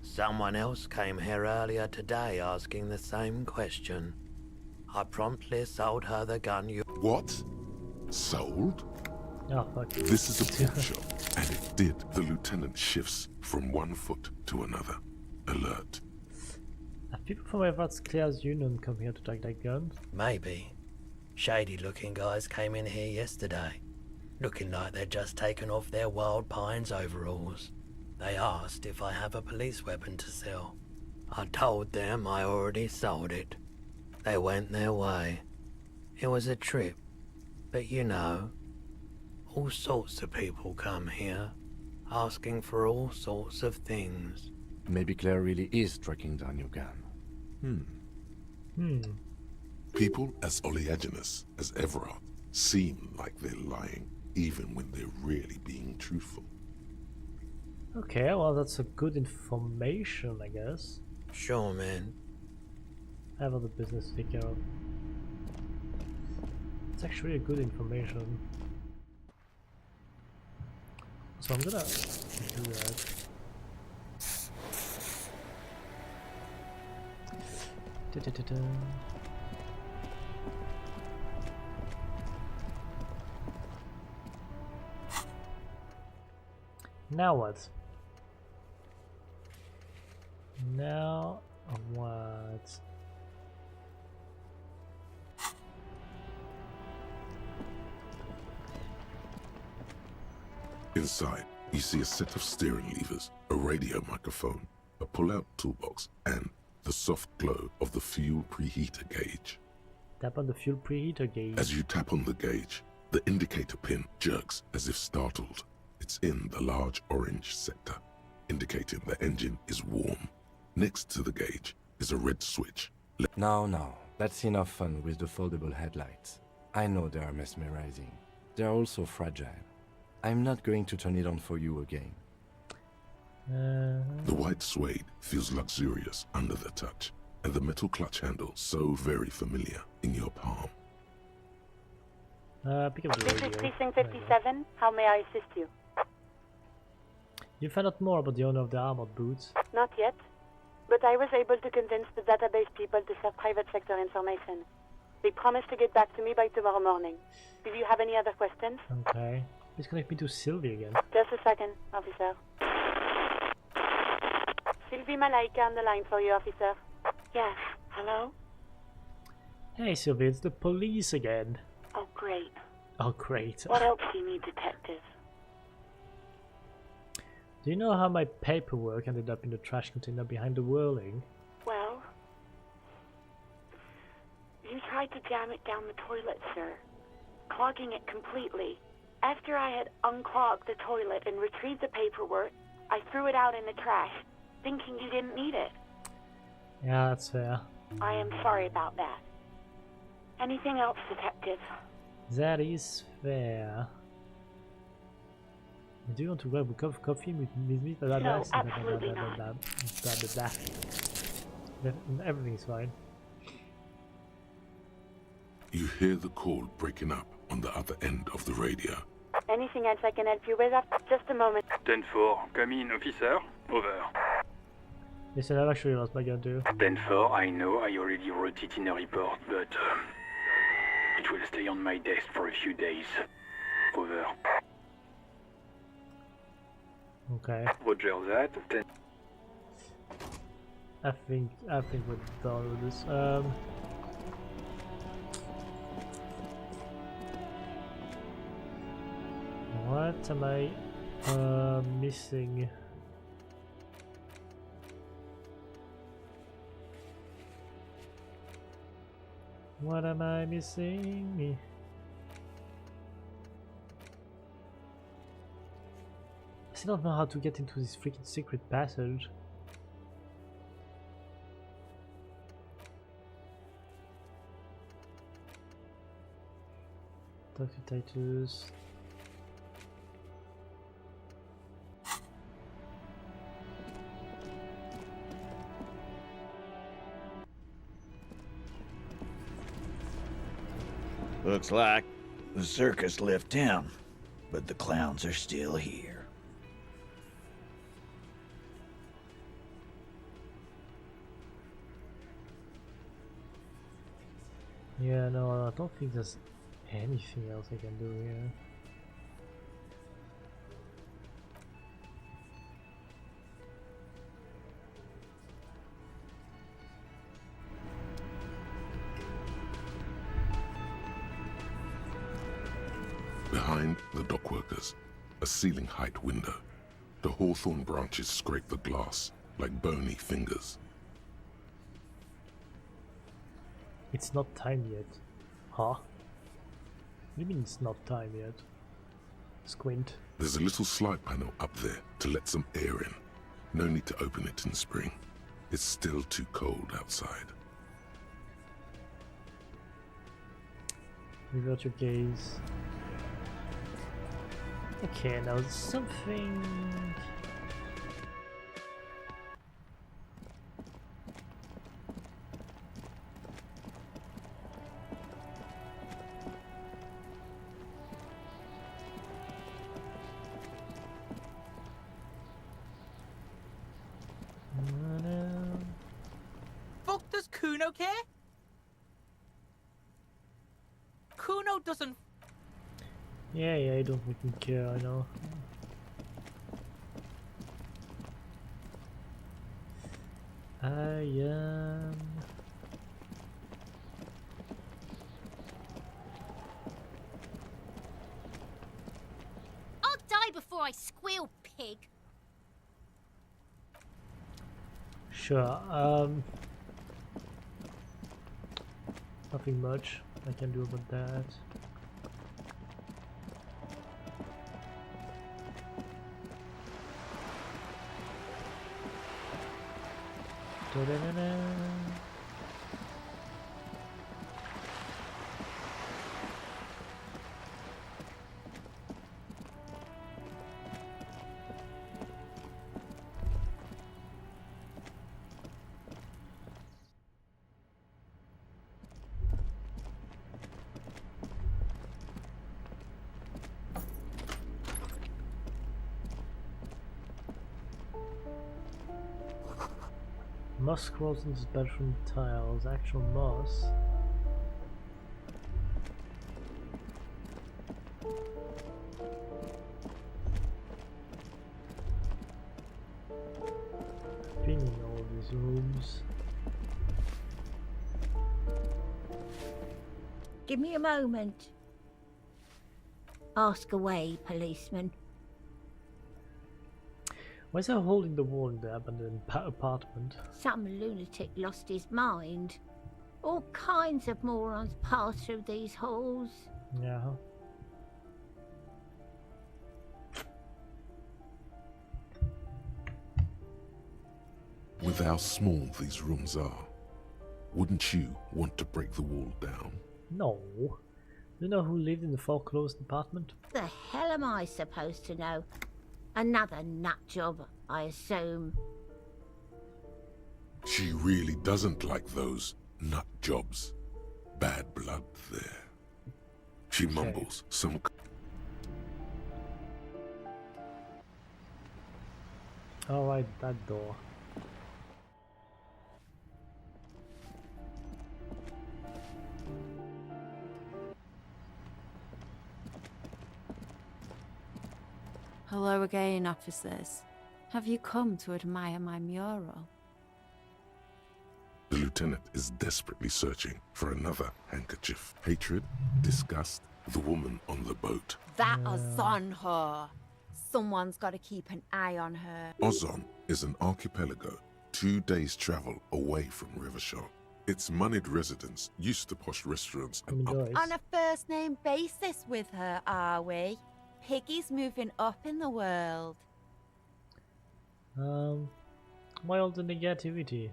Someone else came here earlier today asking the same question. I promptly sold her the gun you— What? Sold? Oh, fuck. This is a pawn shop, and it did. The lieutenant shifts from one foot to another, alert. Have people from Everett's Claire's Union come here to take their guns? Maybe. Shady-looking guys came in here yesterday, looking like they'd just taken off their Wild Pines overalls. They asked if I have a police weapon to sell. I told them I already sold it. They went their way. It was a trip, but you know, all sorts of people come here, asking for all sorts of things. Maybe Claire really is tracking down your gun. People as oleaginous as Everard seem like they're lying, even when they're really being truthful. Okay, well that's a good information, I guess. Sure, man. I have other business to take care of. It's actually a good information. So I'm gonna do that. Da-da-da-da. Now what? Now what? Inside, you see a set of steering levers, a radio microphone, a pull-out toolbox, and the soft glow of the fuel preheater gauge. Tap on the fuel preheater gauge. As you tap on the gauge, the indicator pin jerks as if startled. It's in the large orange sector, indicating the engine is warm. Next to the gauge is a red switch. No, that's enough fun with the foldable headlights. I know they are mesmerizing. They are also fragile. I'm not going to turn it on for you again. The white suede feels luxurious under the touch, and the metal clutch handle so very familiar in your palm. Pick up the This radio. is Precinct 57. How may I assist you? You found out more about the owner of the armored boots? Not yet, but I was able to convince the database people to serve private sector information. They promised to get back to me by tomorrow morning. Do you have any other questions? Okay. Please connect me to Sylvie again. Just a second, officer. Sylvie Malaika on the line for you, officer. Yes, hello? Hey Sylvie, it's the police again. Oh, great. Oh great. What else do you need, detective? Do you know how my paperwork ended up in the trash container behind the whirling? Well, you tried to jam it down the toilet, sir, clogging it completely. After I had unclogged the toilet and retrieved the paperwork, I threw it out in the trash, thinking you didn't need it. Yeah, that's fair. I am sorry about that. Anything else, detective? That is fair. Do you want to grab a cup of coffee with me? No, absolutely not. Everything's fine. You hear the call breaking up on the other end of the radio. Anything else I can help you with? Just a moment. 10-4, come in, officer. Over. Listen, I've actually lost my gun too. 10-4, I know I already wrote it in a report, but it will stay on my desk for a few days. Over. Okay. Roger that. 10. I think we're done with this. What am I missing? What am I missing? I still don't know how to get into this freaking secret passage. Talk to Titus. Looks like the circus left town, but the clowns are still here. Yeah, no, I don't think there's anything else I can do here. Behind the dockworkers, a ceiling height window. The hawthorn branches scrape the glass like bony fingers. It's not time yet. Huh? What do you mean it's not time yet? Squint. There's a little slide panel up there to let some air in. No need to open it in spring. It's still too cold outside. Revert your gaze. Okay, now something... Fuck, does Kuno care? Kuno doesn't. Yeah, I don't fucking care, I know. I'll die before I squeal, pig. Sure, nothing much I can do about that. Da-da-da-da. Moss crawls into bedroom tiles. Actual moss. Been in all these rooms. Give me a moment. Ask away, policeman. Why is there a hole in the wall in the abandoned apartment? Some lunatic lost his mind. All kinds of morons pass through these halls. Yeah. With how small these rooms are, wouldn't you want to break the wall down? No. You know who lived in the foreclosed apartment? The hell am I supposed to know? Another nut job, I assume. She really doesn't like those nut jobs. Bad blood there. She mumbles some... Alright, that door. Hello again, officers. Have you come to admire my mural? The lieutenant is desperately searching for another handkerchief. Hatred, disgust, the woman on the boat. That is on her. Someone's got to keep an eye on her. Ozon is an archipelago 2 days' travel away from Rivershore. Its moneyed residents used to posh restaurants and On a first name basis with her, are we? Piggy's moving up in the world. Mild negativity.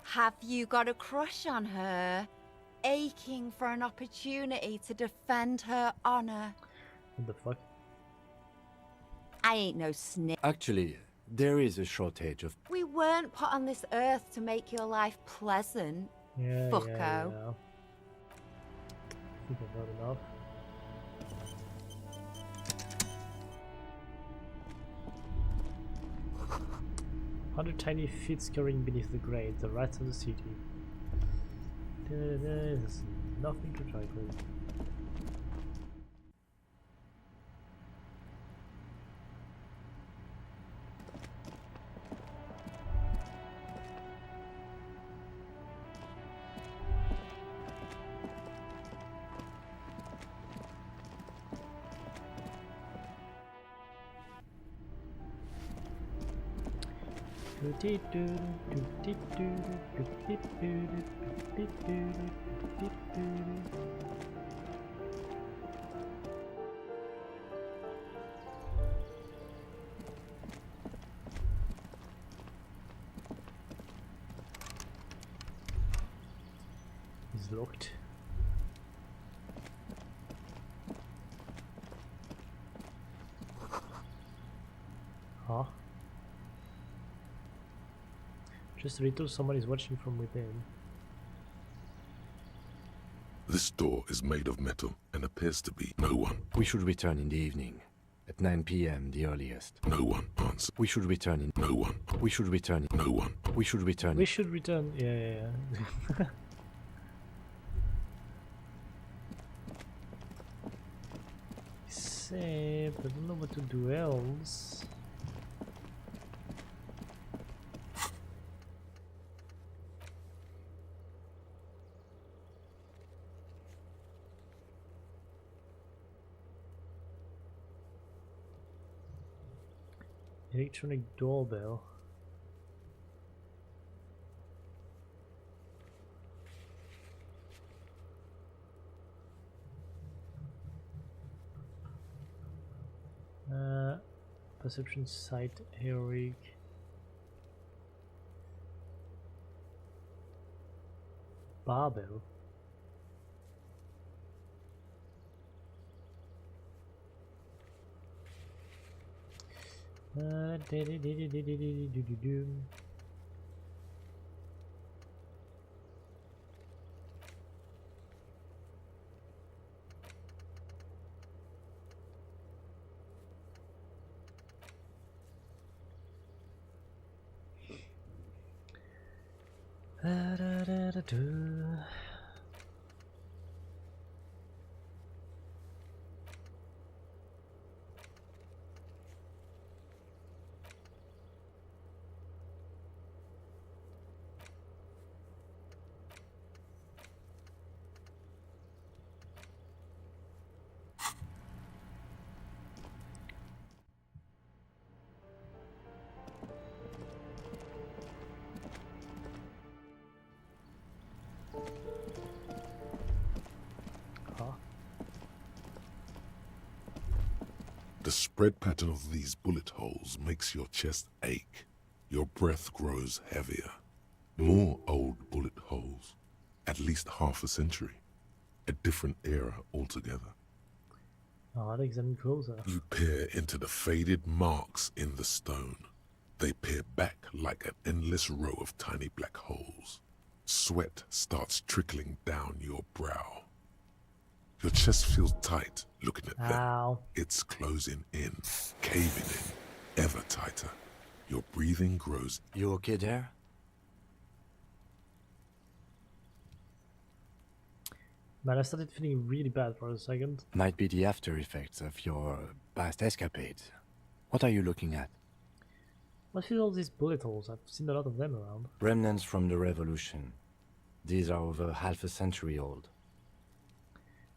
Have you got a crush on her? Aching for an opportunity to defend her honor. What the fuck? I ain't no snitch. Actually, there is a shortage of... We weren't put on this earth to make your life pleasant, Yeah, fucko. yeah. I think I've got enough. "100 tiny feet scurrying beneath the grate, the rats of the city. There's nothing to try with." It's locked. Huh? Just a little, someone is watching from within. This door is made of metal and appears to be no one. We should return in the evening. At 9 p.m. the earliest. No one answers. We should return in... No one. We should return in... No one. We should return... We should return. Yeah. Except I don't know what to do else. Electronic doorbell. Perception sight heroic. Barbell. The spread pattern of these bullet holes makes your chest ache. Your breath grows heavier. More old bullet holes. At least half a century. A different era altogether. Oh, I'll examine closer. You peer into the faded marks in the stone. They peer back like an endless row of tiny black holes. Sweat starts trickling down your brow. Your chest feels tight looking at them. It's closing in, caving in, ever tighter. Your breathing grows. You okay there? Man, I started feeling really bad for a second. Might be the after effects of your past escapades. What are you looking at? What with all these bullet holes? I've seen a lot of them around. Remnants from the revolution. These are over half a century old.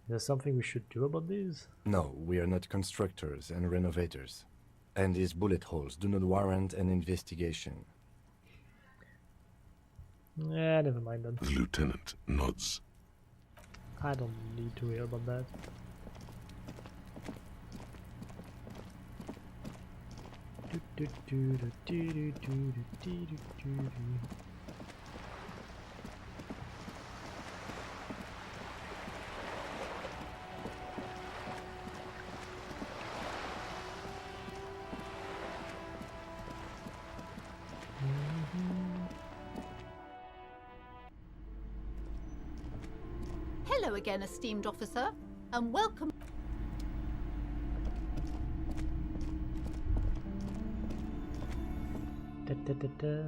Is there something we should do about these? No, we are not constructors and renovators. And these bullet holes do not warrant an investigation. Yeah, never mind then. The lieutenant nods. I don't need to hear about that. Hello again, esteemed officer, and welcome. Da, da, da, da.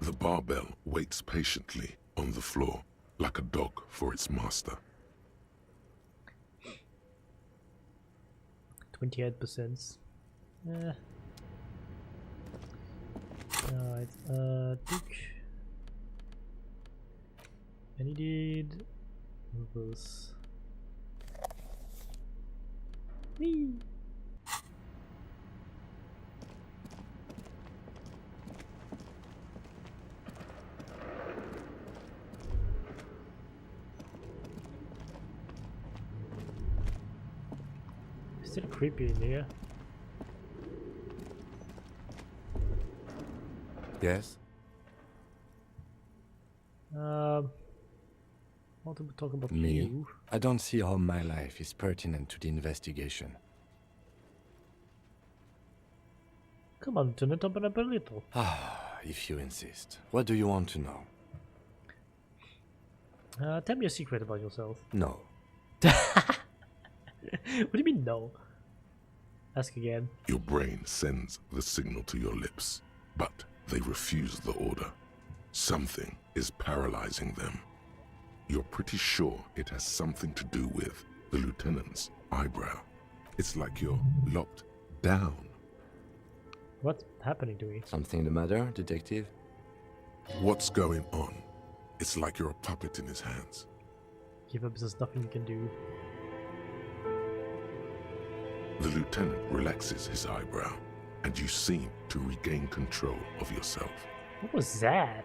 The barbell waits patiently on the floor, like a dog for its master. 28%. Alright, Duke. And he did this. Whee! Still creepy in here. Yes? Want to talk about Me? you? I don't see how my life is pertinent to the investigation. Come on, turn it up a little. Ah, if you insist. What do you want to know? Tell me a secret about yourself. No. What do you mean no? Ask again. Your brain sends the signal to your lips, but they refuse the order. Something is paralyzing them. You're pretty sure it has something to do with the lieutenant's eyebrow. It's like you're locked down. What's happening to me? Something the matter, detective? What's going on? It's like you're a puppet in his hands. Give up, there's nothing you can do. The lieutenant relaxes his eyebrow, and you seem to regain control of yourself. What was that?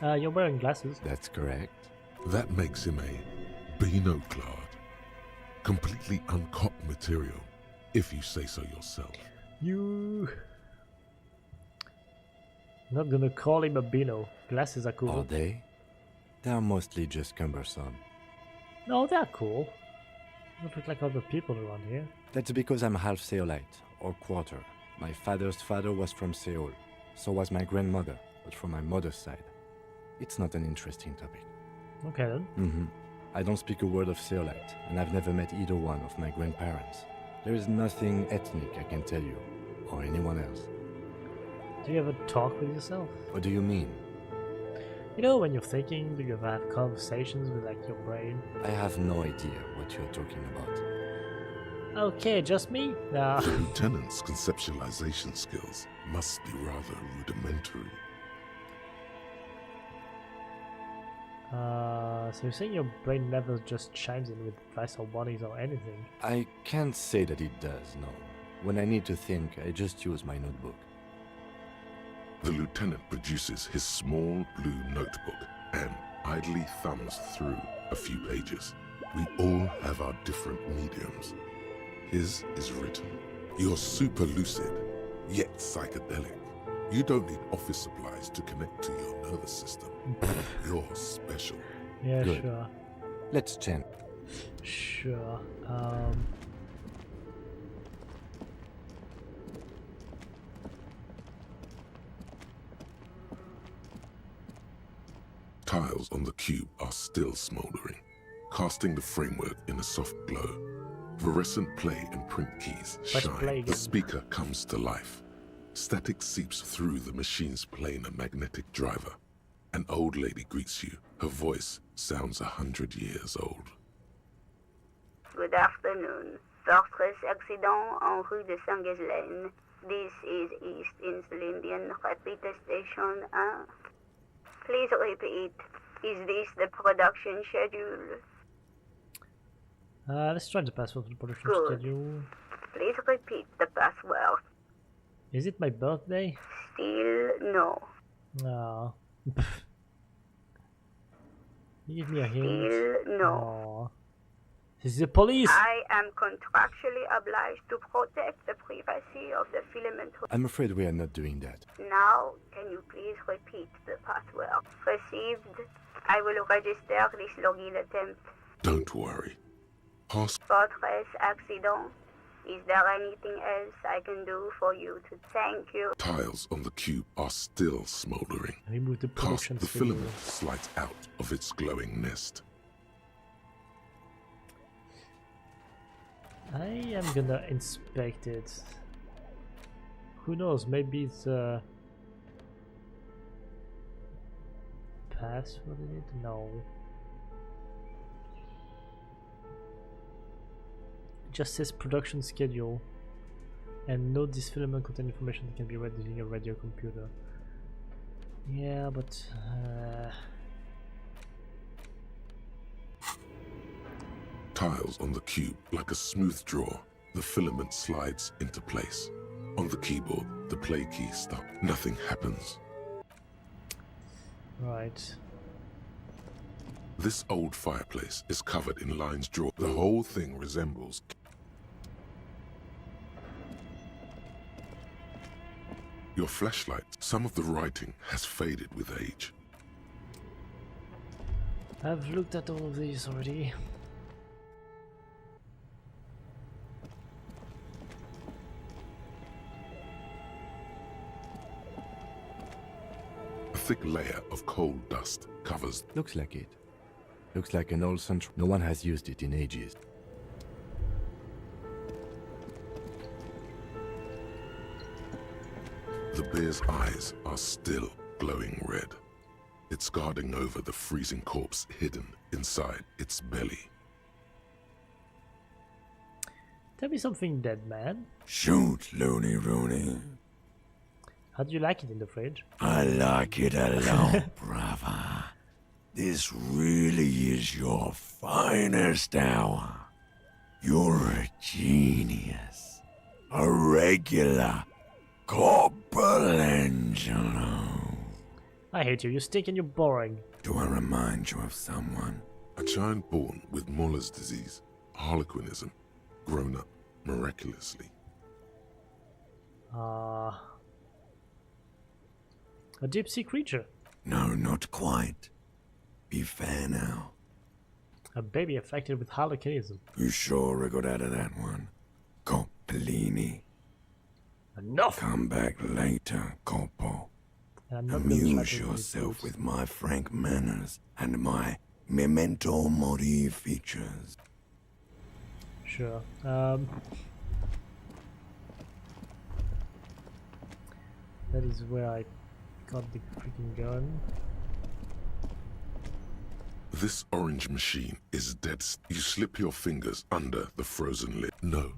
You're wearing glasses. That's correct. That makes him a binoclard. Completely uncopped material, if you say so yourself. You... I'm not gonna call him a Bino. Glasses are cool. Are they? They're mostly just cumbersome. No, they're cool. Don't look like other people around here. That's because I'm half Seolite, or quarter. My father's father was from Seoul. So was my grandmother, but from my mother's side. It's not an interesting topic. Okay then. Mm-hmm. I don't speak a word of Seolite, and I've never met either one of my grandparents. There is nothing ethnic, I can tell you, or anyone else. Do you ever talk with yourself? What do you mean? You know, when you're thinking, do you ever have conversations with like your brain? I have no idea what you're talking about. Okay, just me? Nah. The lieutenant's conceptualization skills must be rather rudimentary. So you're saying your brain never just chimes in with advice or warnings or anything? I can't say that it does, no. When I need to think, I just use my notebook. The lieutenant produces his small blue notebook and idly thumbs through a few pages. We all have our different mediums. His is written. You're super lucid, yet psychedelic. You don't need office supplies to connect to your nervous system. You're special. Yeah, Good. sure. Let's chant. Sure. Tiles on the cube are still smoldering, casting the framework in a soft glow. Fluorescent play and print keys shine. The speaker comes to life. Static seeps through the machine's planar magnetic driver. An old lady greets you. Her voice sounds 100 years old. Good afternoon. Fortress accident en rue de Saint-Ghislaine. This is East Insulindian Repeater Station 1. Please repeat. Is this the production schedule? Let's try the password for the production Good. schedule. Please repeat the password. Is it my birthday? Still no. No. You give me a hint. Still no. Aw. This is the police! I am contractually obliged to protect the privacy of the filament. I'm afraid we are not doing that. Now, can you please repeat the password? Received. I will register this login attempt. Don't worry. Pass. Fortress accident. Is there anything else I can do for you to thank you? Tiles on the cube are still smoldering. Remove the Cast production the schedule. filament slides out of its glowing nest. I am gonna inspect it. Who knows, maybe it's a password in it? No. It just says production schedule and note this filament contain information that can be read using a radio computer. Yeah, but Tiles on the cube, like a smooth draw, the filament slides into place. On the keyboard, the play key stops. Nothing happens. right. This old fireplace is covered in lines drawn. The whole thing resembles... Your flashlight, some of the writing has faded with age. I've looked at all of these already. A thick layer of coal dust covers... Looks like it. Looks like an old central. No one has used it in ages. The bear's eyes are still glowing red. It's guarding over the freezing corpse hidden inside its belly. Tell me something, dead man. Shoot, Looney Rooney. How do you like it in the fridge? I like it a lot, brother. This really is your finest hour. You're a genius. A regular Corporangelo. I hate you, you stink and you're boring. Do I remind you of someone? A child born with Muller's disease, harlequinism, grown up miraculously. A deep sea creature. No, not quite. Be fair now. A baby affected with harlequinism. You sure we got out of that one? Coppellini. Enough! Come back later, Corpo. Amuse yourself with my frank manners and my memento mori features. Sure. That is where I got the freaking gun. This orange machine is dead. You slip your fingers under the frozen lid. No,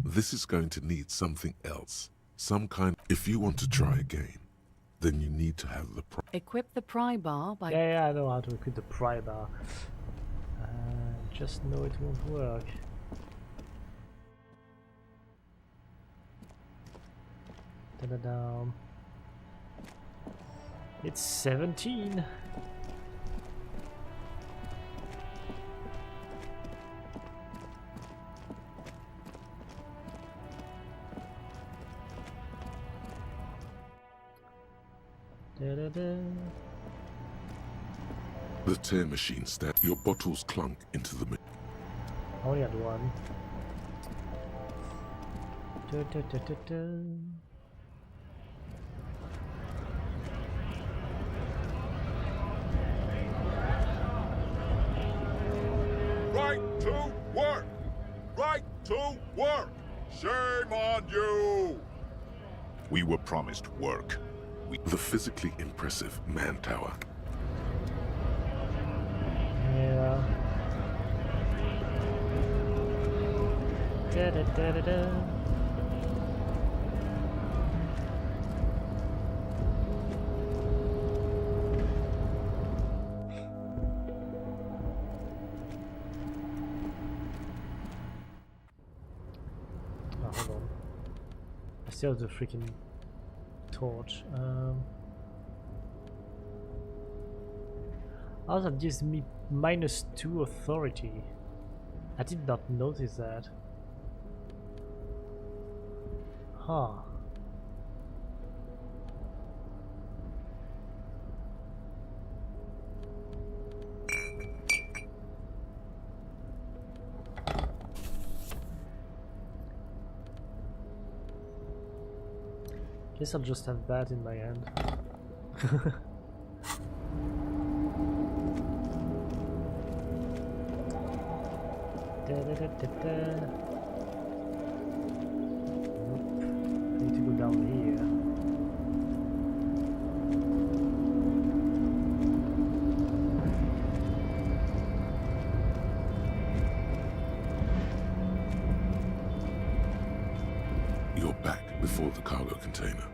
this is going to need something else. Some kind... If you want to try again, then you need to have the... Equip the pry bar by... Yeah, I know how to equip the pry bar. Just know it won't work. Da-da-da. It's 17. Da-da-da. The tear machine stands. Your bottles clunk into the... I only had one. Da-da-da-da-da. Right to work! Right to work! Shame on you! We were promised work. The physically impressive man tower. Yeah. Da-da-da-da-da. still have the freaking torch. Oh, that gives me -2 authority. I did not notice that. Huh. Guess I'll just have that in my hand. Need to go down here. You're back before the cargo container.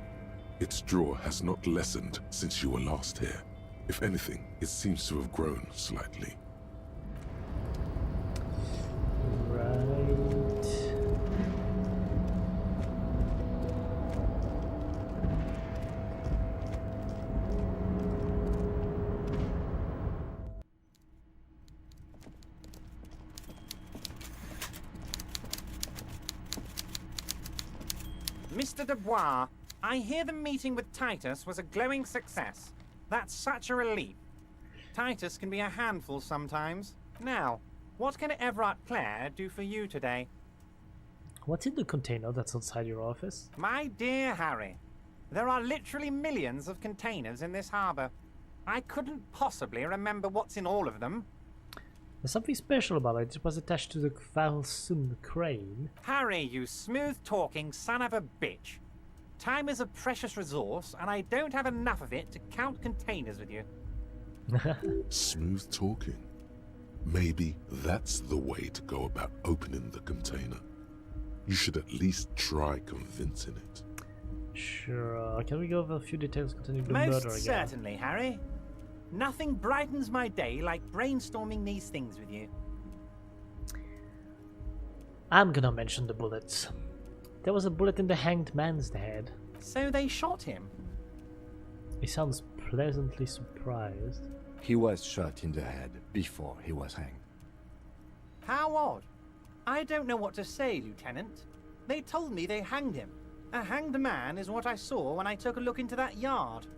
Its draw has not lessened since you were last here. If anything, it seems to have grown slightly. Mr. Dubois, I hear the meeting with Titus was a glowing success. That's such a relief. Titus can be a handful sometimes. Now, what can Everard Clare do for you today? What's in the container that's outside your office? My dear Harry, there are literally millions of containers in this harbour. I couldn't possibly remember what's in all of them. There's something special about it. It was attached to the Valsum crane. Harry, you smooth-talking son of a bitch. Time is a precious resource, and I don't have enough of it to count containers with you. Smooth talking. Maybe that's the way to go about opening the container. You should at least try convincing it. Sure. Can we go over a few details concerning the murder again? Most certainly, Harry. Nothing brightens my day like brainstorming these things with you. I'm gonna mention the bullets. There was a bullet in the hanged man's head. So they shot him? He sounds pleasantly surprised. He was shot in the head before he was hanged. How odd. I don't know what to say, Lieutenant. They told me they hanged him. A hanged man is what I saw when I took a look into that yard.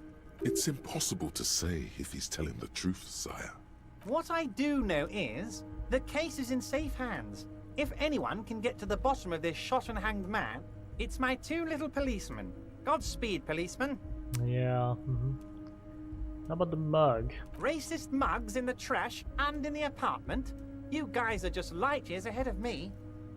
It's impossible to say if he's telling the truth, sire. What I do know is, the case is in safe hands. If anyone can get to the bottom of this shot and hanged man, it's my two little policemen. Godspeed, policeman. Yeah. How about the mug? Racist mugs in the trash and in the apartment? You guys are just light years ahead of me.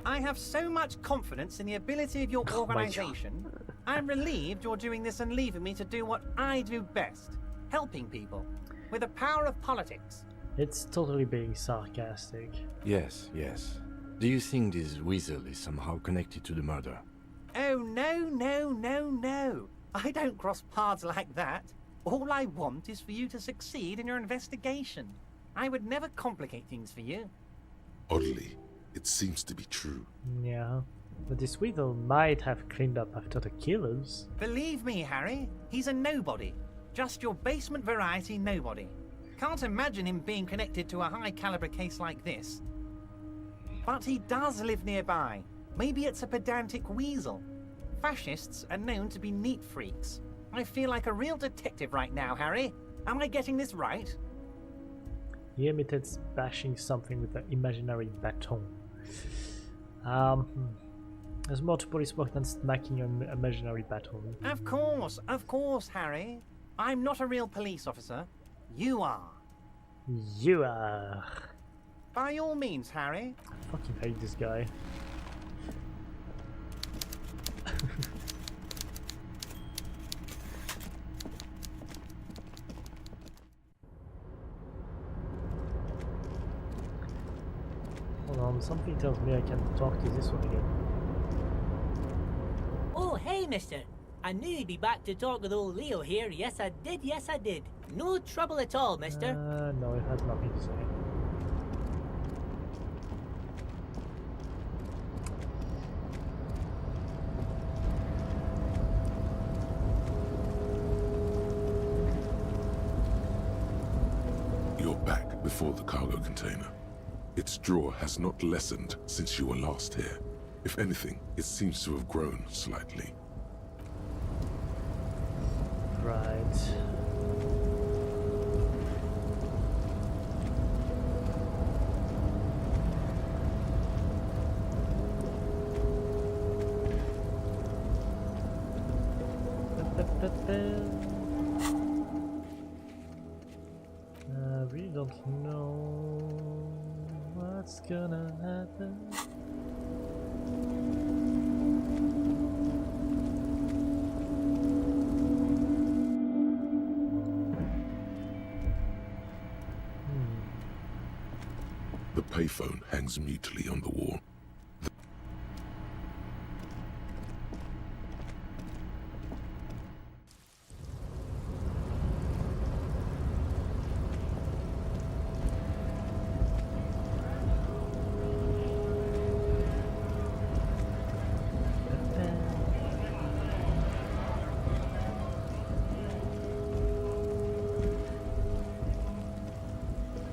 I have so much confidence in the ability of your organization. I'm relieved you're doing this and leaving me to do what I do best. Helping people. With the power of politics. It's totally being sarcastic. Yes, yes. Do you think this weasel is somehow connected to the murder? Oh, no. I don't cross paths like that. All I want is for you to succeed in your investigation. I would never complicate things for you. Oddly, it seems to be true. Yeah, but this weasel might have cleaned up after the killers. Believe me, Harry, he's a nobody. Just your basement variety nobody. Can't imagine him being connected to a high-caliber case like this. But he does live nearby. Maybe it's a pedantic weasel. Fascists are known to be neat freaks. I feel like a real detective right now, Harry. Am I getting this right? He imitates bashing something with an imaginary baton. There's more to police work than smacking an imaginary baton. Of course, Harry. I'm not a real police officer. You are. You are. By all means, Harry. I fucking hate this guy. Hold on, something tells me I can talk to this one again. Oh, hey, mister. I knew you'd be back to talk with old Leo here. Yes, I did. No trouble at all, mister. No, it has nothing to say. back before the cargo container. Its draw has not lessened since you were last here. If anything, it seems to have grown slightly. Right. I really don't know what's gonna happen. The payphone hangs mutely on the wall.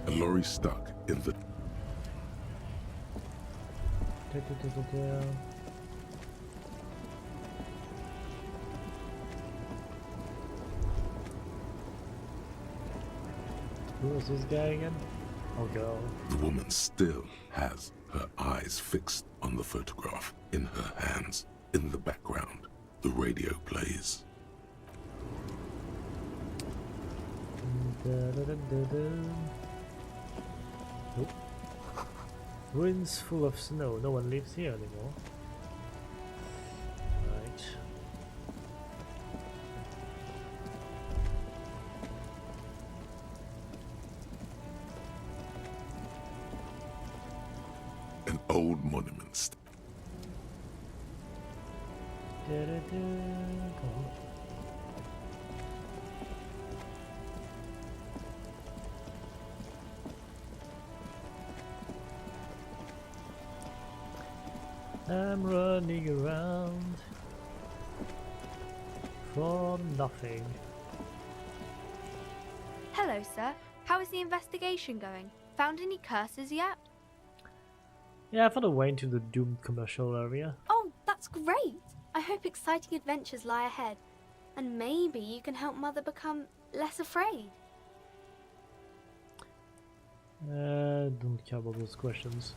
A lorry stuck in the... Who is this guy again? Oh, girl. The woman still has her eyes fixed on the photograph in her hands. In the background, the radio plays. Nope. Ruins full of snow. No one lives here anymore. Right. An old monument. I'm running around for nothing. Hello, sir. How is the investigation going? Found any curses yet? Yeah, I found a way into the doomed commercial area. Oh, that's great! I hope exciting adventures lie ahead. And maybe you can help Mother become less afraid. Don't care about those questions.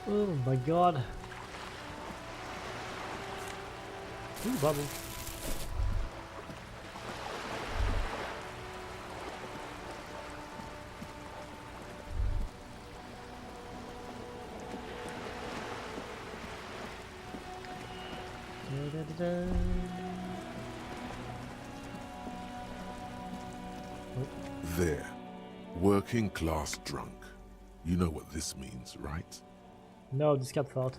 Oh my god. Ooh, bubble. There. Working class drunk. You know what this means, right? No, this cat thought.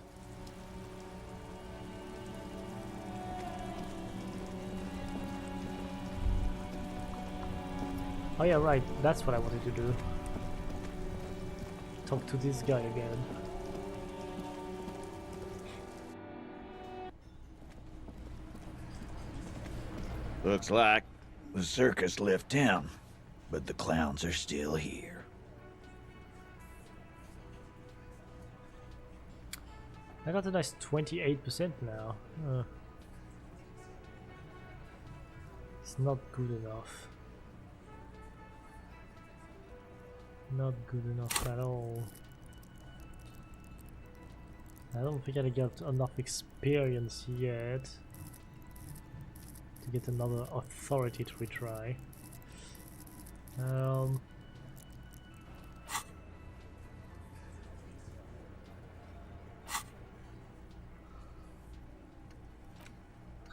Oh yeah, right, that's what I wanted to do. Talk to this guy again. Looks like the circus left town, but the clowns are still here. I got a nice 28% now. It's not good enough. Not good enough at all. I don't think I got enough experience yet to get another authority to retry.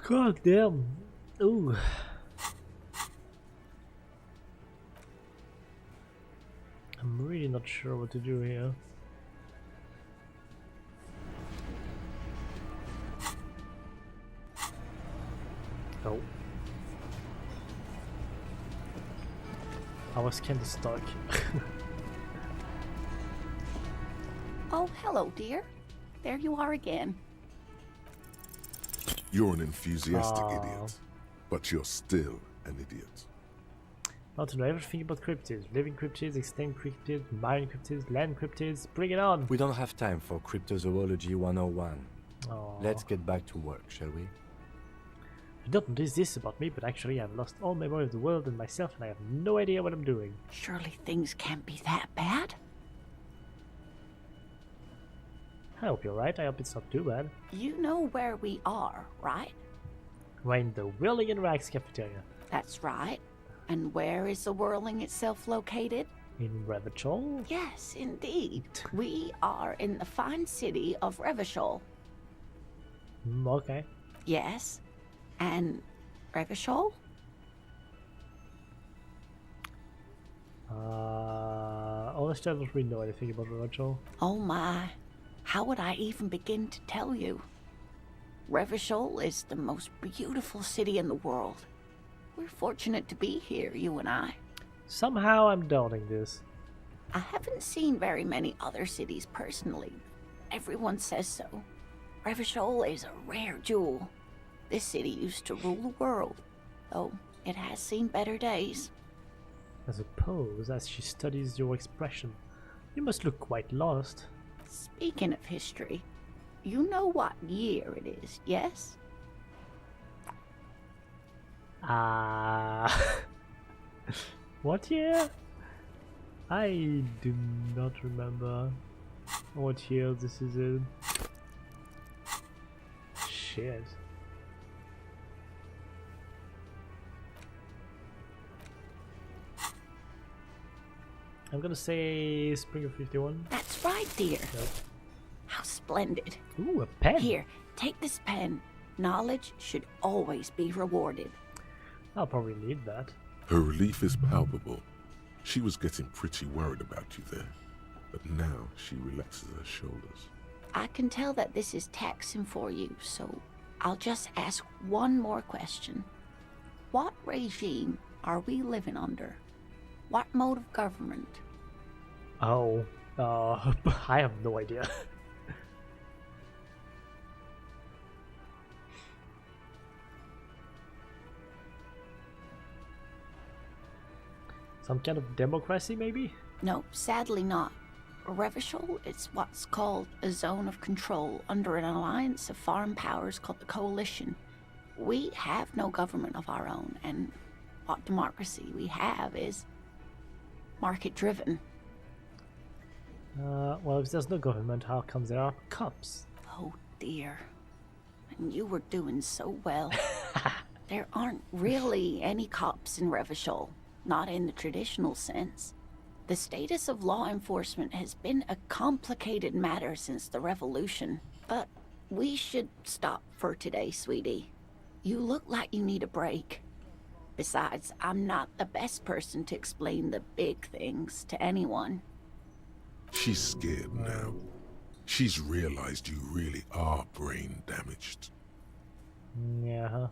God damn. Ooh. I'm really not sure what to do here. Oh. I was kinda stuck. Oh, hello, dear. There you are again. You're an enthusiastic idiot, but you're still an idiot. Want to know everything about cryptids. Living cryptids, extinct cryptids, marine cryptids, land cryptids. Bring it on! We don't have time for Cryptozoology 101. Aww. Let's get back to work, shall we? You don't know this about me, but actually I've lost all memory of the world and myself, and I have no idea what I'm doing. Surely things can't be that bad. I hope you're right. I hope it's not too bad. You know where we are, right? We're in the Whirling and Rags cafeteria. That's right. And where is the Whirling itself located? In Revachol? Yes, indeed. We are in the fine city of Revachol. Okay. Yes. And Revachol? Honestly, I don't really know anything about Revachol. Oh my. How would I even begin to tell you? Revachol is the most beautiful city in the world. We're fortunate to be here, you and I. Somehow I'm doubting this. I haven't seen very many other cities personally. Everyone says so. Revachol is a rare jewel. This city used to rule the world, though it has seen better days. I suppose, as she studies your expression, you must look quite lost. Speaking of history, you know what year it is, yes? What year? I do not remember what year this is in. Shit. I'm gonna say spring of 51. That's right, dear. Nope. How splendid. Ooh, a pen. Here, take this pen. Knowledge should always be rewarded. I'll probably need that. Her relief is palpable. She was getting pretty worried about you there, but now she relaxes her shoulders. I can tell that this is taxing for you, so I'll just ask one more question. What regime are we living under? What mode of government? Oh, I have no idea. Some kind of democracy, maybe? No, sadly not. Revachol is what's called a zone of control under an alliance of foreign powers called the Coalition. We have no government of our own, and what democracy we have is market-driven. Well, if there's no government, how come there are cops? Oh dear. And you were doing so well. There aren't really any cops in Revachol, not in the traditional sense. The status of law enforcement has been a complicated matter since the revolution, but we should stop for today, sweetie. You look like you need a break. Besides, I'm not the best person to explain the big things to anyone. She's scared now. She's realized you really are brain damaged. Yeah.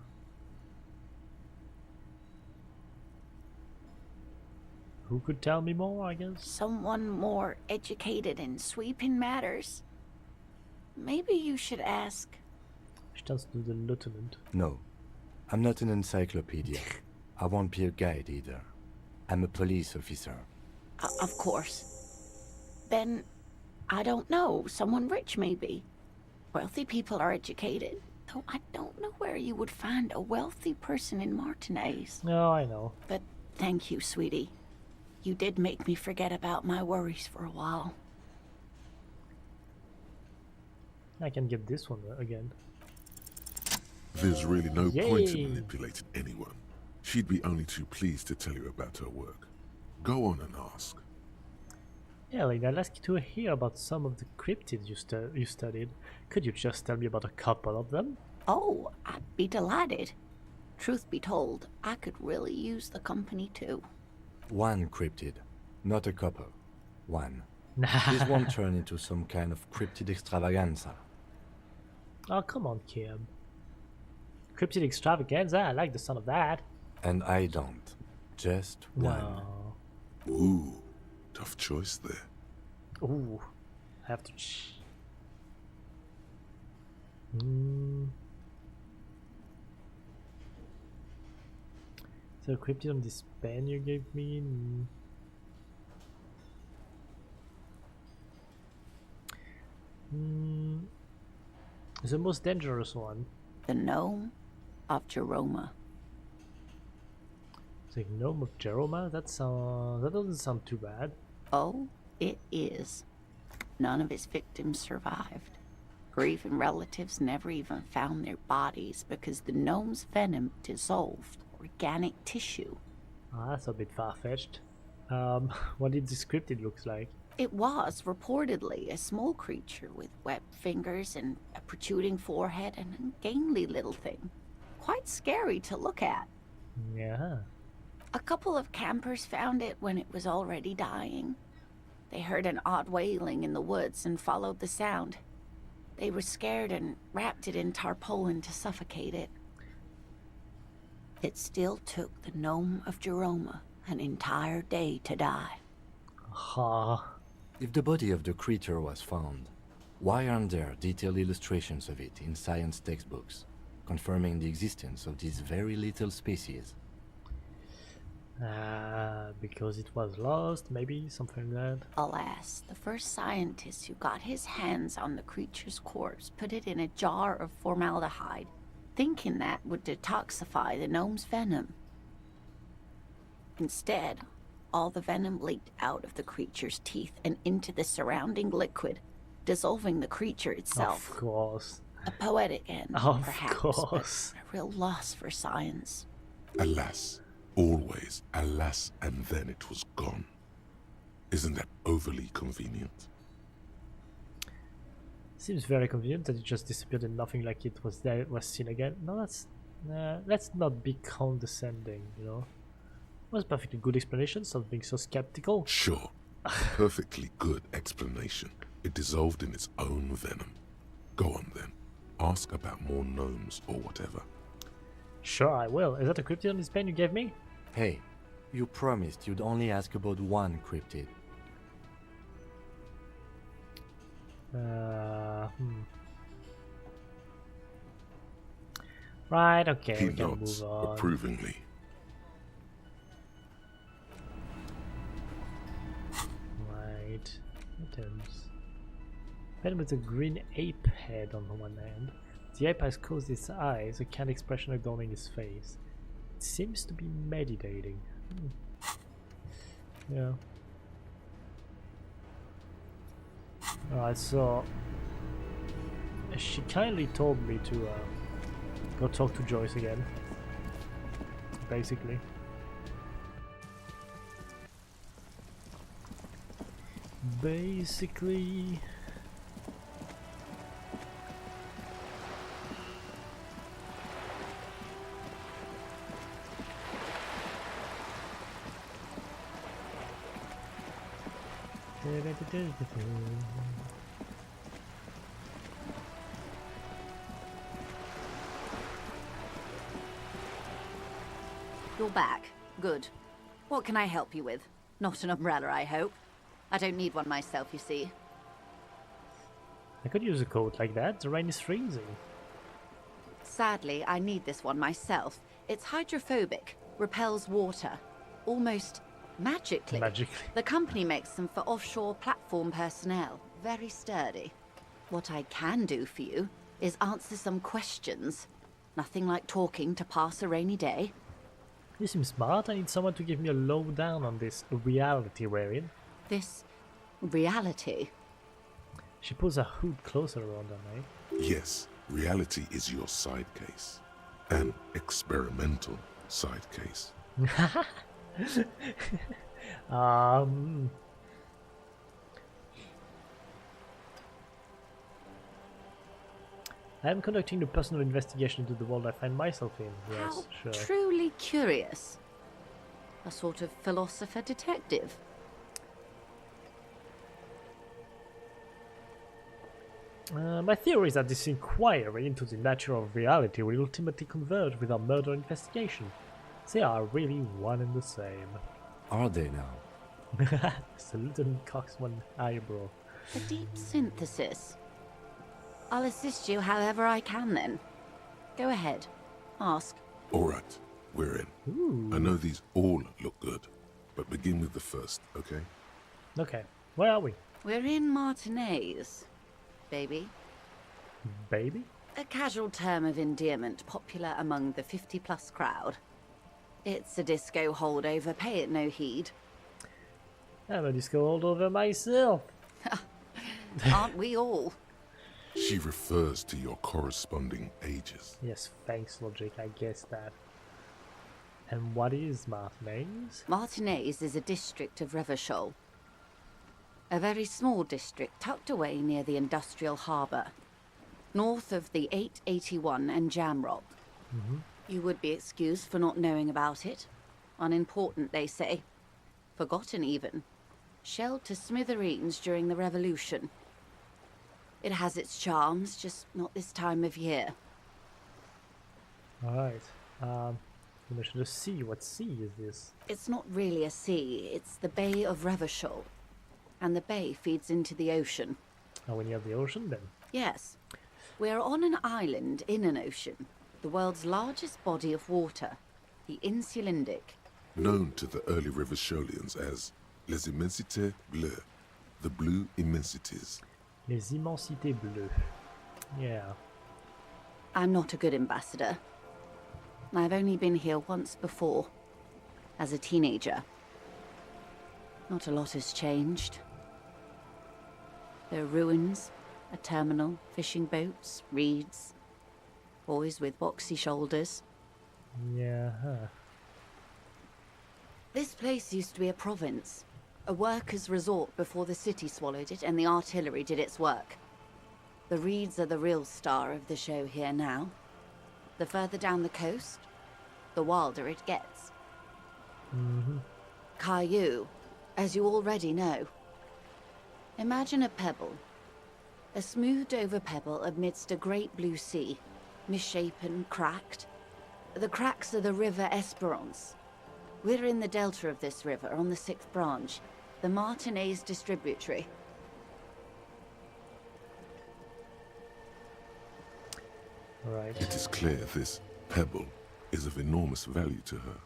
Who could tell me more, I guess? Someone more educated in sweeping matters. Maybe you should ask. She turns to the lieutenant. No, I'm not an encyclopedia. I won't be a guide either. I'm a police officer. Of course. Then, I don't know, someone rich maybe. Wealthy people are educated, though I don't know where you would find a wealthy person in Martinez. No, I know. But thank you, sweetie. You did make me forget about my worries for a while. I can get this one again. There's really no point in manipulating anyone. She'd be only too pleased to tell you about her work. Go on and ask. Ellie, I'd like to hear about some of the cryptids you studied. Could you just tell me about a couple of them? Oh, I'd be delighted. Truth be told, I could really use the company too. One cryptid, not a couple. One. This won't turn into some kind of cryptid extravaganza. Oh, come on, Kim. Cryptid extravaganza? I like the sound of that. And I don't. Just one. No. Ooh, tough choice there. Ooh, I have to. So cryptid on this pen you gave me? The most dangerous one. The gnome of Jeroma. The gnome of Jeroma? That doesn't sound too bad. Oh, it is. None of his victims survived. Grieving relatives never even found their bodies because the gnome's venom dissolved organic tissue. Ah, that's a bit far-fetched. What did this cryptid looks like? It was reportedly a small creature with webbed fingers and a protruding forehead and a gangly little thing. Quite scary to look at. Yeah. A couple of campers found it when it was already dying. They heard an odd wailing in the woods and followed the sound. They were scared and wrapped it in tarpaulin to suffocate it. It still took the gnome of Jeroma an entire day to die. If the body of the creature was found, why aren't there detailed illustrations of it in science textbooks, confirming the existence of this very little species? Because it was lost, maybe, something like that. Alas, the first scientist who got his hands on the creature's corpse put it in a jar of formaldehyde, thinking that would detoxify the gnome's venom. Instead, all the venom leaked out of the creature's teeth and into the surrounding liquid, dissolving the creature itself. Of course. A poetic end, of perhaps, course. but a real loss for science. Alas. Always, alas, and then it was gone. Isn't that overly convenient? Seems very convenient that it just disappeared and nothing like it was there, it was seen again. No, that's... let's not be condescending, you know? It was a perfectly good explanation, stop being so skeptical. Sure. Perfectly good explanation. It dissolved in its own venom. Go on then. Ask about more gnomes or whatever. Sure, I will. Is that a cryptid on this pen you gave me? Hey, you promised you'd only ask about one cryptid. Right, okay, He we can nods move on. approvingly. Right. Items. Pen with a green ape head on one hand. The ape has closed its eyes, a kind expression adorning his face. It seems to be meditating. Yeah. Alright, so she kindly told me to go talk to Joyce again. Basically. You're back. Good. What can I help you with? Not an umbrella, I hope. I don't need one myself, you see. I could use a coat like that. The rain is freezing. Sadly, I need this one myself. It's hydrophobic, repels water, almost magically. The company makes them for offshore platform personnel. Very sturdy. What I can do for you is answer some questions. Nothing like talking to pass a rainy day. You seem smart. I need someone to give me a lowdown on this reality we're in. This reality? She pulls her hood closer around her neck. Yes, reality is your side case. An experimental side case. I am conducting a personal investigation into the world I find myself in. Yes, How sure. truly curious. A sort of philosopher detective. My theory is that this inquiry into the nature of reality will ultimately converge with our murder investigation. They are really one and the same. Are they now? Sultan cocks one eyebrow. A deep synthesis. I'll assist you however I can then. Go ahead. Ask. All right. we're in. Ooh. I know these all look good, but begin with the first, okay? Okay, where are we? We're in Martinez, baby. Baby? A casual term of endearment popular among the 50-plus crowd. It's a disco holdover, pay it no heed. I'm a disco holdover myself. Aren't we all? She refers to your corresponding ages. Yes, thanks, Logic, I guess that. And what is Martinez? Martinez is a district of Revachol. A very small district tucked away near the industrial harbour, north of the 881 and Jamrock. You would be excused for not knowing about it. Unimportant, they say. Forgotten, even. Shelled to smithereens during the Revolution. It has its charms, just not this time of year. Alright. You mentioned the sea. What sea is this? It's not really a sea, it's the Bay of Revachol. And the bay feeds into the ocean. Oh, when you have the ocean, then? Yes. We're on an island in an ocean. The world's largest body of water. The Insulindic. Known to the early Revacholians as Les Immensités Bleues, the Blue Immensities. Les Immensités Bleues. Yeah. I'm not a good ambassador. I've only been here once before, as a teenager. Not a lot has changed. There are ruins, a terminal, fishing boats, reeds, boys with boxy shoulders. Yeah. This place used to be a province, a workers' resort before the city swallowed it and the artillery did its work. The reeds are the real star of the show here now. The further down the coast, the wilder it gets. Caillou, as you already know. Imagine a pebble. A smoothed-over pebble amidst a great blue sea, misshapen, cracked. The cracks are the River Esperance. We're in the delta of this river, on the 6th branch, the Martinez distributary. Right. It is clear this pebble is of enormous value to her.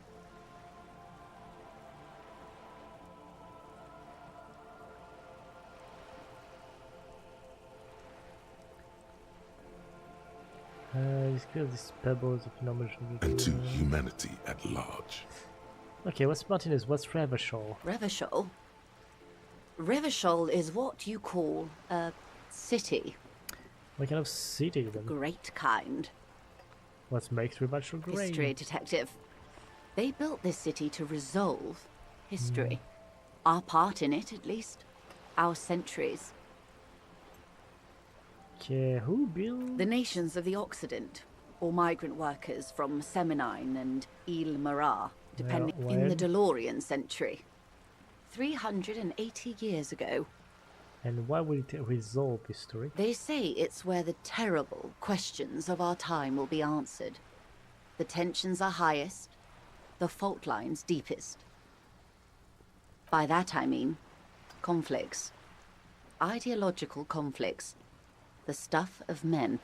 It's clear this pebble is a phenomenon. And to humanity at large. Okay, what's Martinez? What's Revachol? Revachol? Revachol is what you call a city. What kind of city then? Great kind. What makes Revachol great? History detective. They built this city to resolve history. Our part in it, at least. Our centuries. Okay, who built? The nations of the Occident, or migrant workers from Seminine and Ile Marat, depending in the DeLorean century. 380 years ago. And why will it resolve history? They say it's where the terrible questions of our time will be answered. The tensions are highest, the fault lines deepest. By that I mean conflicts. Ideological conflicts. The stuff of men.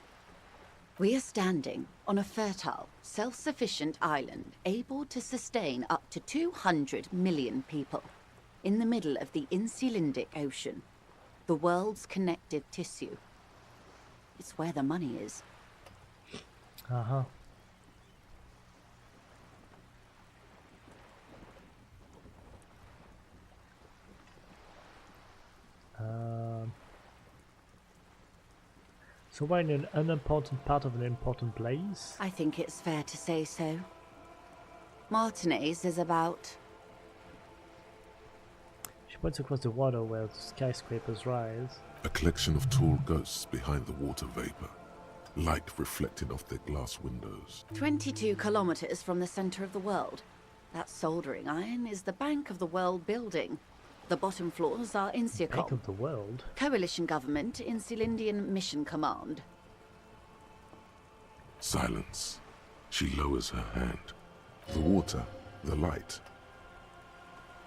We are standing on a fertile, self-sufficient island able to sustain up to 200 million people in the middle of the Insulindic Ocean, the world's connective tissue. It's where the money is. So we're in an unimportant part of an important place? I think it's fair to say so. Martinez is about... She points across the water where the skyscrapers rise. A collection of tall ghosts behind the water vapor, light reflecting off their glass windows. 22 kilometers from the center of the world. That soldering iron is the Bank of the World building. The bottom floors are Insiacom. Bank of the World? Coalition government, Insulindian Mission Command. Silence. She lowers her hand. The water, the light.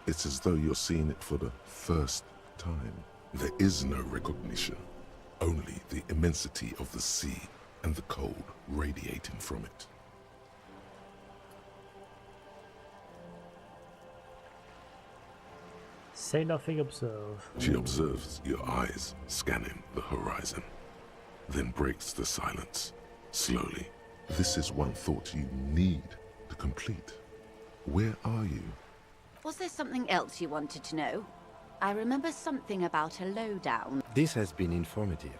It's as though you're seeing it for the first time. There is no recognition, only the immensity of the sea and the cold radiating from it. Say nothing, observe. She observes your eyes scanning the horizon, then breaks the silence, slowly. This is one thought you need to complete. Where are you? Was there something else you wanted to know? I remember something about a lowdown. This has been informative.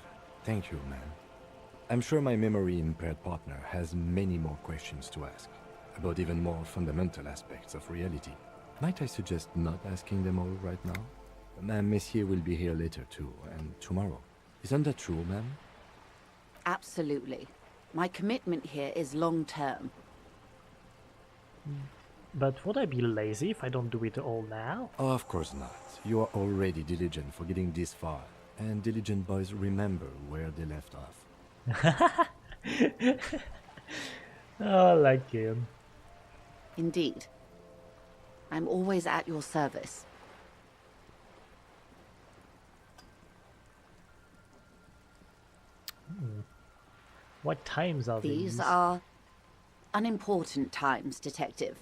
Thank you, ma'am. I'm sure my memory-impaired partner has many more questions to ask, about even more fundamental aspects of reality. Might I suggest not asking them all right now? Ma'am, Messier will be here later too, and tomorrow. Isn't that true, ma'am? Absolutely. My commitment here is long-term. But would I be lazy if I don't do it all now? Oh, of course not. You are already diligent for getting this far, and diligent boys remember where they left off. Oh, I like him. Indeed. I'm always at your service. What times are these? These are unimportant times, Detective.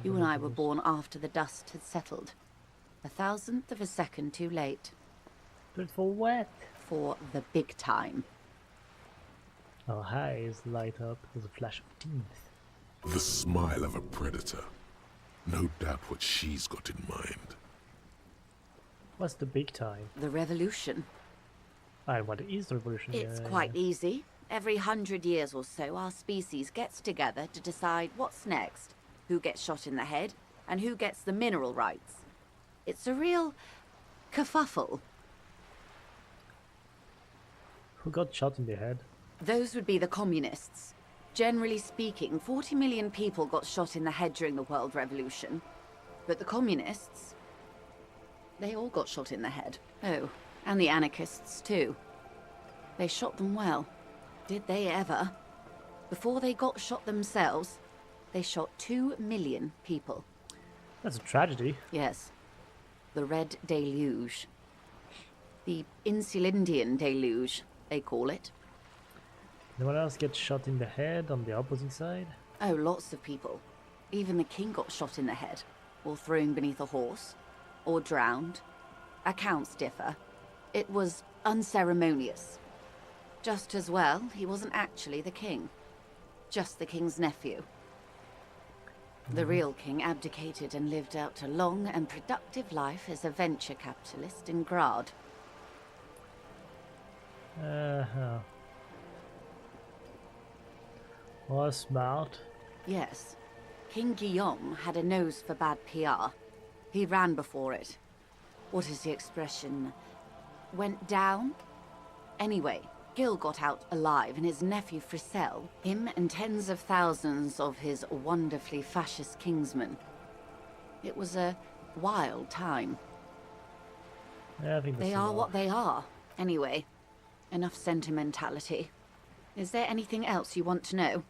You and I were born after the dust had settled. 1,000th of a second too late. But for what? For the big time. Our eyes light up with a flash of teeth. The smile of a predator. No doubt what she's got in mind. What's the big time? The revolution. And what is the revolution? It's quite easy. Every 100 years or so, our species gets together to decide what's next, who gets shot in the head, and who gets the mineral rights. It's a real kerfuffle. Who got shot in the head? Those would be the communists. Generally speaking, 40 million people got shot in the head during the World Revolution. But the communists, they all got shot in the head. Oh, and the anarchists too. They shot them well. Did they ever? Before they got shot themselves, they shot 2 million people. That's a tragedy. Yes. The Red Deluge. The Insulindian Deluge, they call it. Anyone else get shot in the head on the opposite side? Oh, lots of people. Even the king got shot in the head, or thrown beneath a horse, or drowned. Accounts differ. It was unceremonious. Just as well, he wasn't actually the king. Just the king's nephew. The real king abdicated and lived out a long and productive life as a venture capitalist in Grad. Well, smart. Yes. King Guillaume had a nose for bad PR. He ran before it. What is the expression? Went down? Anyway, Gil got out alive, and his nephew Fricelle, him and tens of thousands of his wonderfully fascist kingsmen. It was a wild time. Yeah, I think they are what they are. Anyway, enough sentimentality. Is there anything else you want to know?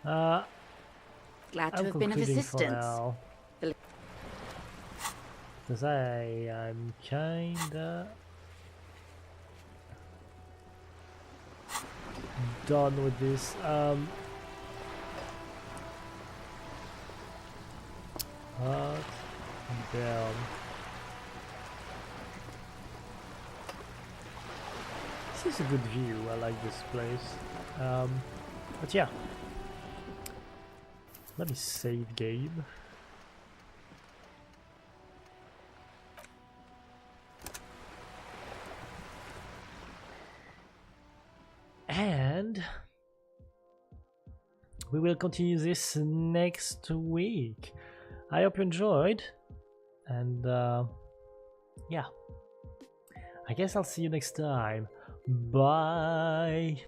Glad to have been of assistance. Because I'm kinda done with this. Up and down. This is a good view. I like this place. But yeah. Let me save game. And we will continue this next week. I hope you enjoyed. And yeah. I guess I'll see you next time. Bye.